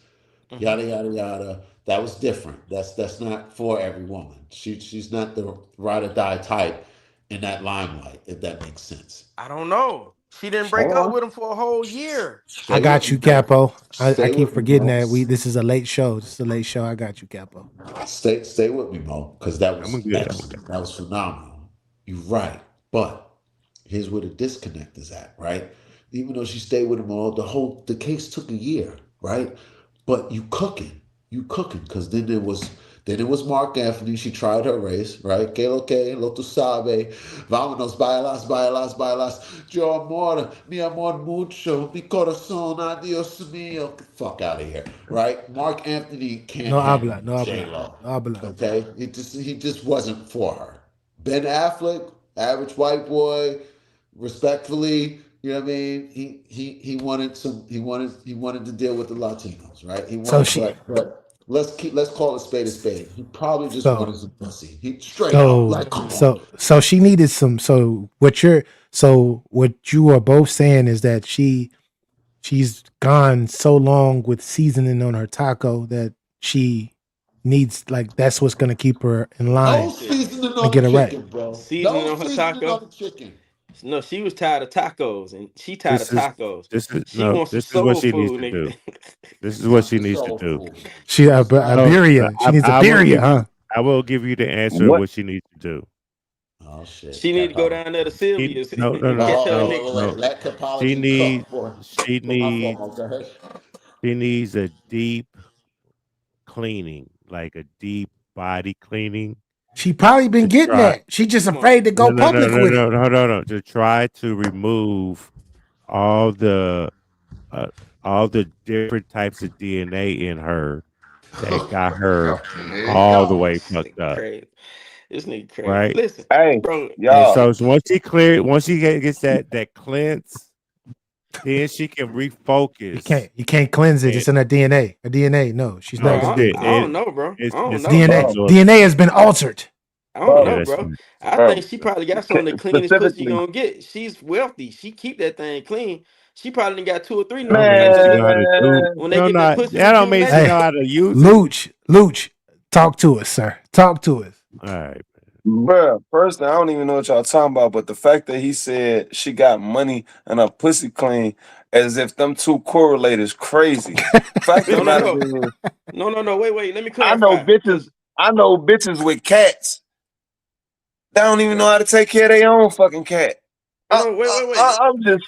yada yada yada. That was different. That's not for every woman. She's not the ride or die type in that limelight, if that makes sense. I don't know. She didn't break up with him for a whole year. I got you, Capo. I Stay keep with me, forgetting Mo. that this is a late show. This is a late show. I got you, Capo. Stay with me, Mo, because that was I'm good. excellent. That was phenomenal. You're right. But here's where the disconnect is at, right? Even though she stayed with him all, the case took a year, right? But you cooking, because then it was Mark Anthony. She tried her race, right? Que lo que, lo tu sabe, vámonos, bailas, yo amor, mi amor mucho, mi corazón, adios mío. Fuck out of here, right? Mark Anthony can't No handle habla, no J habla, Lo. no habla. Okay, he just wasn't for her. Ben Affleck, average white boy, respectfully, you know what I mean. He wanted to deal with the Latinos, right? He wanted, but let's call it spade a spade. He probably just wanted some pussy. He straight up like, come on. So she needed some. So what you are both saying is that she's gone so long with seasoning on her taco that she needs that's what's gonna keep her in line No seasoning and on get the her chicken, right. bro. Seasoning No on her seasoning taco. on the chicken. No, she was tired of tacos, and she tired of tacos. She wants some This is what soul she needs food, to nigga. do. This is what she needs to do. She birria. She needs a birria, huh? I will give you the answer of what she needs to do. Oh shit. She need to go down there to Sylvia's. No. Catch her a nigga. Let She Capology needs cook for she needs a deep cleaning, like a deep body cleaning. She probably been getting that. She just afraid to go public with it. No. To try to remove all the different types of DNA in her that got her all the way fucked up. Crazy. This nigga crazy. Right? Listen, Hey, bro. y'all. And so once she gets that cleanse, then she can refocus. You can't cleanse it. It's in her DNA. Her DNA. No, she's not. I don't know, bro. I don't know. DNA has been altered. I don't know, bro. I think she probably got some of the cleanest pussy you gonna get. She's wealthy. She keep that thing clean. She probably done got 2 or 3 When they get that pussy, that don't mean she know how to use Luch, talk to us, sir. Talk to us. All right. Bruh, personally, I don't even know what y'all talking about, but the fact that he said she got money and her pussy clean, as if them two correlate is crazy. Fact of the matter is, No. Wait. Let me clarify. I know bitches with cats. They don't even know how to take care of their own fucking cat. No, wait. I'm just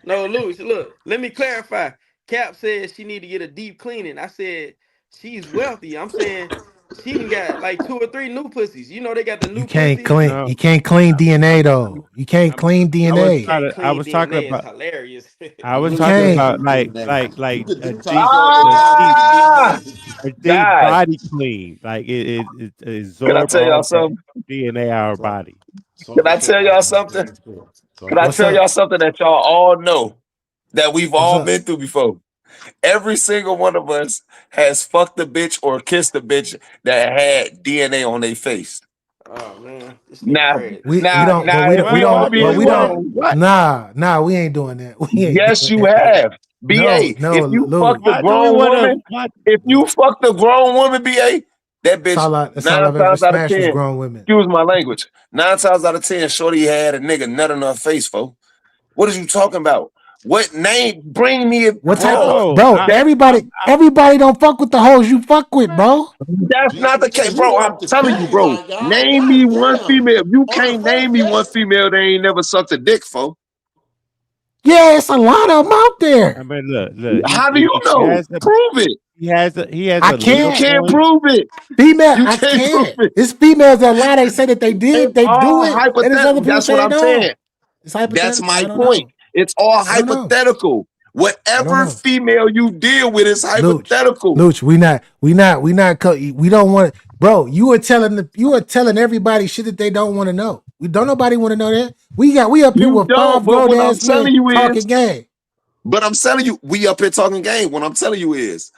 No, Louis, look, let me clarify. Cap said she need to get a deep cleaning. I said she's wealthy. I'm saying she done got like 2 or 3 new pussies. You know they got the new You can't pussies. clean. You can't clean DNA though. You can't clean DNA. I was talking DNA about. is hilarious. I was talking about like a deep body clean. Like it Can I absorbs tell y'all all something? DNA our body. Can I tell y'all something? Can I tell y'all something that y'all all know that we've all been through before? Every single one of us has fucked a bitch or kissed a bitch that had DNA on their face. Oh man, We don't. We ain't doing that. Yes, you have. BA, No, if you Lou. fuck the Why do we grown wanna? woman, Why, if you fuck the grown woman, BA, that bitch That's all 9 I've ever times out of smashed is 10, grown women. excuse my language, 9 times out of 10, shorty had a nigga nut in her face, folks. What is you talking about? What name? Bring me a What type bro. of bro? That, Everybody don't fuck with the hoes you fuck with, bro. that's not the case, You bro. off I'm the telling you, chain, bro. my guy. Name me God one damn. female. If you On the can't name first me one date? female that ain't never sucked a dick, folks. Yeah, it's a lot of them out there. I mean, look. How do you He know? has a, Prove it. he has a I little You can't. can't point. prove it. Female, You I can't prove can't. it. It's females that lie. They say that they did. It's They do all it. And there's other hypothetical. people That's say what they I'm don't. saying. It's That's hypothetical. my I don't point. know. It's all I don't know. hypothetical. I don't Whatever know. female you deal with is hypothetical. Luch, we don't want, bro. You are telling everybody shit that they don't want to know. Don't nobody want to know that. We up here You with don't, 5 but grown what I'm ass men telling you talking is, game. but I'm telling you, we up here talking game. What I'm telling you is,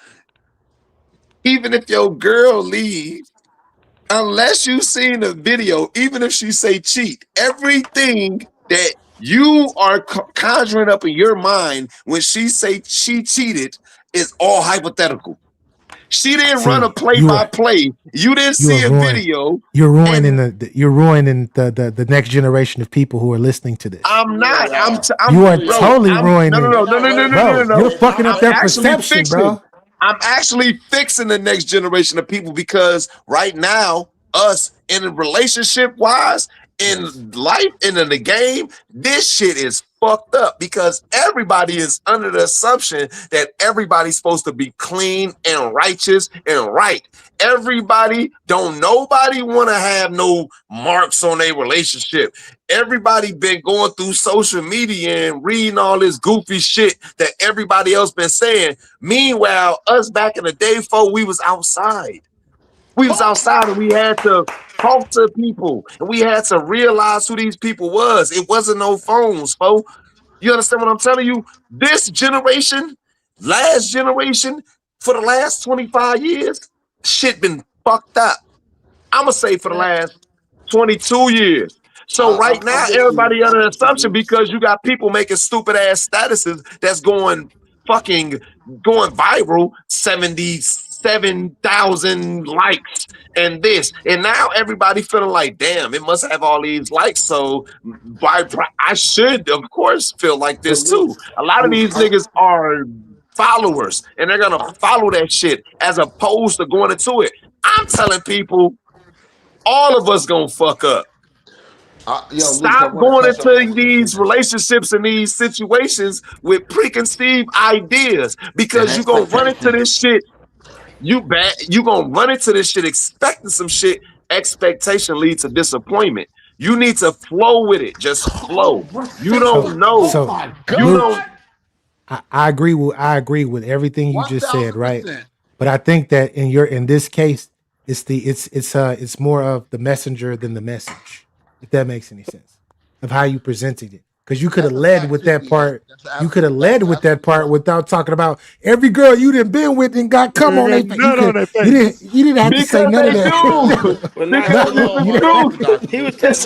even if your girl leaves, unless you seen the video, even if she say cheat, everything that you are conjuring up in your mind when she say she cheated is all hypothetical. She didn't run a play-by-play. You didn't see a video. You're ruining the next generation of people who are listening to this. I'm not. You are bro, totally I'm, ruining. No. You're fucking up I'm their actually perception, fixing. bro. I'm actually fixing the next generation of people because right now, us in a relationship wise, in life, and in the game, this shit is fucked up because everybody is under the assumption that everybody's supposed to be clean and righteous and right. Everybody nobody want to have no marks on their relationship. Everybody been going through social media and reading all this goofy shit that everybody else been saying. Meanwhile, us back in the day, folk, we was outside. We was outside and we had to talk to people and we had to realize who these people was. It wasn't no phones, folks. You understand what I'm telling you? This generation, last generation, for the last 25 years, shit been fucked up. I'ma say for the last 22 years. So right now, everybody under the assumption because you got people making stupid ass statuses that's going viral, 77,000 likes and this. And now everybody feeling like, damn, it must have all these likes. So I should, of course, feel like this too. A lot of these niggas are followers and they're gonna follow that shit as opposed to going into it. I'm telling people, all of us gonna fuck up. Stop going into these relationships and these situations with preconceived ideas because you're gonna run into this shit. You gonna run into this shit expecting some shit. Expectation leads to disappointment. You need to flow with it. Just flow. You don't know. You don't. I agree with everything you just said, right? But I think that in this case, it's more of the messenger than the message, if that makes any sense, of how you presented it. Because you could have led with that part. You could have led with that part without talking about every girl you done been with and got come on their face. You didn't have to say none of that. He was telling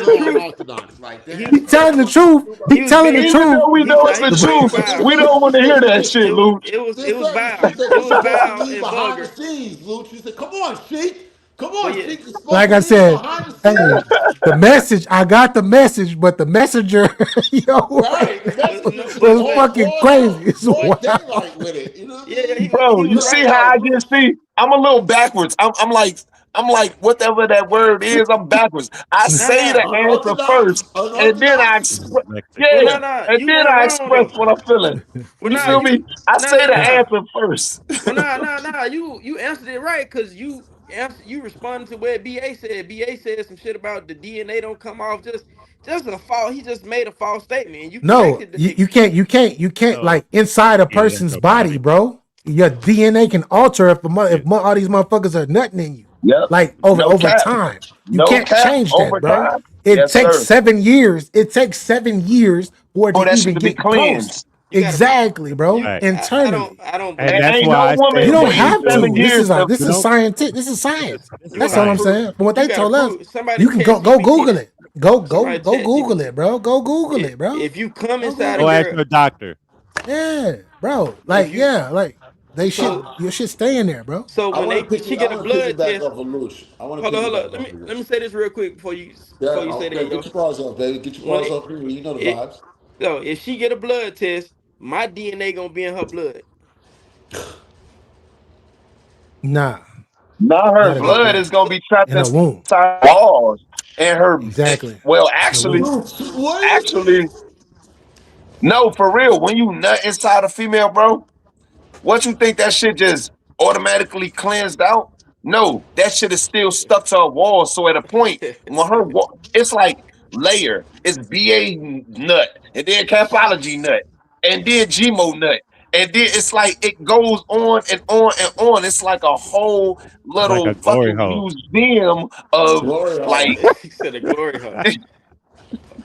the truth. He telling the truth. We know it's the truth. We don't want to hear that shit, Luke. It was vile. It was vile and vulgar. The scenes, Luke. You said, "Come on, Sheik. Come on, Sheik." Like I said, hey, the message. I got the message, but the messenger, was fucking crazy. It's wild. Bro, you see how I get see? I'm a little backwards. I'm like whatever that word is, I'm backwards. I say the answer first, and then I express what I'm feeling. You feel me? I say the answer first. Well, you answered it right because you responded to what BA said. BA said some shit about the DNA don't come off just a false. He just made a false statement. You can't like inside a person's body, bro. Your DNA can alter if all these motherfuckers are nutting in you. Yep. Like over time. You can't change that, over bro. time. It takes 7 years. It takes 7 years for it to even get cleansed. Exactly, bro. Right. Internally. I don't. And that's why I say You don't have to. 7 years This is scientific. This is science. That's all I'm saying. From what they told us, you can go Google it. Go Google it, bro. Go Google it, bro. If you come inside Go of ask your doctor. Yeah. bro. Like, you yeah, like they should. so Your shit stay in there, bro. so I when want to she I get a want to blood piggyback test, off of Luch. I want to hold on. piggyback Let off of me Luch. say this real quick before Yeah, you say that, okay. Get yo. your paws off, baby. Get your When paws off me. You know the it vibes. so if she get a blood test, my DNA gonna be in her blood. Nah, Now her not in her blood blood, is gonna be trapped in her womb. inside walls, and her Exactly. well, In her womb. actually, no, for real. When you nut inside a female, bro, what you think that shit just automatically cleansed out? No, that shit is still stuck to her wall. So at a point when it's like layer. It's BA nut, and then Capology nut, and then GMO nut, and then it's like it goes on and on and on. It's like a whole It's like little a glory fucking hole. museum of Glory hole. like. He said a glory hole.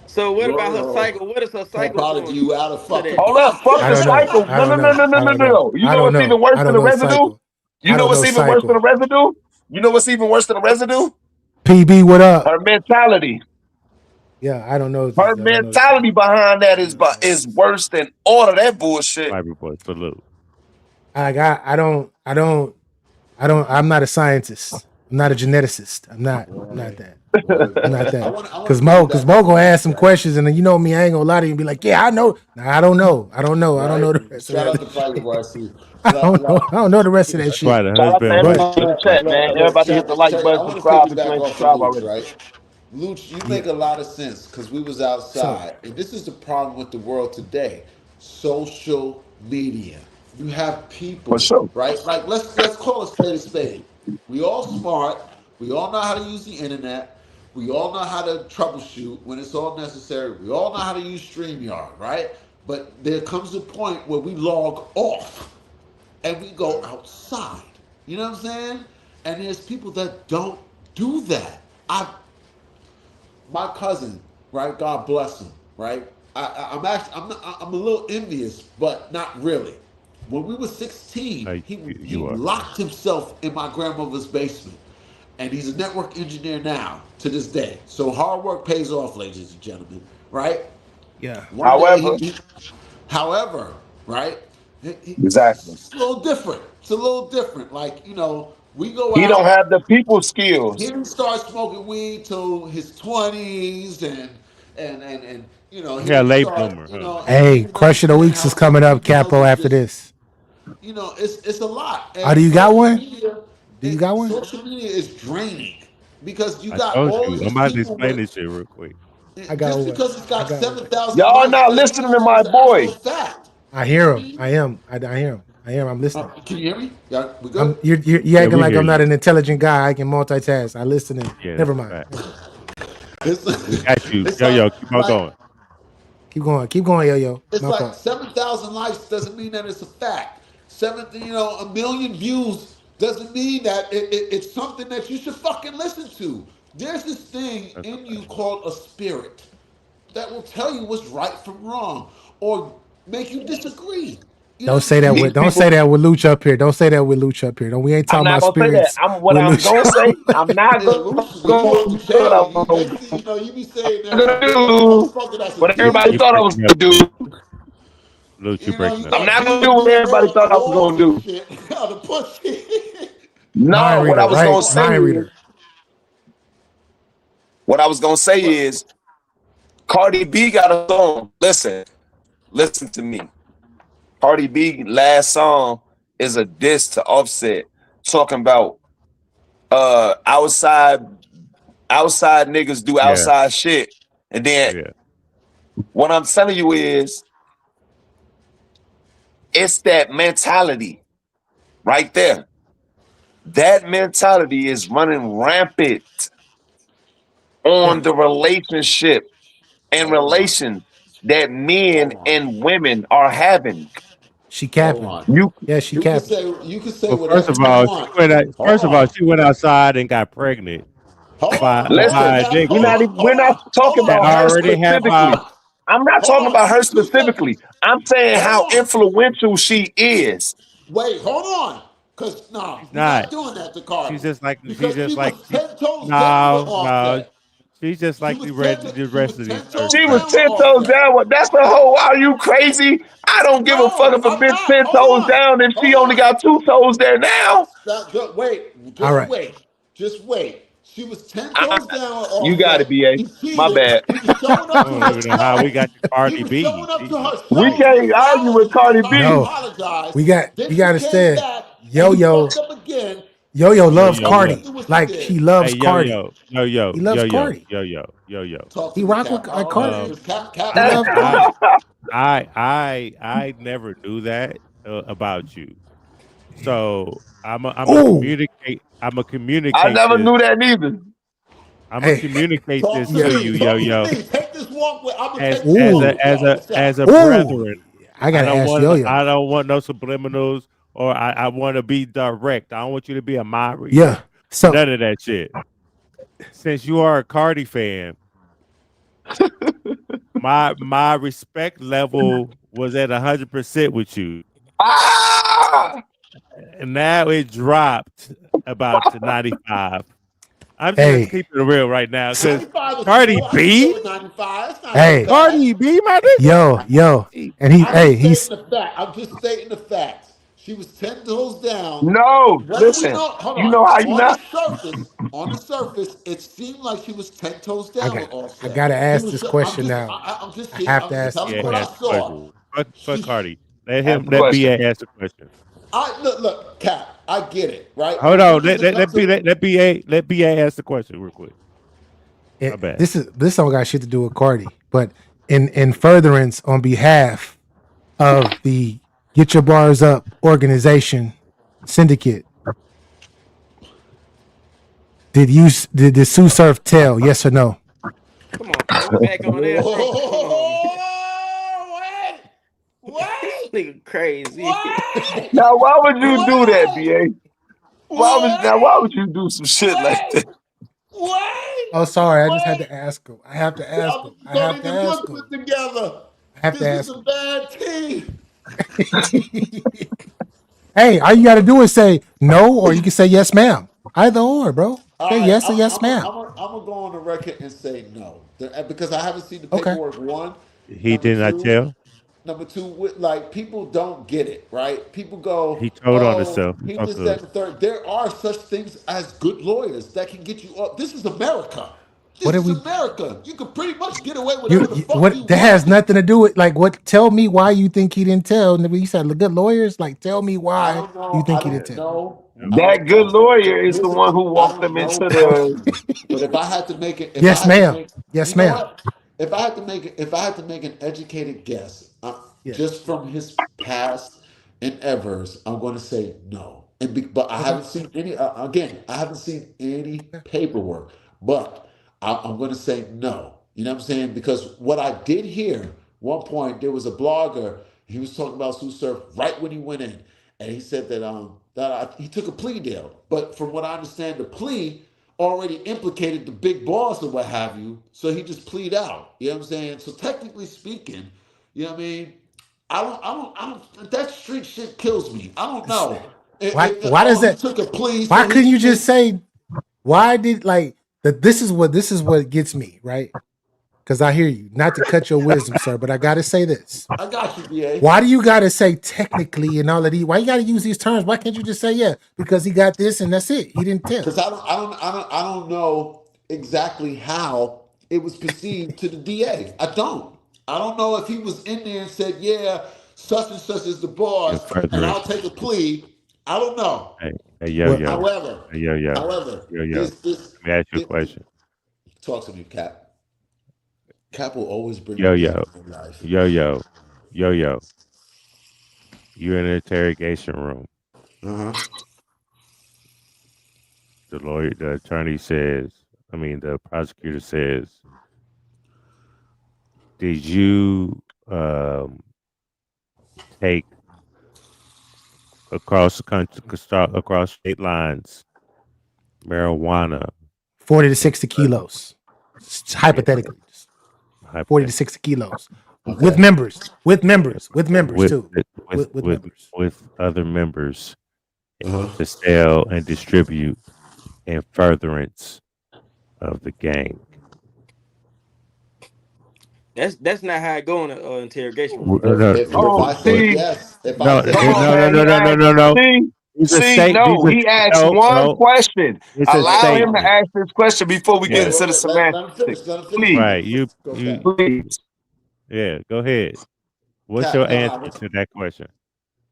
So what about Glory her hole. cycle? What is her cycle Capology, doing you out of to fucking. that? Hold up, fuck I the don't know. cycle. I don't know. I don't know. No. You I know don't what's know. even worse I than don't the know residue? cycle. You I know don't what's know even worse than the cycle. residue? You know what's even worse than the residue? PB, what up? Her mentality. Yeah, I don't know. Her I don't know. mentality behind that is worse than all of that bullshit. Fiber boy, salute. I'm not a scientist. I'm not a geneticist. I'm not that. I'm not that. Because Mo gonna ask some questions, and then you know me, I ain't gonna lie to you and be like, yeah, I know. Nah, I don't know. I don't know the rest Shout of out that. to Fiber Boy. I see. I don't know the rest of that shit. Right, the Shout out to husband. everybody in the chat, man. Everybody hit the like I button, want to subscribe if you piggyback ain't off of subscribed Luch, already. right? Luch, you Yeah. make a lot of sense because we was outside, and this is the problem with the world today: social media. You have people, For sure. right? Like let's call a spade. We all smart. We all know how to use the internet. We all know how to troubleshoot when it's all necessary. We all know how to use StreamYard, right? But there comes a point where we log off and we go outside. You know what I'm saying? And there's people that don't do that. My cousin, right? God bless him, right? I'm a little envious, but not really. When we were 16, he you are. locked himself in my grandmother's basement, and he's a network engineer now to this day. So hard work pays off, ladies and gentlemen, right? Yeah. However, right? Exactly. It's a little different. It's a little different. Like, you know, we go He out. don't have the people skills. He didn't start smoking weed till his 20s, and you know, he Yeah, didn't late start, bloomer, you huh? know, and Hey, he didn't Question of the understand Weeks how is coming up, females Capo, are after just, this. you know, it's a lot. Oh, do you got social one? media- Do you got one? Social media is draining because you I got told all you. of I'm these about to people explain with, this shit real quick. I got just one. because it's got 7,000 Y'all likes not doesn't listening mean to that my it's an boy. actual fact. I hear him. I am. I hear him. I hear him. I'm listening. Can you hear me? Yeah, we good? You're acting we like hear I'm not you. an intelligent guy. I can multitask. I listen in. Yeah, Never that's a mind. fact. It's, We got you. it's Yo, like, keep on going. Keep going. Keep going, yo. It's My like fault. 7,000 likes doesn't mean that it's a fact. A million views doesn't mean that it's something that you should fucking listen to. There's this thing in you called a spirit that will tell you what's right from wrong or make you disagree. You know Don't say that with Luch up here. Don't say that with Luch up here. Don't. We ain't I'm talking not about gonna say that. spirits. What with I'm Luch. gonna say, I'm not Yeah, gonna Lucius, when you go to jail, you next thing you know, you be saying that do motherfucker that's a what everybody You demon. thought I was breaking gonna up, do. Luke. You You know, you breaking up. I'm not start gonna doing do what everybody thought I was walls gonna do. and shit out of pussy. No, Mind what reader, I was right? gonna say Mind is, reader. Cardi B got a song. Listen to me. Cardi B last song is a diss to Offset, talking about outside niggas do outside shit. And then what I'm telling you is it's that mentality right there. That mentality is running rampant on the relationship and relations that men and women are having. She capping. Yeah, she capping. You can say Well, whatever you want. she went outside and got pregnant by Listen, a nigga we're not talking that about her already had specifically. I'm not talking about her 2 specifically. seconds. I'm saying how Hold on. influential she is. Wait, hold on. Because, no, She's we're not not. doing that to Cardi. She's just like Because she was she 10 toes down with no. Offset. She's just like the rest of these. She was 10 toes down. That's the whole. Are you crazy? I don't give a fuck if a bitch 10 toes down and she only got 2 toes there now. Just wait. She was 10 toes down. You got it, BA. My bad. He was showing up I to don't her even know how we got to Cardi B. showing up to her We show. can't argue with Cardi B. No, we got to understand. Yo-Yo loves Yo-Yo Cardi. loves- Like he loves Hey, Cardi. Yo-Yo. He loves Yo-Yo. Cardi. Yo-Yo. He rock with Cardi. He loves Cardi. I never knew that about you. So I'm a Ooh. communicate. I'm a communicate. I never this. knew that neither. I'm gonna communicate this to you, Yo-Yo. Take this walk with. I'm As a Ooh. brethren. I gotta ask want, Yo-Yo. I don't want no subliminals, or I want to be direct. I don't want you to be a Mari. Yeah. So none of that shit. Since you are a Cardi fan, my respect level was at 100% with you. And now it dropped about to 95. I'm just keeping it real right now because Cardi B. Hey, Cardi B, my nigga. Yo, and he's. I'm just stating the facts. She was 10 toes down. No, listen. You know how you not. On the surface, it seemed like she was 10 toes down. I gotta ask this question now. I have to ask this question. Fuck Cardi. Let BA ask the question. Look, Cap. I get it, right? Hold on. Let BA ask the question real quick. My bad. This don't got shit to do with Cardi, but in furtherance on behalf of the Get Your Bars Up organization syndicate, did the Sue Surf tell? Yes or no? Come on, back on that. Wait, nigga crazy. Now, why would you do that, BA? Why would you do some shit like that? Oh, sorry. I just had to ask him. I have to ask him. I have to ask him. Together. I have to ask This is him. a bad team. Hey, all you got to do is say no, or you can say yes, ma'am. Either or, bro. Say yes or yes, ma'am. I'm gonna go on the record and say no because I haven't seen the paperwork. One, he did not tell. Number two, like people don't get it, right? People go, he told on himself. He was that and third. There are such things as good lawyers that can get you up. This is America. This is America. You can pretty much get away with whatever the fuck you That has nothing to do with like what. Tell me why you think he didn't tell. And you said good lawyers. Like, tell me why you think he didn't tell. That good lawyer is the one who walked them into the. But if I had to make it, yes, ma'am. Yes, ma'am. If I had to make an educated guess, just from his past endeavors, I'm going to say no. But I haven't seen any. Again, I haven't seen any paperwork. But I'm going to say no. You know what I'm saying? Because what I did hear, one point there was a blogger. He was talking about Sue Surf right when he went in, and he said that he took a plea deal. But from what I understand, the plea already implicated the big boss or what have you, so he just plead out. You know what I'm saying? So technically speaking, you know what I mean? I don't. That street shit kills me. I don't know. Why does that? Took a plea. Why couldn't you just say? Why did like that? This is what gets me right. Because I hear you, not to cut your wisdom, sir, but I got to say this. I got you, BA. Why do you got to say technically and all of these? Why you got to use these terms? Why can't you just say because he got this and that's it? He didn't tell. Because I don't know exactly how it was perceived to the DA. I don't know if he was in there and said, such and such is the boss, and I'll take a plea. I don't know. However, let me ask you a question. Talk to me, Cap. Cap will always bring Yo. You're in an interrogation room. The attorney says, the prosecutor says, did you take across the country, across state lines, marijuana? 40 to 60 kilos, hypothetically. 40 to 60 kilos. Okay. With members too. With other members to sell and distribute in furtherance of the gang. That's not how it go in an interrogation room. If I said yes, if I said No. These are he asked one question. It's a Allow him to statement. ask this question before we get Yeah. into the let him finish. semantics. Let him finish. Please. Right. You Please. yeah, go ahead. What's Cap, your no, answer to that question?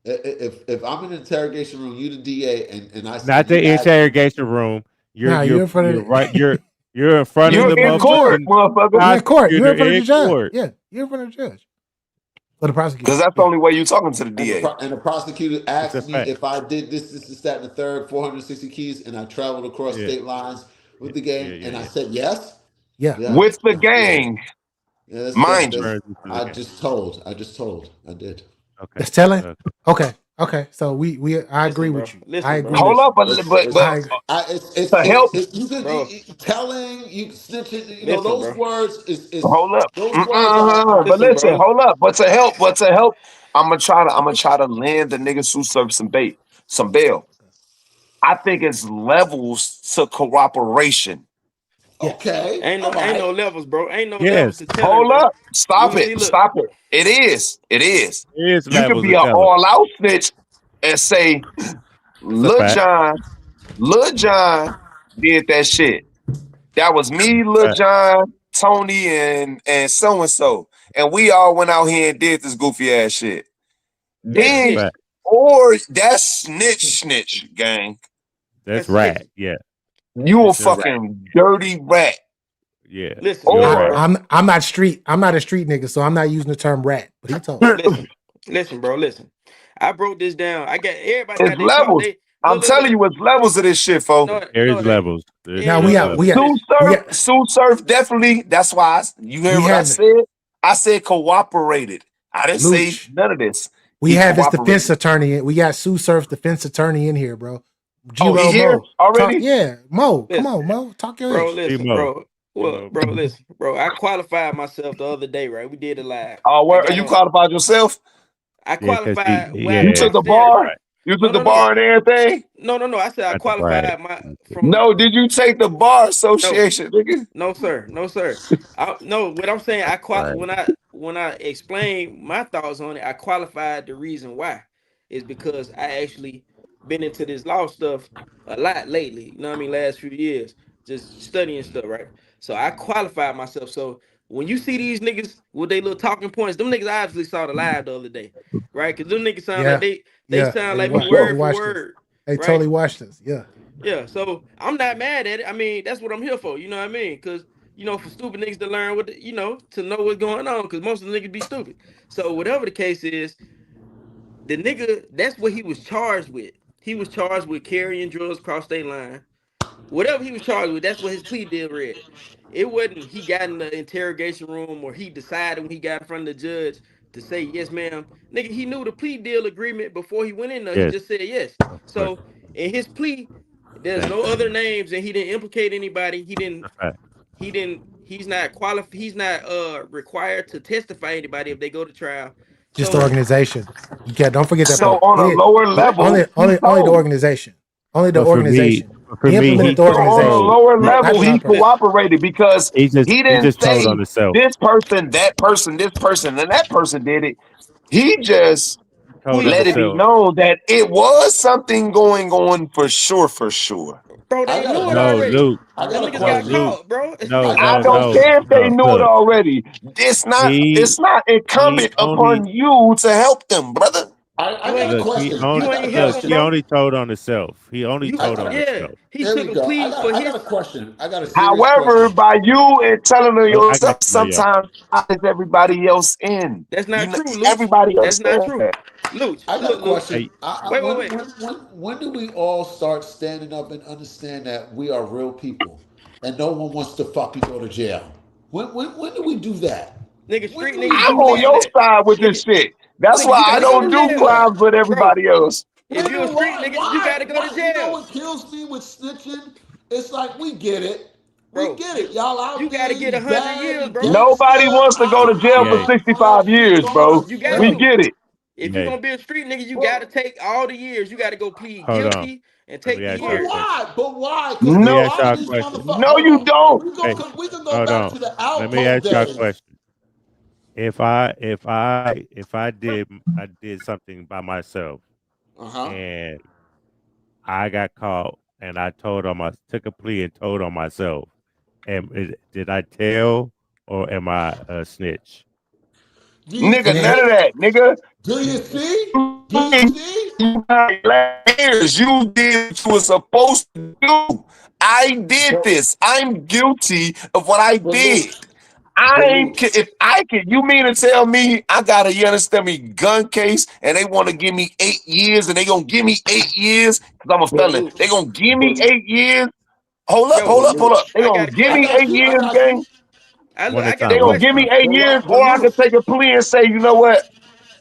If I'm in an interrogation room, you the DA, and I Not said the you asked, interrogation room. Nah, you're in front of you're right. You're in front You're of the in court, motherfucker. You're in court. You're prosecutor in front of the judge. court. Yeah, you're in front of the judge. Or the prosecutor. Because that's the only way you're talking to the and DA. the prosecutor It's asked a me fact. if I did this, that, and the third, 460 keys, and I traveled across Yeah. state lines with the gang, Yeah, and I yeah. said yes. Yeah. With the gang. Yeah, Mind you. I just told. I did. Okay. That's telling. Okay. So I agree bro. with you. Listen, I bro. agree. Hold up, but It's to help. you could Bro. telling, you snitching, Listen, those bro. words is Hold up. those words are But listen, bro. hold up. But to help, I'm gonna try to land the niggas who serve some bail. I think it's levels to cooperation. Okay. Ain't no levels, bro. Ain't no Yes. levels to telling. Hold bro. up. Stop See, it. look. Stop it. It is. It is You can levels be of an telling. all-out snitch and say, Lil fact. John did that shit. That was me, Lil Fact. John, Tony, and so-and-so. And we all went out here and did this goofy ass shit. Then, Fact. or that's snitch, gang. That's rat. Yeah. You a That's a rat. fucking dirty rat. Yeah. Listen, Or I'm not street. I'm not a street nigga, so I'm not using the term rat. But he told me. listen, bro. Listen. I broke this down. I got everybody it's got their talk. levels. I'm telling you, it's levels of this shit, folks. There's levels. Now we got Sue Surf definitely. That's why you hear what I said. I said cooperated. I didn't say none of this. We have his defense attorney. We got Sue Surf's defense attorney in here, bro. Oh, he here already? Mo. Come on, Mo. Talk your Bro, ish. listen, bro. Well, bro, listen, bro. I qualified myself the other day, right? We did it live. Oh, where you qualified yourself? I qualified. You took the bar. You took the bar and everything. No. I said I qualified No, did you take the bar association, nigga? No, sir. No, what I'm saying, when I explain my thoughts on it, I qualified the reason why is because I actually been into this law stuff a lot lately. You know what I mean? Last few years, just studying stuff, right? So I qualified myself. So when you see these niggas with their little talking points, them niggas obviously saw the live the other day, right? Because them niggas sound like they sound like me word for word. They totally watched this. Yeah. Yeah, so I'm not mad at it. I mean, that's what I'm here for. You know what I mean? Because, for stupid niggas to learn to know what's going on. Because most of the niggas be stupid. So whatever the case is, the nigga, that's what he was charged with. He was charged with carrying drugs across state line. Whatever he was charged with, that's what his plea deal read. It wasn't he got in the interrogation room or he decided when he got in front of the judge to say, yes, ma'am. Nigga, he knew the plea deal agreement before he went in there. He just said yes. So in his plea, there's no other names and he didn't implicate anybody. He's not qualified. He's not required to testify anybody if they go to trial. Just the organization. Don't forget that. So part. on a lower level, only the organization. Only the organization. He implemented the organization. On a lower level, he cooperated because he didn't say this person, that person, this person, and that person did it. He just let it be known that it was something going on for sure. Bro, they knew it already. Luke. I got niggas got caught, bro. I don't care if they knew it already. It's not incumbent upon you to help them, brother. I got a question. He only told on himself. He only told on himself. He took a plea for his. I got a question. I got a serious However, question. by you and telling them yourself, sometimes is everybody else in. That's not true, Luke. Everybody else. That's not true. Luke, I got a question. Wait. When do we all start standing up and understand that we are real people and no one wants to fucking go to jail? When do we do that? Nigga, street niggas. I'm on your side with this shit. That's why I don't do crimes with everybody else. If you're a street nigga, you gotta go to jail. You know what kills me with snitching? It's like we get it. We get it. Y'all out you gotta get 100 years, bro. Nobody wants to go to jail for 65 years, bro. We get it. If you're gonna be a street nigga, you gotta take all the years. You gotta go plead guilty and take the years. But why? No, you don't. We can go back to the Alpo Let me ask y'all a question. if I did something by myself and I got caught and I took a plea and told on myself, did I tell or am I a snitch? Nigga, none of that, nigga. Do you see? Do you see? You did what you were supposed to do. I did this. I'm guilty of what I did. If I can, you mean to tell me I got a, you understand me, gun case and they want to give me 8 years and they gonna give me 8 years because I'm a felon. They gonna give me 8 years. Hold up. They gonna give me 8 years, gang. They gonna give me 8 years, or I can take a plea and say, you know what?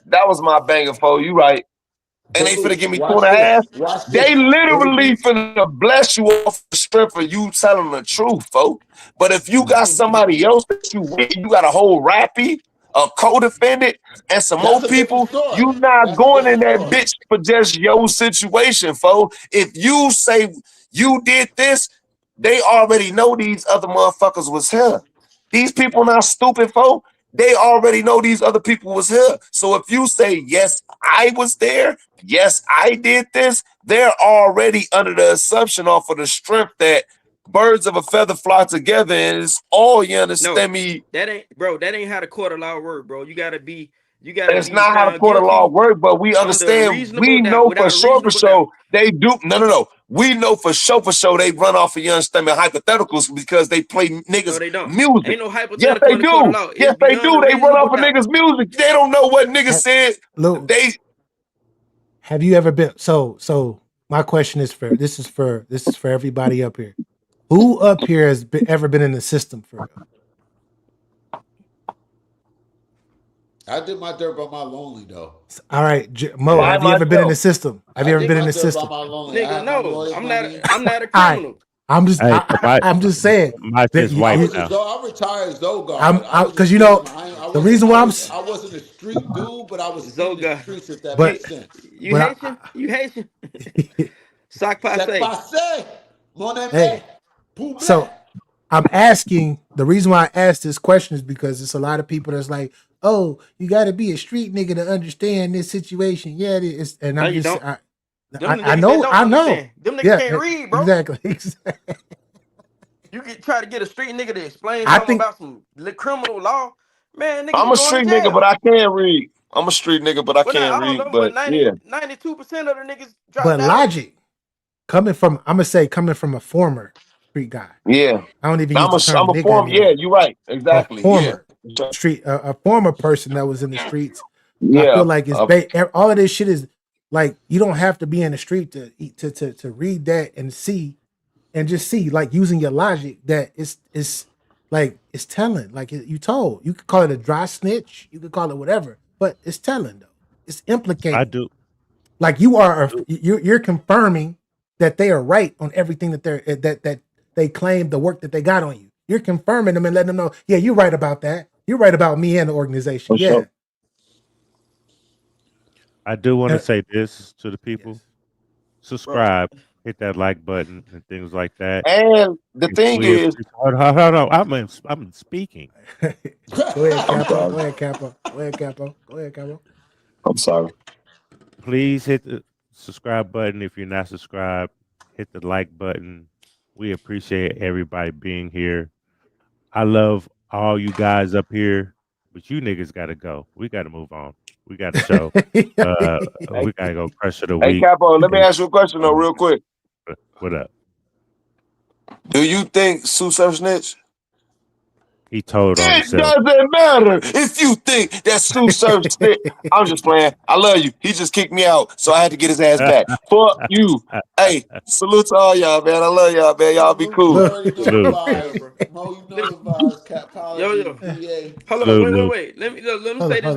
That was my banger, fo. You right. And they finna give me 2.5. They literally finna bless you off the strength of you telling the truth, folks. But if you got somebody else that you with, you got a whole rappy, a co-defendant, and some more people, you not going in that bitch for just your situation, folks. If you say you did this, they already know these other motherfuckers was here. These people not stupid, folks. They already know these other people was here. So if you say, yes, I was there, yes, I did this, they're already under the assumption off of the strength that birds of a feather fly together, and it's all, you understand me? That ain't how the court of law work, bro. You gotta be It's not how the court of law work, but we understand. We know for sure they do. No. We know for sure they run off of, you understand me, hypotheticals because they play niggas music. Ain't no Yes, hypothetical they in the court of do. law. Yes, they do. They run off of niggas' music. They don't know what niggas said. They Have you ever been? So my question is this is for everybody up here. Who up here has ever been in the system for real? I did my dirt by my lonely though. All right, Mo, have you ever been in the system? Have you ever been in the system? Nigga, no, I'm not a criminal. I'm just saying. My shit's wiped now. I'm retired Zogar. Because you know the reason why I wasn't a street dude, but I was in the streets. If that makes sense. You Haitian? Sac passe. Hey, so I'm asking. The reason why I asked this question is because it's a lot of people that's like, oh, you got to be a street nigga to understand this situation. Yeah, it is. And I'm just, I know. Them niggas can't read, bro. Exactly. You can try to get a street nigga to explain something about some criminal law. Man, nigga, I'm a street nigga, but I can't read. I'm a street nigga, but I can't read. But 92% of the niggas drop But down. logic, coming from a former street guy. Yeah. I don't even I'm use the term a nigga former. anymore. Yeah, you're right. Exactly. A former street, a former person that was in the streets. Yeah. I feel like all of this shit is like you don't have to be in the street to read that and see, and just see like using your logic that it's like it's telling. Like you told, you could call it a dry snitch, you could call it whatever, but it's telling though. It's implicating. I do. Like you're confirming that they are right on everything that they claim the work that they got on you. You're confirming them and letting them know, yeah, you're right about that. You're right about me and the organization. For yeah. sure. I do want to say this to the people. Yes. Subscribe, hit that like button and things like that. And the thing is, hold on. I'm speaking. Go ahead, Capo. I'm sorry. Please hit the subscribe button if you're not subscribed. Hit the like button. We appreciate everybody being here. I love all you guys up here, but you niggas got to go. We got to move on. We got a show. We got to go crush of the hey week. Capo, let me ask you a question though, real quick. What up? Do you think Sue Surf snitch? He told on It himself. doesn't matter if you think that Sue Surf snitch. I'm just playing. I love you. He just kicked me out, so I had to get his ass back. Fuck you. Hey, salute to all y'all, man. I love y'all, man. Y'all be cool. Yo. Hold on, wait. Let me say this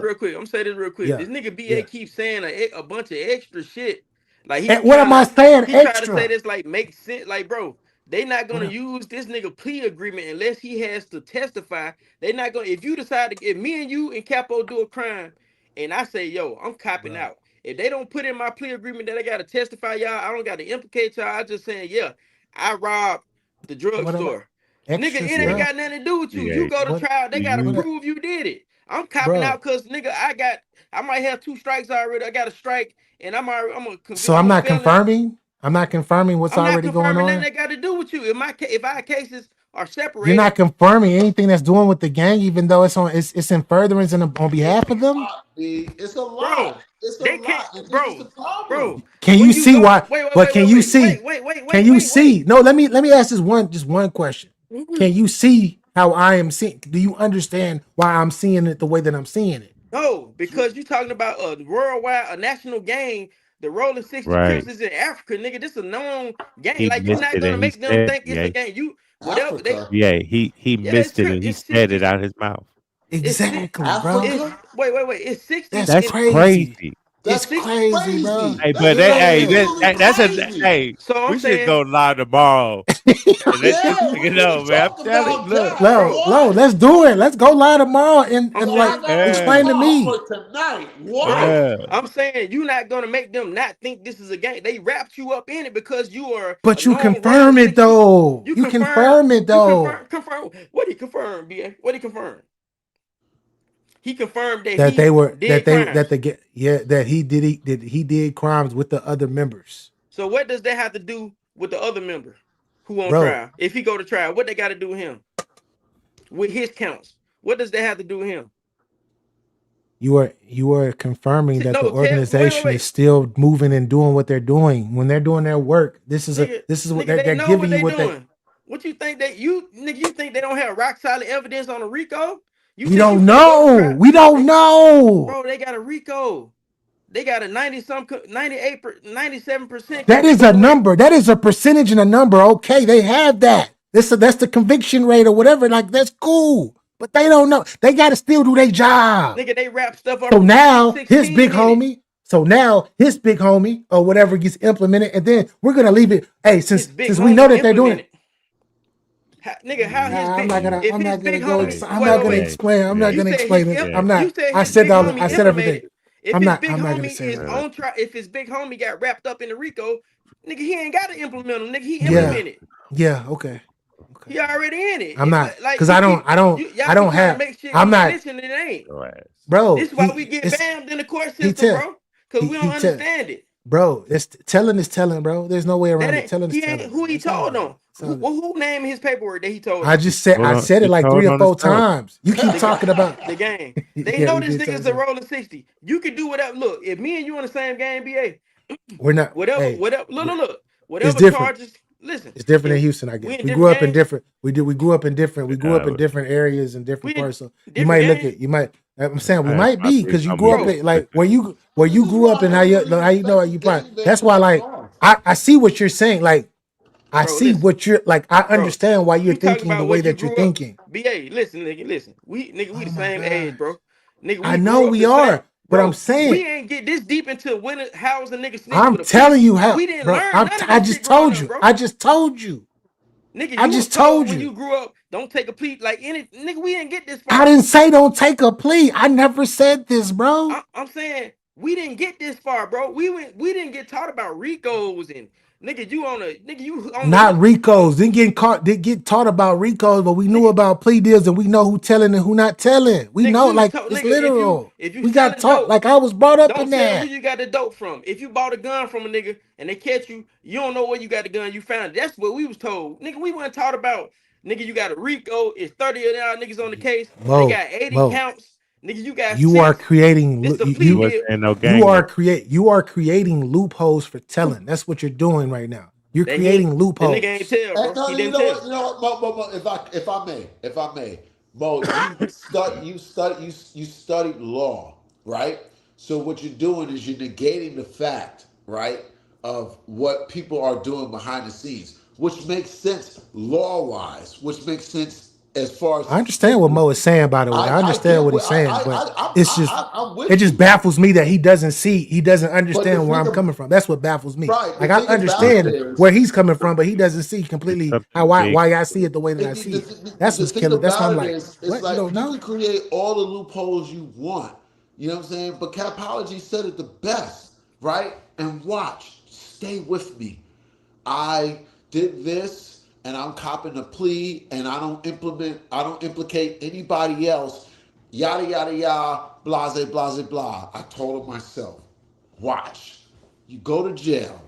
real quick. Yeah. This nigga BA keeps saying a bunch of extra shit. Like What am I saying? He tried to Extra. say this like makes sense. Like, bro, they not gonna use this nigga plea agreement unless he has to testify. They not gonna. If you decide to, if me and you and Capo do a crime, and I say, yo, I'm copping out. If they don't put in my plea agreement that I gotta testify, y'all, I don't gotta implicate y'all. I just saying, yeah, I robbed the drugstore. extra Nigga, it ain't stuff. got nothing to do with you. Yeah. You go to What? trial, they gotta You, prove you did it. I'm copping Bro. out because nigga, I might have 2 strikes already. I got a strike, and I'm a So I'm not felon. confirming. I'm not confirming what's I'm not already going confirming nothing on. that got to do with you. If our cases are separated, You're not confirming anything that's doing with the gang, even though it's in furtherance and on behalf of them. It's a lot. bro. It's a They lot. can't, And this is bro, the problem. bro. Can when you see go- why? Wait, But can you see? Wait. Can you see? No, let me ask this one question. Can you see how I am seeing? Do you understand why I'm seeing it the way that I'm seeing it? No, because you talking about a worldwide, a national gang. The Rolling 60 right. Crips is in Africa, nigga. This is a known gang. He Like, you're missed not it gonna and he make them said, think it's yeah, a gang. You whatever they Africa. yeah, he Yeah, missed it's it true. and he It's said 60. it out his mouth. It's Exactly, six- bro. Africa? Wait. It's 60. That's crazy. That's It's crazy, bro. Hey, That's but hey, absolutely that's a crazy. hey. So I'm We should saying, go live tomorrow. And let Yeah, this we nigga need know, to man. I'm talk telling about you, look. that. Lo, let's do it. Let's go live tomorrow and I'm like saying, I got explain to me. for tonight. What? Yeah. I'm saying you're not gonna make them not think this is a gang. They wrapped you up in it because you are. But a you known confirm Rolling it though. You You confirm it though. confirm. What he confirmed, BA? What he confirmed? He confirmed that, That he they were did crimes. that he did crimes with the other members. So what does that have to do with the other member who on Bro. trial? If he go to trial, what they got to do with him? With his counts, what does that have to do with him? You are confirming that the No, organization wait. is still moving and doing what they're doing. When they're doing their work, this is what Nigga, they're they know giving what you what they they doing. What you think that you think they don't have rock solid evidence on a RICO? You we think don't you finna go to know. trial? We don't know. Bro, they got a RICO. They got a 97% That is a number. That is a percentage and a number. Okay, they have that. That's the conviction rate or whatever. Like, that's cool. But they don't know. They got to still do their job. Nigga, they wrap stuff up. So now 16 his big homie. So now his big homie or whatever gets implemented, and then we're gonna leave it. Hey, since we know that they're doing it. Nigga, how his I'm big, not gonna. if I'm his not gonna big go. homie, I'm not gonna explain. I'm not gonna explain it. I'm not. I said all. I said everything. If I'm his not. big I'm not homie gonna say is that. on trial, if his big homie got wrapped up in the RICO, nigga, he ain't got to implement him. Nigga, he implemented. Yeah. Okay. He already in it. I'm not like because I don't have. I'm not. Listen, it ain't. Bro, This is why we get bammed in the court system, bro. Because we don't understand it. Bro, telling is telling, bro. There's no way around it. Telling is telling. Who he told on? Who named his paperwork that he told? I just said I said it like 3 or 4 times. You keep talking about the game. They Yeah, know we this did nigga's talk a rolling 60. You can do whatever. Look, if me and you on the same game, BA, we're not. whatever. Look. Whatever different. charges. Listen, it's different in Houston. I guess we grew up in different. We grew up in different. We grew up in different areas and different parts. So you might look at. You might. I'm saying we might be because you grew up in like where you grew up and how you know how you probably. That's why like I see what you're saying. Like I see what you're like. I understand why you're thinking the way that you're thinking. BA, listen, nigga, listen. We the same age, bro. Nigga, I know we are. But I'm saying we ain't get this deep into how was a nigga sneak. I'm telling you how. We didn't bro, learn. I just told you. I just told you. Nigga, I just told you. When you grew up, don't take a plea like any nigga. We didn't get this far. I didn't say don't take a plea. I never said this, bro. I'm saying we didn't get this far, bro. We didn't get taught about RICOs and nigga. You on not RICOs. Didn't get taught about RICOs, but we knew about plea deals and we know who telling and who not telling. We know like it's literal. If you we got taught dope, like I was brought up don't in tell that. who you got the dope from. If you bought a gun from a nigga and they catch you, you don't know where you got the gun. You found it. That's what we was told. Nigga, we weren't taught about. Nigga, you got a RICO. It's 30 of y'all niggas on the case. They got 80 counts. Nigga, you got. You are creating. You are creating loopholes for telling. That's what you're doing right now. You're creating loopholes. The nigga ain't tell, bro. You know what, if I may, Mo, you studied law, right? So what you're doing is you're negating the fact, right, of what people are doing behind the scenes, which makes sense law-wise, which makes sense as far as I understand what Mo is saying, by the way. I understand what he's saying, but it's just it just baffles me that he doesn't understand where I'm coming from. That's what baffles me. Right, like I understand where he's coming from, but he doesn't see completely why I see it the way that I see it. That's what's killing. That's why I'm like, what? You don't know? You can create all the loopholes you want. You know what I'm saying? But Capology said it the best, right? And watch, stay with me. I did this. and I'm copping a plea and I don't implicate anybody else, yada yada yada, blase, blase, blah. I told him myself, watch. You go to jail,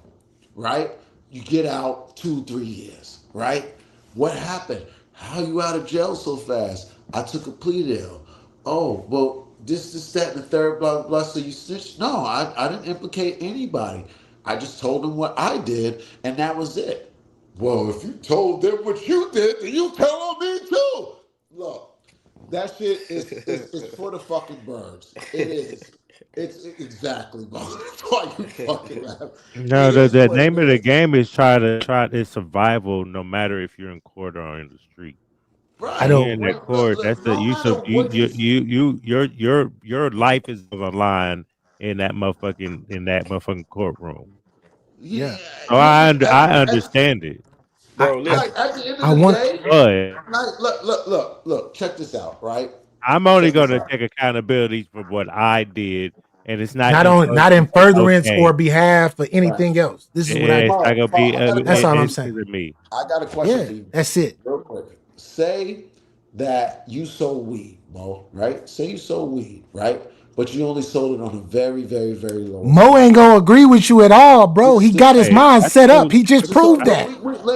right? You get out 2-3 years, right? What happened? How you out of jail so fast? I took a plea deal. Oh, well, this, that, and the third, blah, blah, blah. So you snitched? No, I didn't implicate anybody. I just told them what I did, and that was it. Well, if you told them what you did, then you tell on me too. Look, that shit is for the fucking birds. It is. It's exactly, bro. That's why you fucking laugh. No, It is the what it name of the is. game is try it's survival, no matter if you're in court or in the street. Right. I When you're don't. in Right. that court, that's the No you matter so what your life is on the line in that motherfucking courtroom. yeah, So I understand it, Bro, like listen. at the end I of the want. day, but like look, check this out, right? I'm only Check this gonna out. take accountability for what I did, and it's not Not just on, gonna not in be furtherance okay. or behalf or Right. anything else. This is what I It's do. not gonna be. Paul, I got a That's all question. I'm It's saying. to me. I got a question for Yeah, you, that's it. real quick. Say that you sold weed, Mo, right? Say you sold weed, right? But you only sold it on a very, very, very low. Mo ain't gonna agree with you at all, bro. He This- got his Hey, mind I set up. told. He just so, proved that.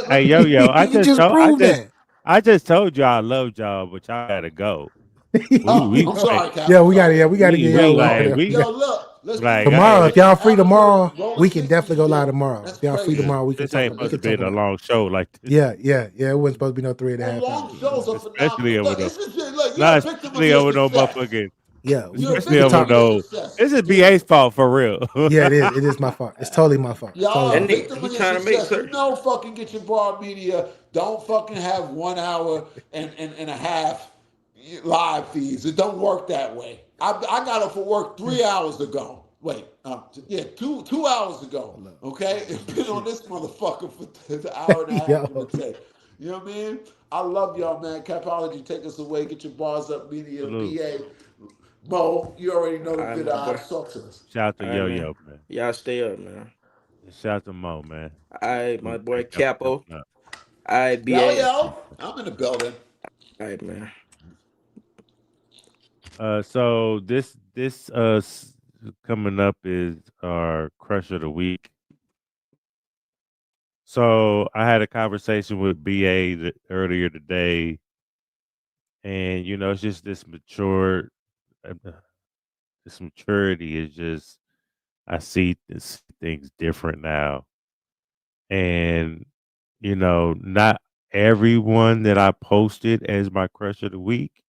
Hey, yo, I He just just told. proved that. I just told y'all I love y'all, but y'all gotta go. We I'm like sorry, Cap. Yeah, I'm we got to. sorry. Yeah, we got to get. we Yo, like we Yo, look, let's be like tomorrow, real. if y'all free Average tomorrow, rolling we can 60 definitely go live shit. tomorrow. That's If y'all free crazy. tomorrow, we can this talk. ain't We supposed can to be talk a about it. long show like this, Yeah. It wasn't supposed to be no 3.5 And long hours. shows are especially phenomenal. over Look, the it's just look, you're not a victim of especially your over no success. motherfucking Yeah, You're a especially we victim over talk. of your no. success. This is Yeah. BA's fault for real. Yeah, it is. It is my fault. It's totally my fault. It's Y'all totally a my That fault. nigga, victim he of your trying to make success. sure. You know, fucking get your bar media. Don't fucking have 1 hour and a half live feeds. It don't work that way. I got up for work 3 hours ago. Wait, yeah, two hours ago. Okay, it's been on this motherfucker for the hour and a half, give or Yo, take. You know what I mean? I love y'all, man. Capology, take us away. Get your bars up, media, Salute. BA. Mo, you already know the All right, good my boy. odds. Talk to us. Shout out to All right, Yo man. Yo, man. Y'all stay up, man. Shout out to Mo, man. All right, my We boy thank y'all for Capo. coming up. All right, Yo, BA. yo, I'm in the building. All right, man. So this coming up is our crush of the week. So I had a conversation with BA earlier today, and it's just this this maturity is just I see things different now, and not everyone that I posted as my crush of the week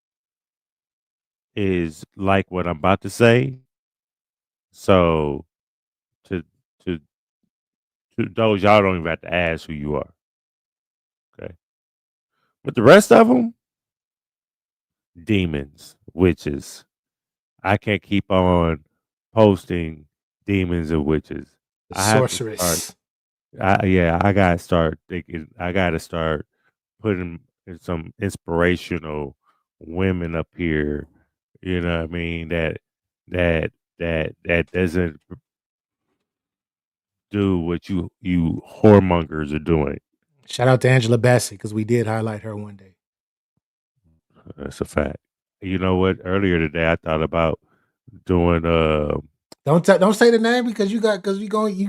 is like what I'm about to say. So to to to those, y'all don't even have to ask who you are. Okay. But the rest of them, demons, witches. I can't keep on posting demons and witches. I have to start. sorceress. I gotta start thinking. I gotta start putting some inspirational women up here. You know what I mean? That doesn't do what you whoremongers are doing. Shout out to Angela Bassett because we did highlight her one day. That's a fact. You know what? Earlier today, I thought about doing. Don't say the name because you can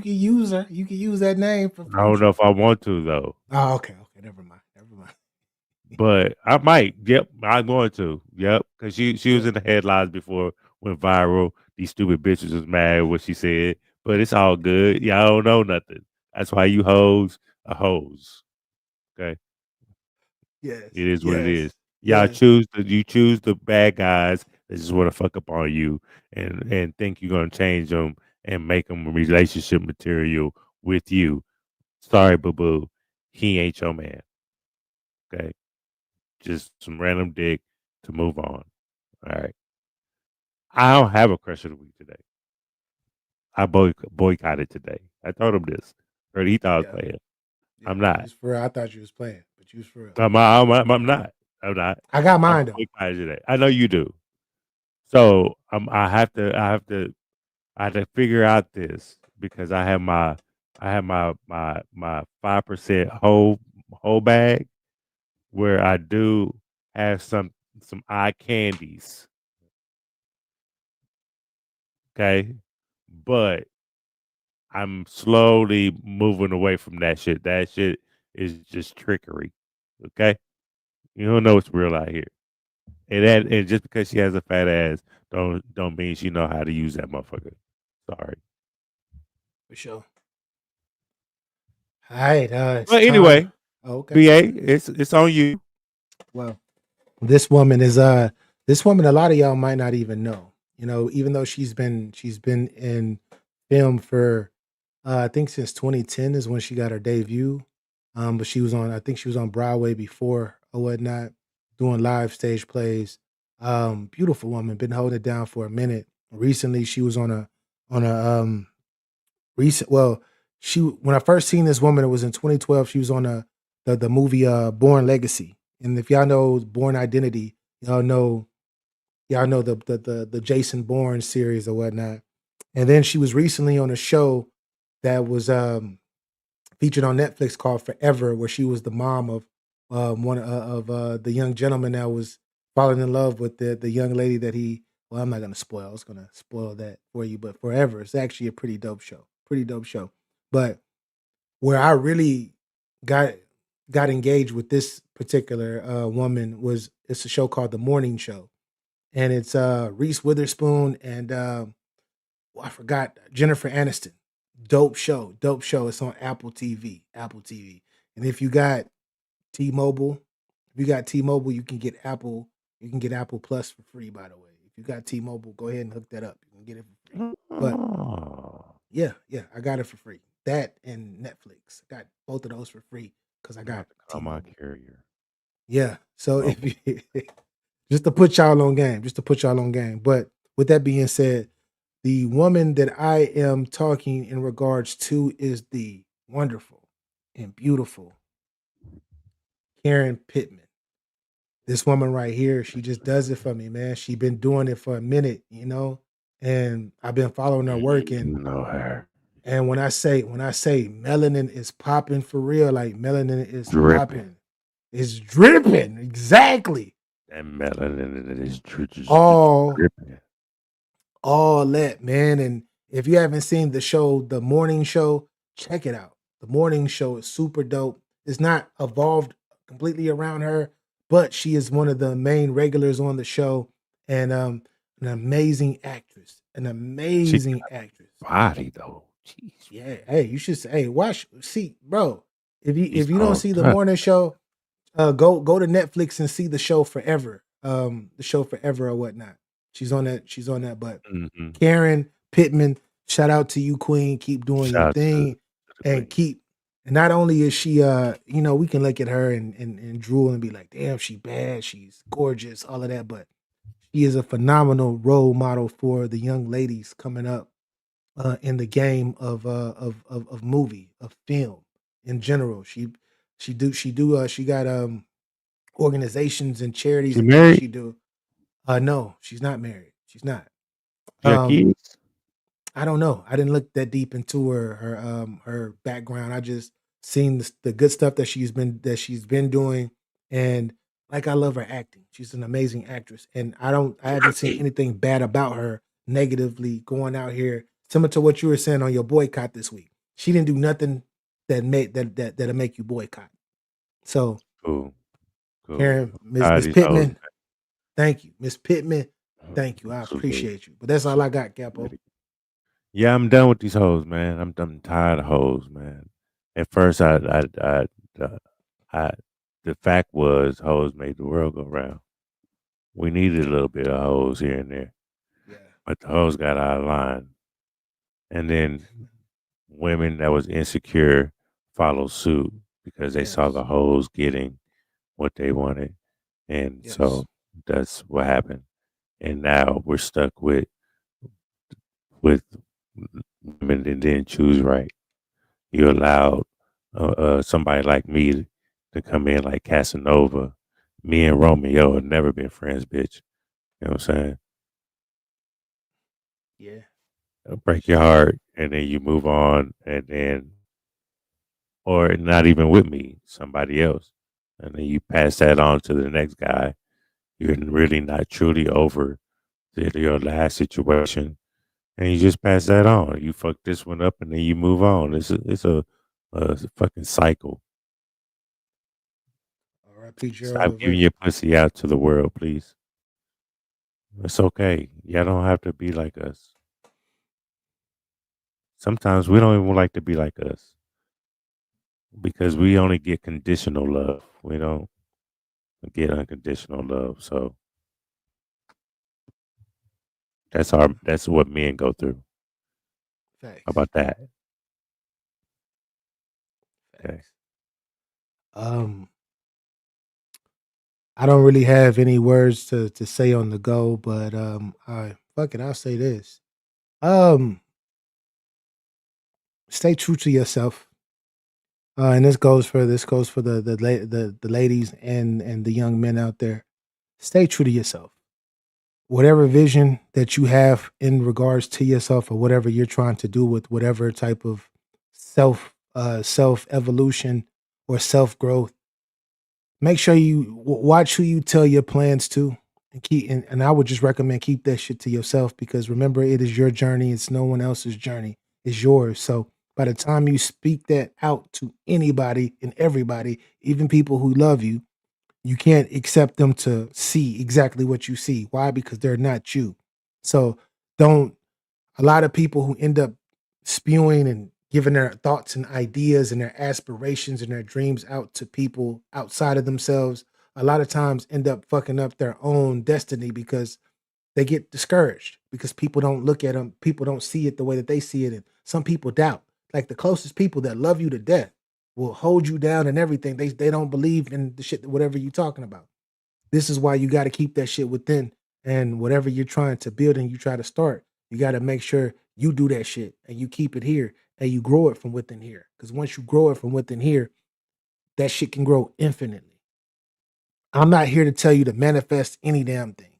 use her. You can use that name for I don't know if I want to though, Oh, okay. Never mind. but I might. Yep, I'm going to. Yep, because she was in the headlines before, went viral. These stupid bitches was mad at what she said, but it's all good. Y'all don't know nothing. That's why you hoes are hoes. Okay, Yes. it is what it Yes. is. Y'all Yes. choose the bad guys that just want to fuck up on you and think you're gonna change them and make them relationship material with you. Sorry, boo boo, he ain't your man. Okay, just some random dick to move on. All right, I don't have a crush of the week today. I boycotted today. I told him this. Or he thought I was Yeah. playing. Yeah, I'm you not. was for real. I thought you was playing, but you was for real. I'm not. I'm not. I got I'm mine though. boycotted today. I know you do. So I have to figure out this because I have my 5% whole whole bag, where I do have some eye candies. Okay, but I'm slowly moving away from that shit. That shit is just trickery. Okay, you don't know what's real out here. And just because she has a fat ass, don't mean she know how to use that motherfucker. Sorry. For sure. All right. It's But anyway, time. Oh, okay. BA, it's on you. Well, this woman, a lot of y'all might not even know. You know, even though she's been in film for I think since 2010 is when she got her debut. But I think she was on Broadway before or whatnot, doing live stage plays. Beautiful woman, been holding it down for a minute. Recently, she was on a when I first seen this woman, it was in 2012. She was on the movie Born Legacy. And if y'all know Born Identity, y'all know the Jason Bourne series or whatnot. And then she was recently on a show that was featured on Netflix called Forever, where she was the mom of one of the young gentleman that was falling in love with the young lady that he. Well, I'm not gonna spoil. I was gonna spoil that for you, but Forever is actually a pretty dope show. Pretty dope show. But where I really got engaged with this particular woman was it's a show called The Morning Show, and it's Reese Witherspoon and I forgot Jennifer Aniston. Dope show. It's on Apple TV. And if you got T-Mobile, you can get Apple. You can get Apple Plus for free. By the way, if you got T-Mobile, go ahead and hook that up. You can get it for free. But yeah, I got it for free. That and Netflix, got both of those for free because I got on my carrier. Yeah. So if you, just to put y'all on game. But with that being said, the woman that I am talking in regards to is the wonderful and beautiful Karen Pittman. This woman right here, she just does it for me, man. She been doing it for a minute, and I've been following her work. And know her. And when I say melanin is popping for real, like melanin is Dripping. popping, it's dripping. Exactly. That melanin is just All dripping. all that, man. And if you haven't seen the show, The Morning Show, check it out. The Morning Show is super dope. It's not evolved completely around her, but she is one of the main regulars on the show, and an amazing actress. An amazing actress. Body though. Jeez. Yeah. Hey, you should say, hey, see, bro. If She's you don't on see The touch. Morning Show, go to Netflix and see the show Forever. The show Forever or whatnot. She's on that. But Mhm. Karen Pittman, shout out to you, Queen. Keep doing Shout your out to thing. the And not only is she we can look at her and drool and be like, damn, she bad, she's gorgeous, all of that, but she is a phenomenal role model for the young ladies coming up in the game of movie, of film in general. She got organizations and charities She and things married? she do. No, she's not married. She's not. She got kids? I don't know. I didn't look that deep into her background. I just seen the good stuff that she's been doing, and like I love her acting. She's an amazing actress, and I haven't seen anything bad about her negatively going out here. Similar to what you were saying on your boycott this week, she didn't do nothing that'll make you boycott. So, Cool. Karen, Miss Proud of these hoes, Pittman, man. thank you, Miss Pittman, thank you. I Absolutely. appreciate you. But that's all I got, Capo. Yeah, I'm done with these hoes, man. I'm tired of hoes, man. At first, the fact was hoes made the world go round. We needed a little bit of hoes here and there, but the hoes got out of line, and then women that was insecure followed suit because they saw the hoes getting what they wanted, and so that's what happened. And now we're stuck with women that didn't choose right. You allowed somebody like me to come in like Casanova. Me and Romeo have never been friends, bitch. You know what I'm saying? Yeah. Break your heart, and then you move on, and then or not even with me, somebody else. And then you pass that on to the next guy. You're really not truly over your last situation, and you just pass that on. You fuck this one up, and then you move on. It's a fucking cycle. R.I.P. Gerald Stop giving Levert. your pussy out to the world, please. It's okay. Y'all don't have to be like us. Sometimes we don't even like to be like us because we only get conditional love. We don't get unconditional love. So that's what men go through. Facts. How about that? Okay. I don't really have any words to say on the go, but I'll say this. Stay true to yourself. And this goes for the ladies and the young men out there. Stay true to yourself. Whatever vision that you have in regards to yourself, or whatever you're trying to do with whatever type of self evolution or self growth, make sure you watch who you tell your plans to, and I would just recommend keep that shit to yourself, because remember, it is your journey. It's no one else's journey. It's yours. So by the time you speak that out to anybody and everybody, even people who love you, you can't accept them to see exactly what you see. Why? Because they're not you. So don't. A lot of people who end up spewing and giving their thoughts and ideas and their aspirations and their dreams out to people outside of themselves, a lot of times end up fucking up their own destiny, because they get discouraged because people don't look at them. People don't see it the way that they see it. And some people doubt. Like the closest people that love you to death will hold you down and everything. They don't believe in the shit, whatever you're talking about. This is why you got to keep that shit within, and whatever you're trying to build and you try to start, you got to make sure you do that shit and you keep it here and you grow it from within here. Because once you grow it from within here, that shit can grow infinitely. I'm not here to tell you to manifest any damn thing,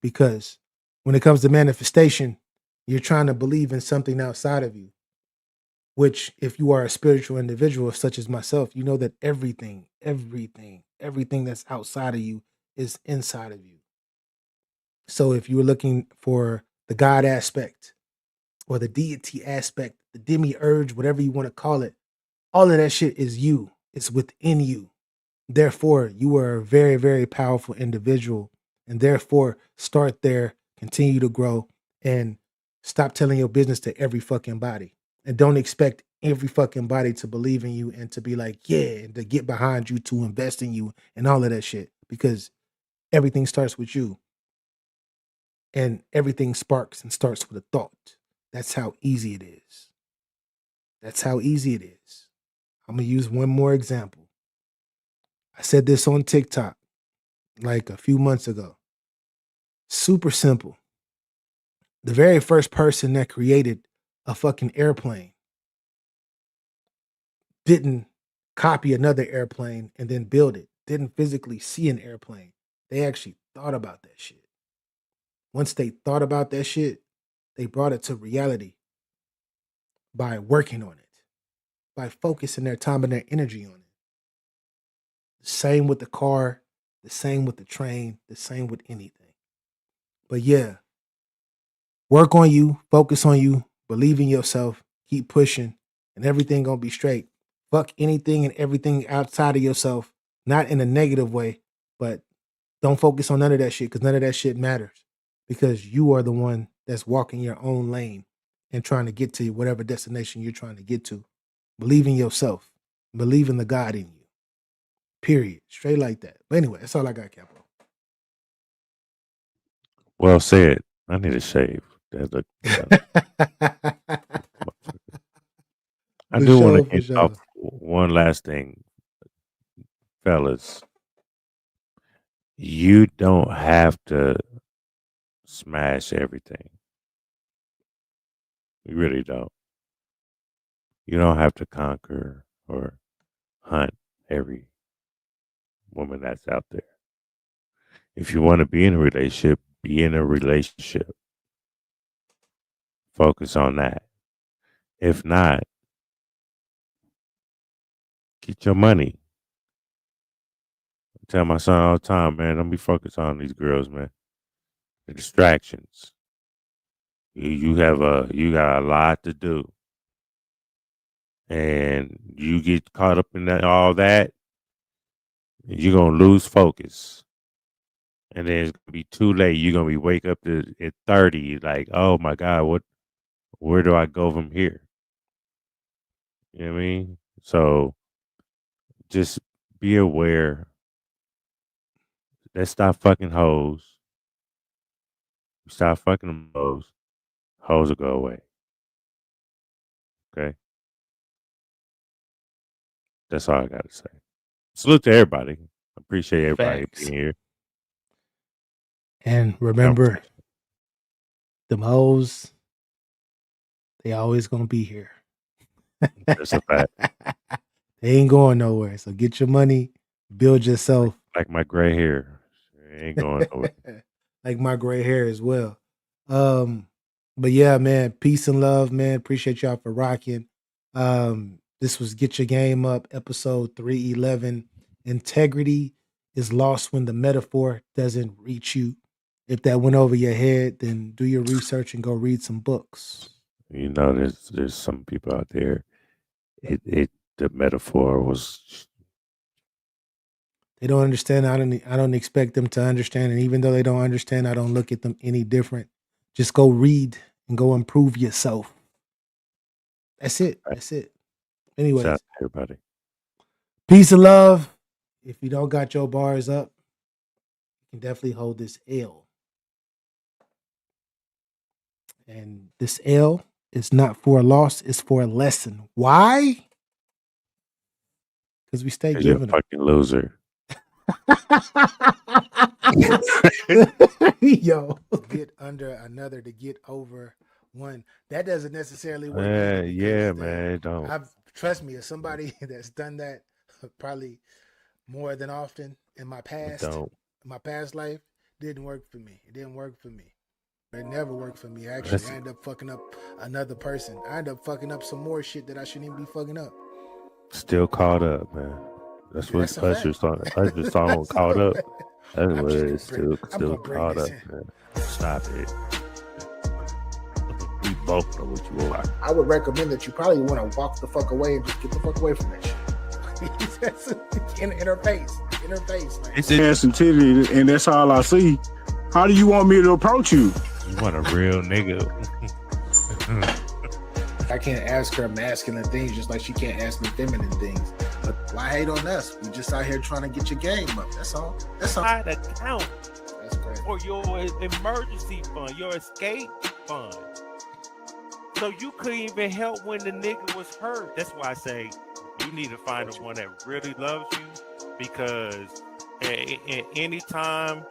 because when it comes to manifestation, you're trying to believe in something outside of you, which, if you are a spiritual individual such as myself, you know that everything that's outside of you is inside of you. So if you're looking for the God aspect or the deity aspect, the demiurge, whatever you want to call it, all of that shit is you. It's within you. Therefore, you are a very, very powerful individual. And therefore, start there, continue to grow, and stop telling your business to every fucking body. And don't expect every fucking body to believe in you and to be like, yeah, and to get behind you, to invest in you and all of that shit. Because everything starts with you. And everything sparks and starts with a thought. That's how easy it is. That's how easy it is. I'm going to use one more example. I said this on TikTok like a few months ago. Super simple. The very first person that created a fucking airplane didn't copy another airplane and then build it. Didn't physically see an airplane. They actually thought about that shit. Once they thought about that shit, they brought it to reality by working on it, by focusing their time and their energy on it. The same with the car, the same with the train, the same with anything. But yeah, work on you, focus on you, believe in yourself, keep pushing, and everything gonna be straight. Fuck anything and everything outside of yourself, not in a negative way, but don't focus on none of that shit, because none of that shit matters. Because you are the one that's walking your own lane and trying to get to whatever destination you're trying to get to. Believe in yourself. Believe in the God in you. Period. Straight like that. But anyway, that's all I got, Capo. Well said. I need a shave. I do want to get off one last thing, fellas. You don't have to smash everything. You really don't. You don't have to conquer or hunt every woman that's out there. If you want to be in a relationship, be in a relationship. Focus on that. If not, Get your money. I tell my son all the time, man, don't be focused on these girls, man. The distractions. You got a lot to do. And you get caught up in all that, you're gonna lose focus. And then it's gonna be too late. You're gonna be wake up at 30, like, oh my God, where do I go from here? You know what I mean? So just be aware. Let's stop fucking hoes. Stop fucking them hoes. Hoes will go away. Okay? That's all I got to say. Salute to everybody. Appreciate everybody being here. And remember, them hoes, they always gonna be here. That's a fact. They ain't going nowhere. So get your money, build yourself. Like my gray hair. It ain't going nowhere. Like my gray hair as well. But yeah, man, peace and love, man. Appreciate y'all for rocking. This was Get Your Game Up, episode 311. Integrity is lost when the metaphor doesn't reach you. If that went over your head, then do your research and go read some books. You know, there's some people out there. The metaphor was. They don't understand. I don't expect them to understand. And even though they don't understand, I don't look at them any different. Just go read and go improve yourself. That's it. That's it. Anyways, Shout out to everybody. Peace and love. If you don't got your bars up, you can definitely hold this L. And this L is not for a loss, it's for a lesson. Why? Because we stay You're a giving fucking loser. Yo, get under another to get over one. That doesn't necessarily work. Yeah, man, it don't. Trust me, as somebody that's done that probably more than often in my past, my past life, didn't work for me. It didn't work for me. It never worked for me. Actually, I ended up fucking up another person. I ended up fucking up some more shit that I shouldn't even be fucking up. Still caught up, man. That's what Usher's song caught up. That's what it is. Still caught up, man. Stop it. We both know what you want. I would recommend that you probably want to walk the fuck away and just get the fuck away from that shit. in her face. Like, it's ass and titty, and that's all I see. How do you want me to approach you? You want a real nigga. I can't ask her masculine things just like she can't ask me feminine things. But why hate on us? We just out here trying to get your game up. That's all. That's all. Try to count That's crazy. for your emergency fund, your escape fund. So you couldn't even help when the nigga was hurt. That's why I say you need to find the one that really loves you, because at any time,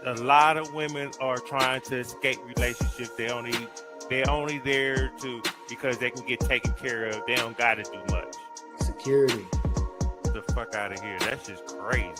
a lot of women are trying to escape relationships. They're only there because they can get taken care of. They don't got to do much. Security. Get the fuck out of here. That's just crazy.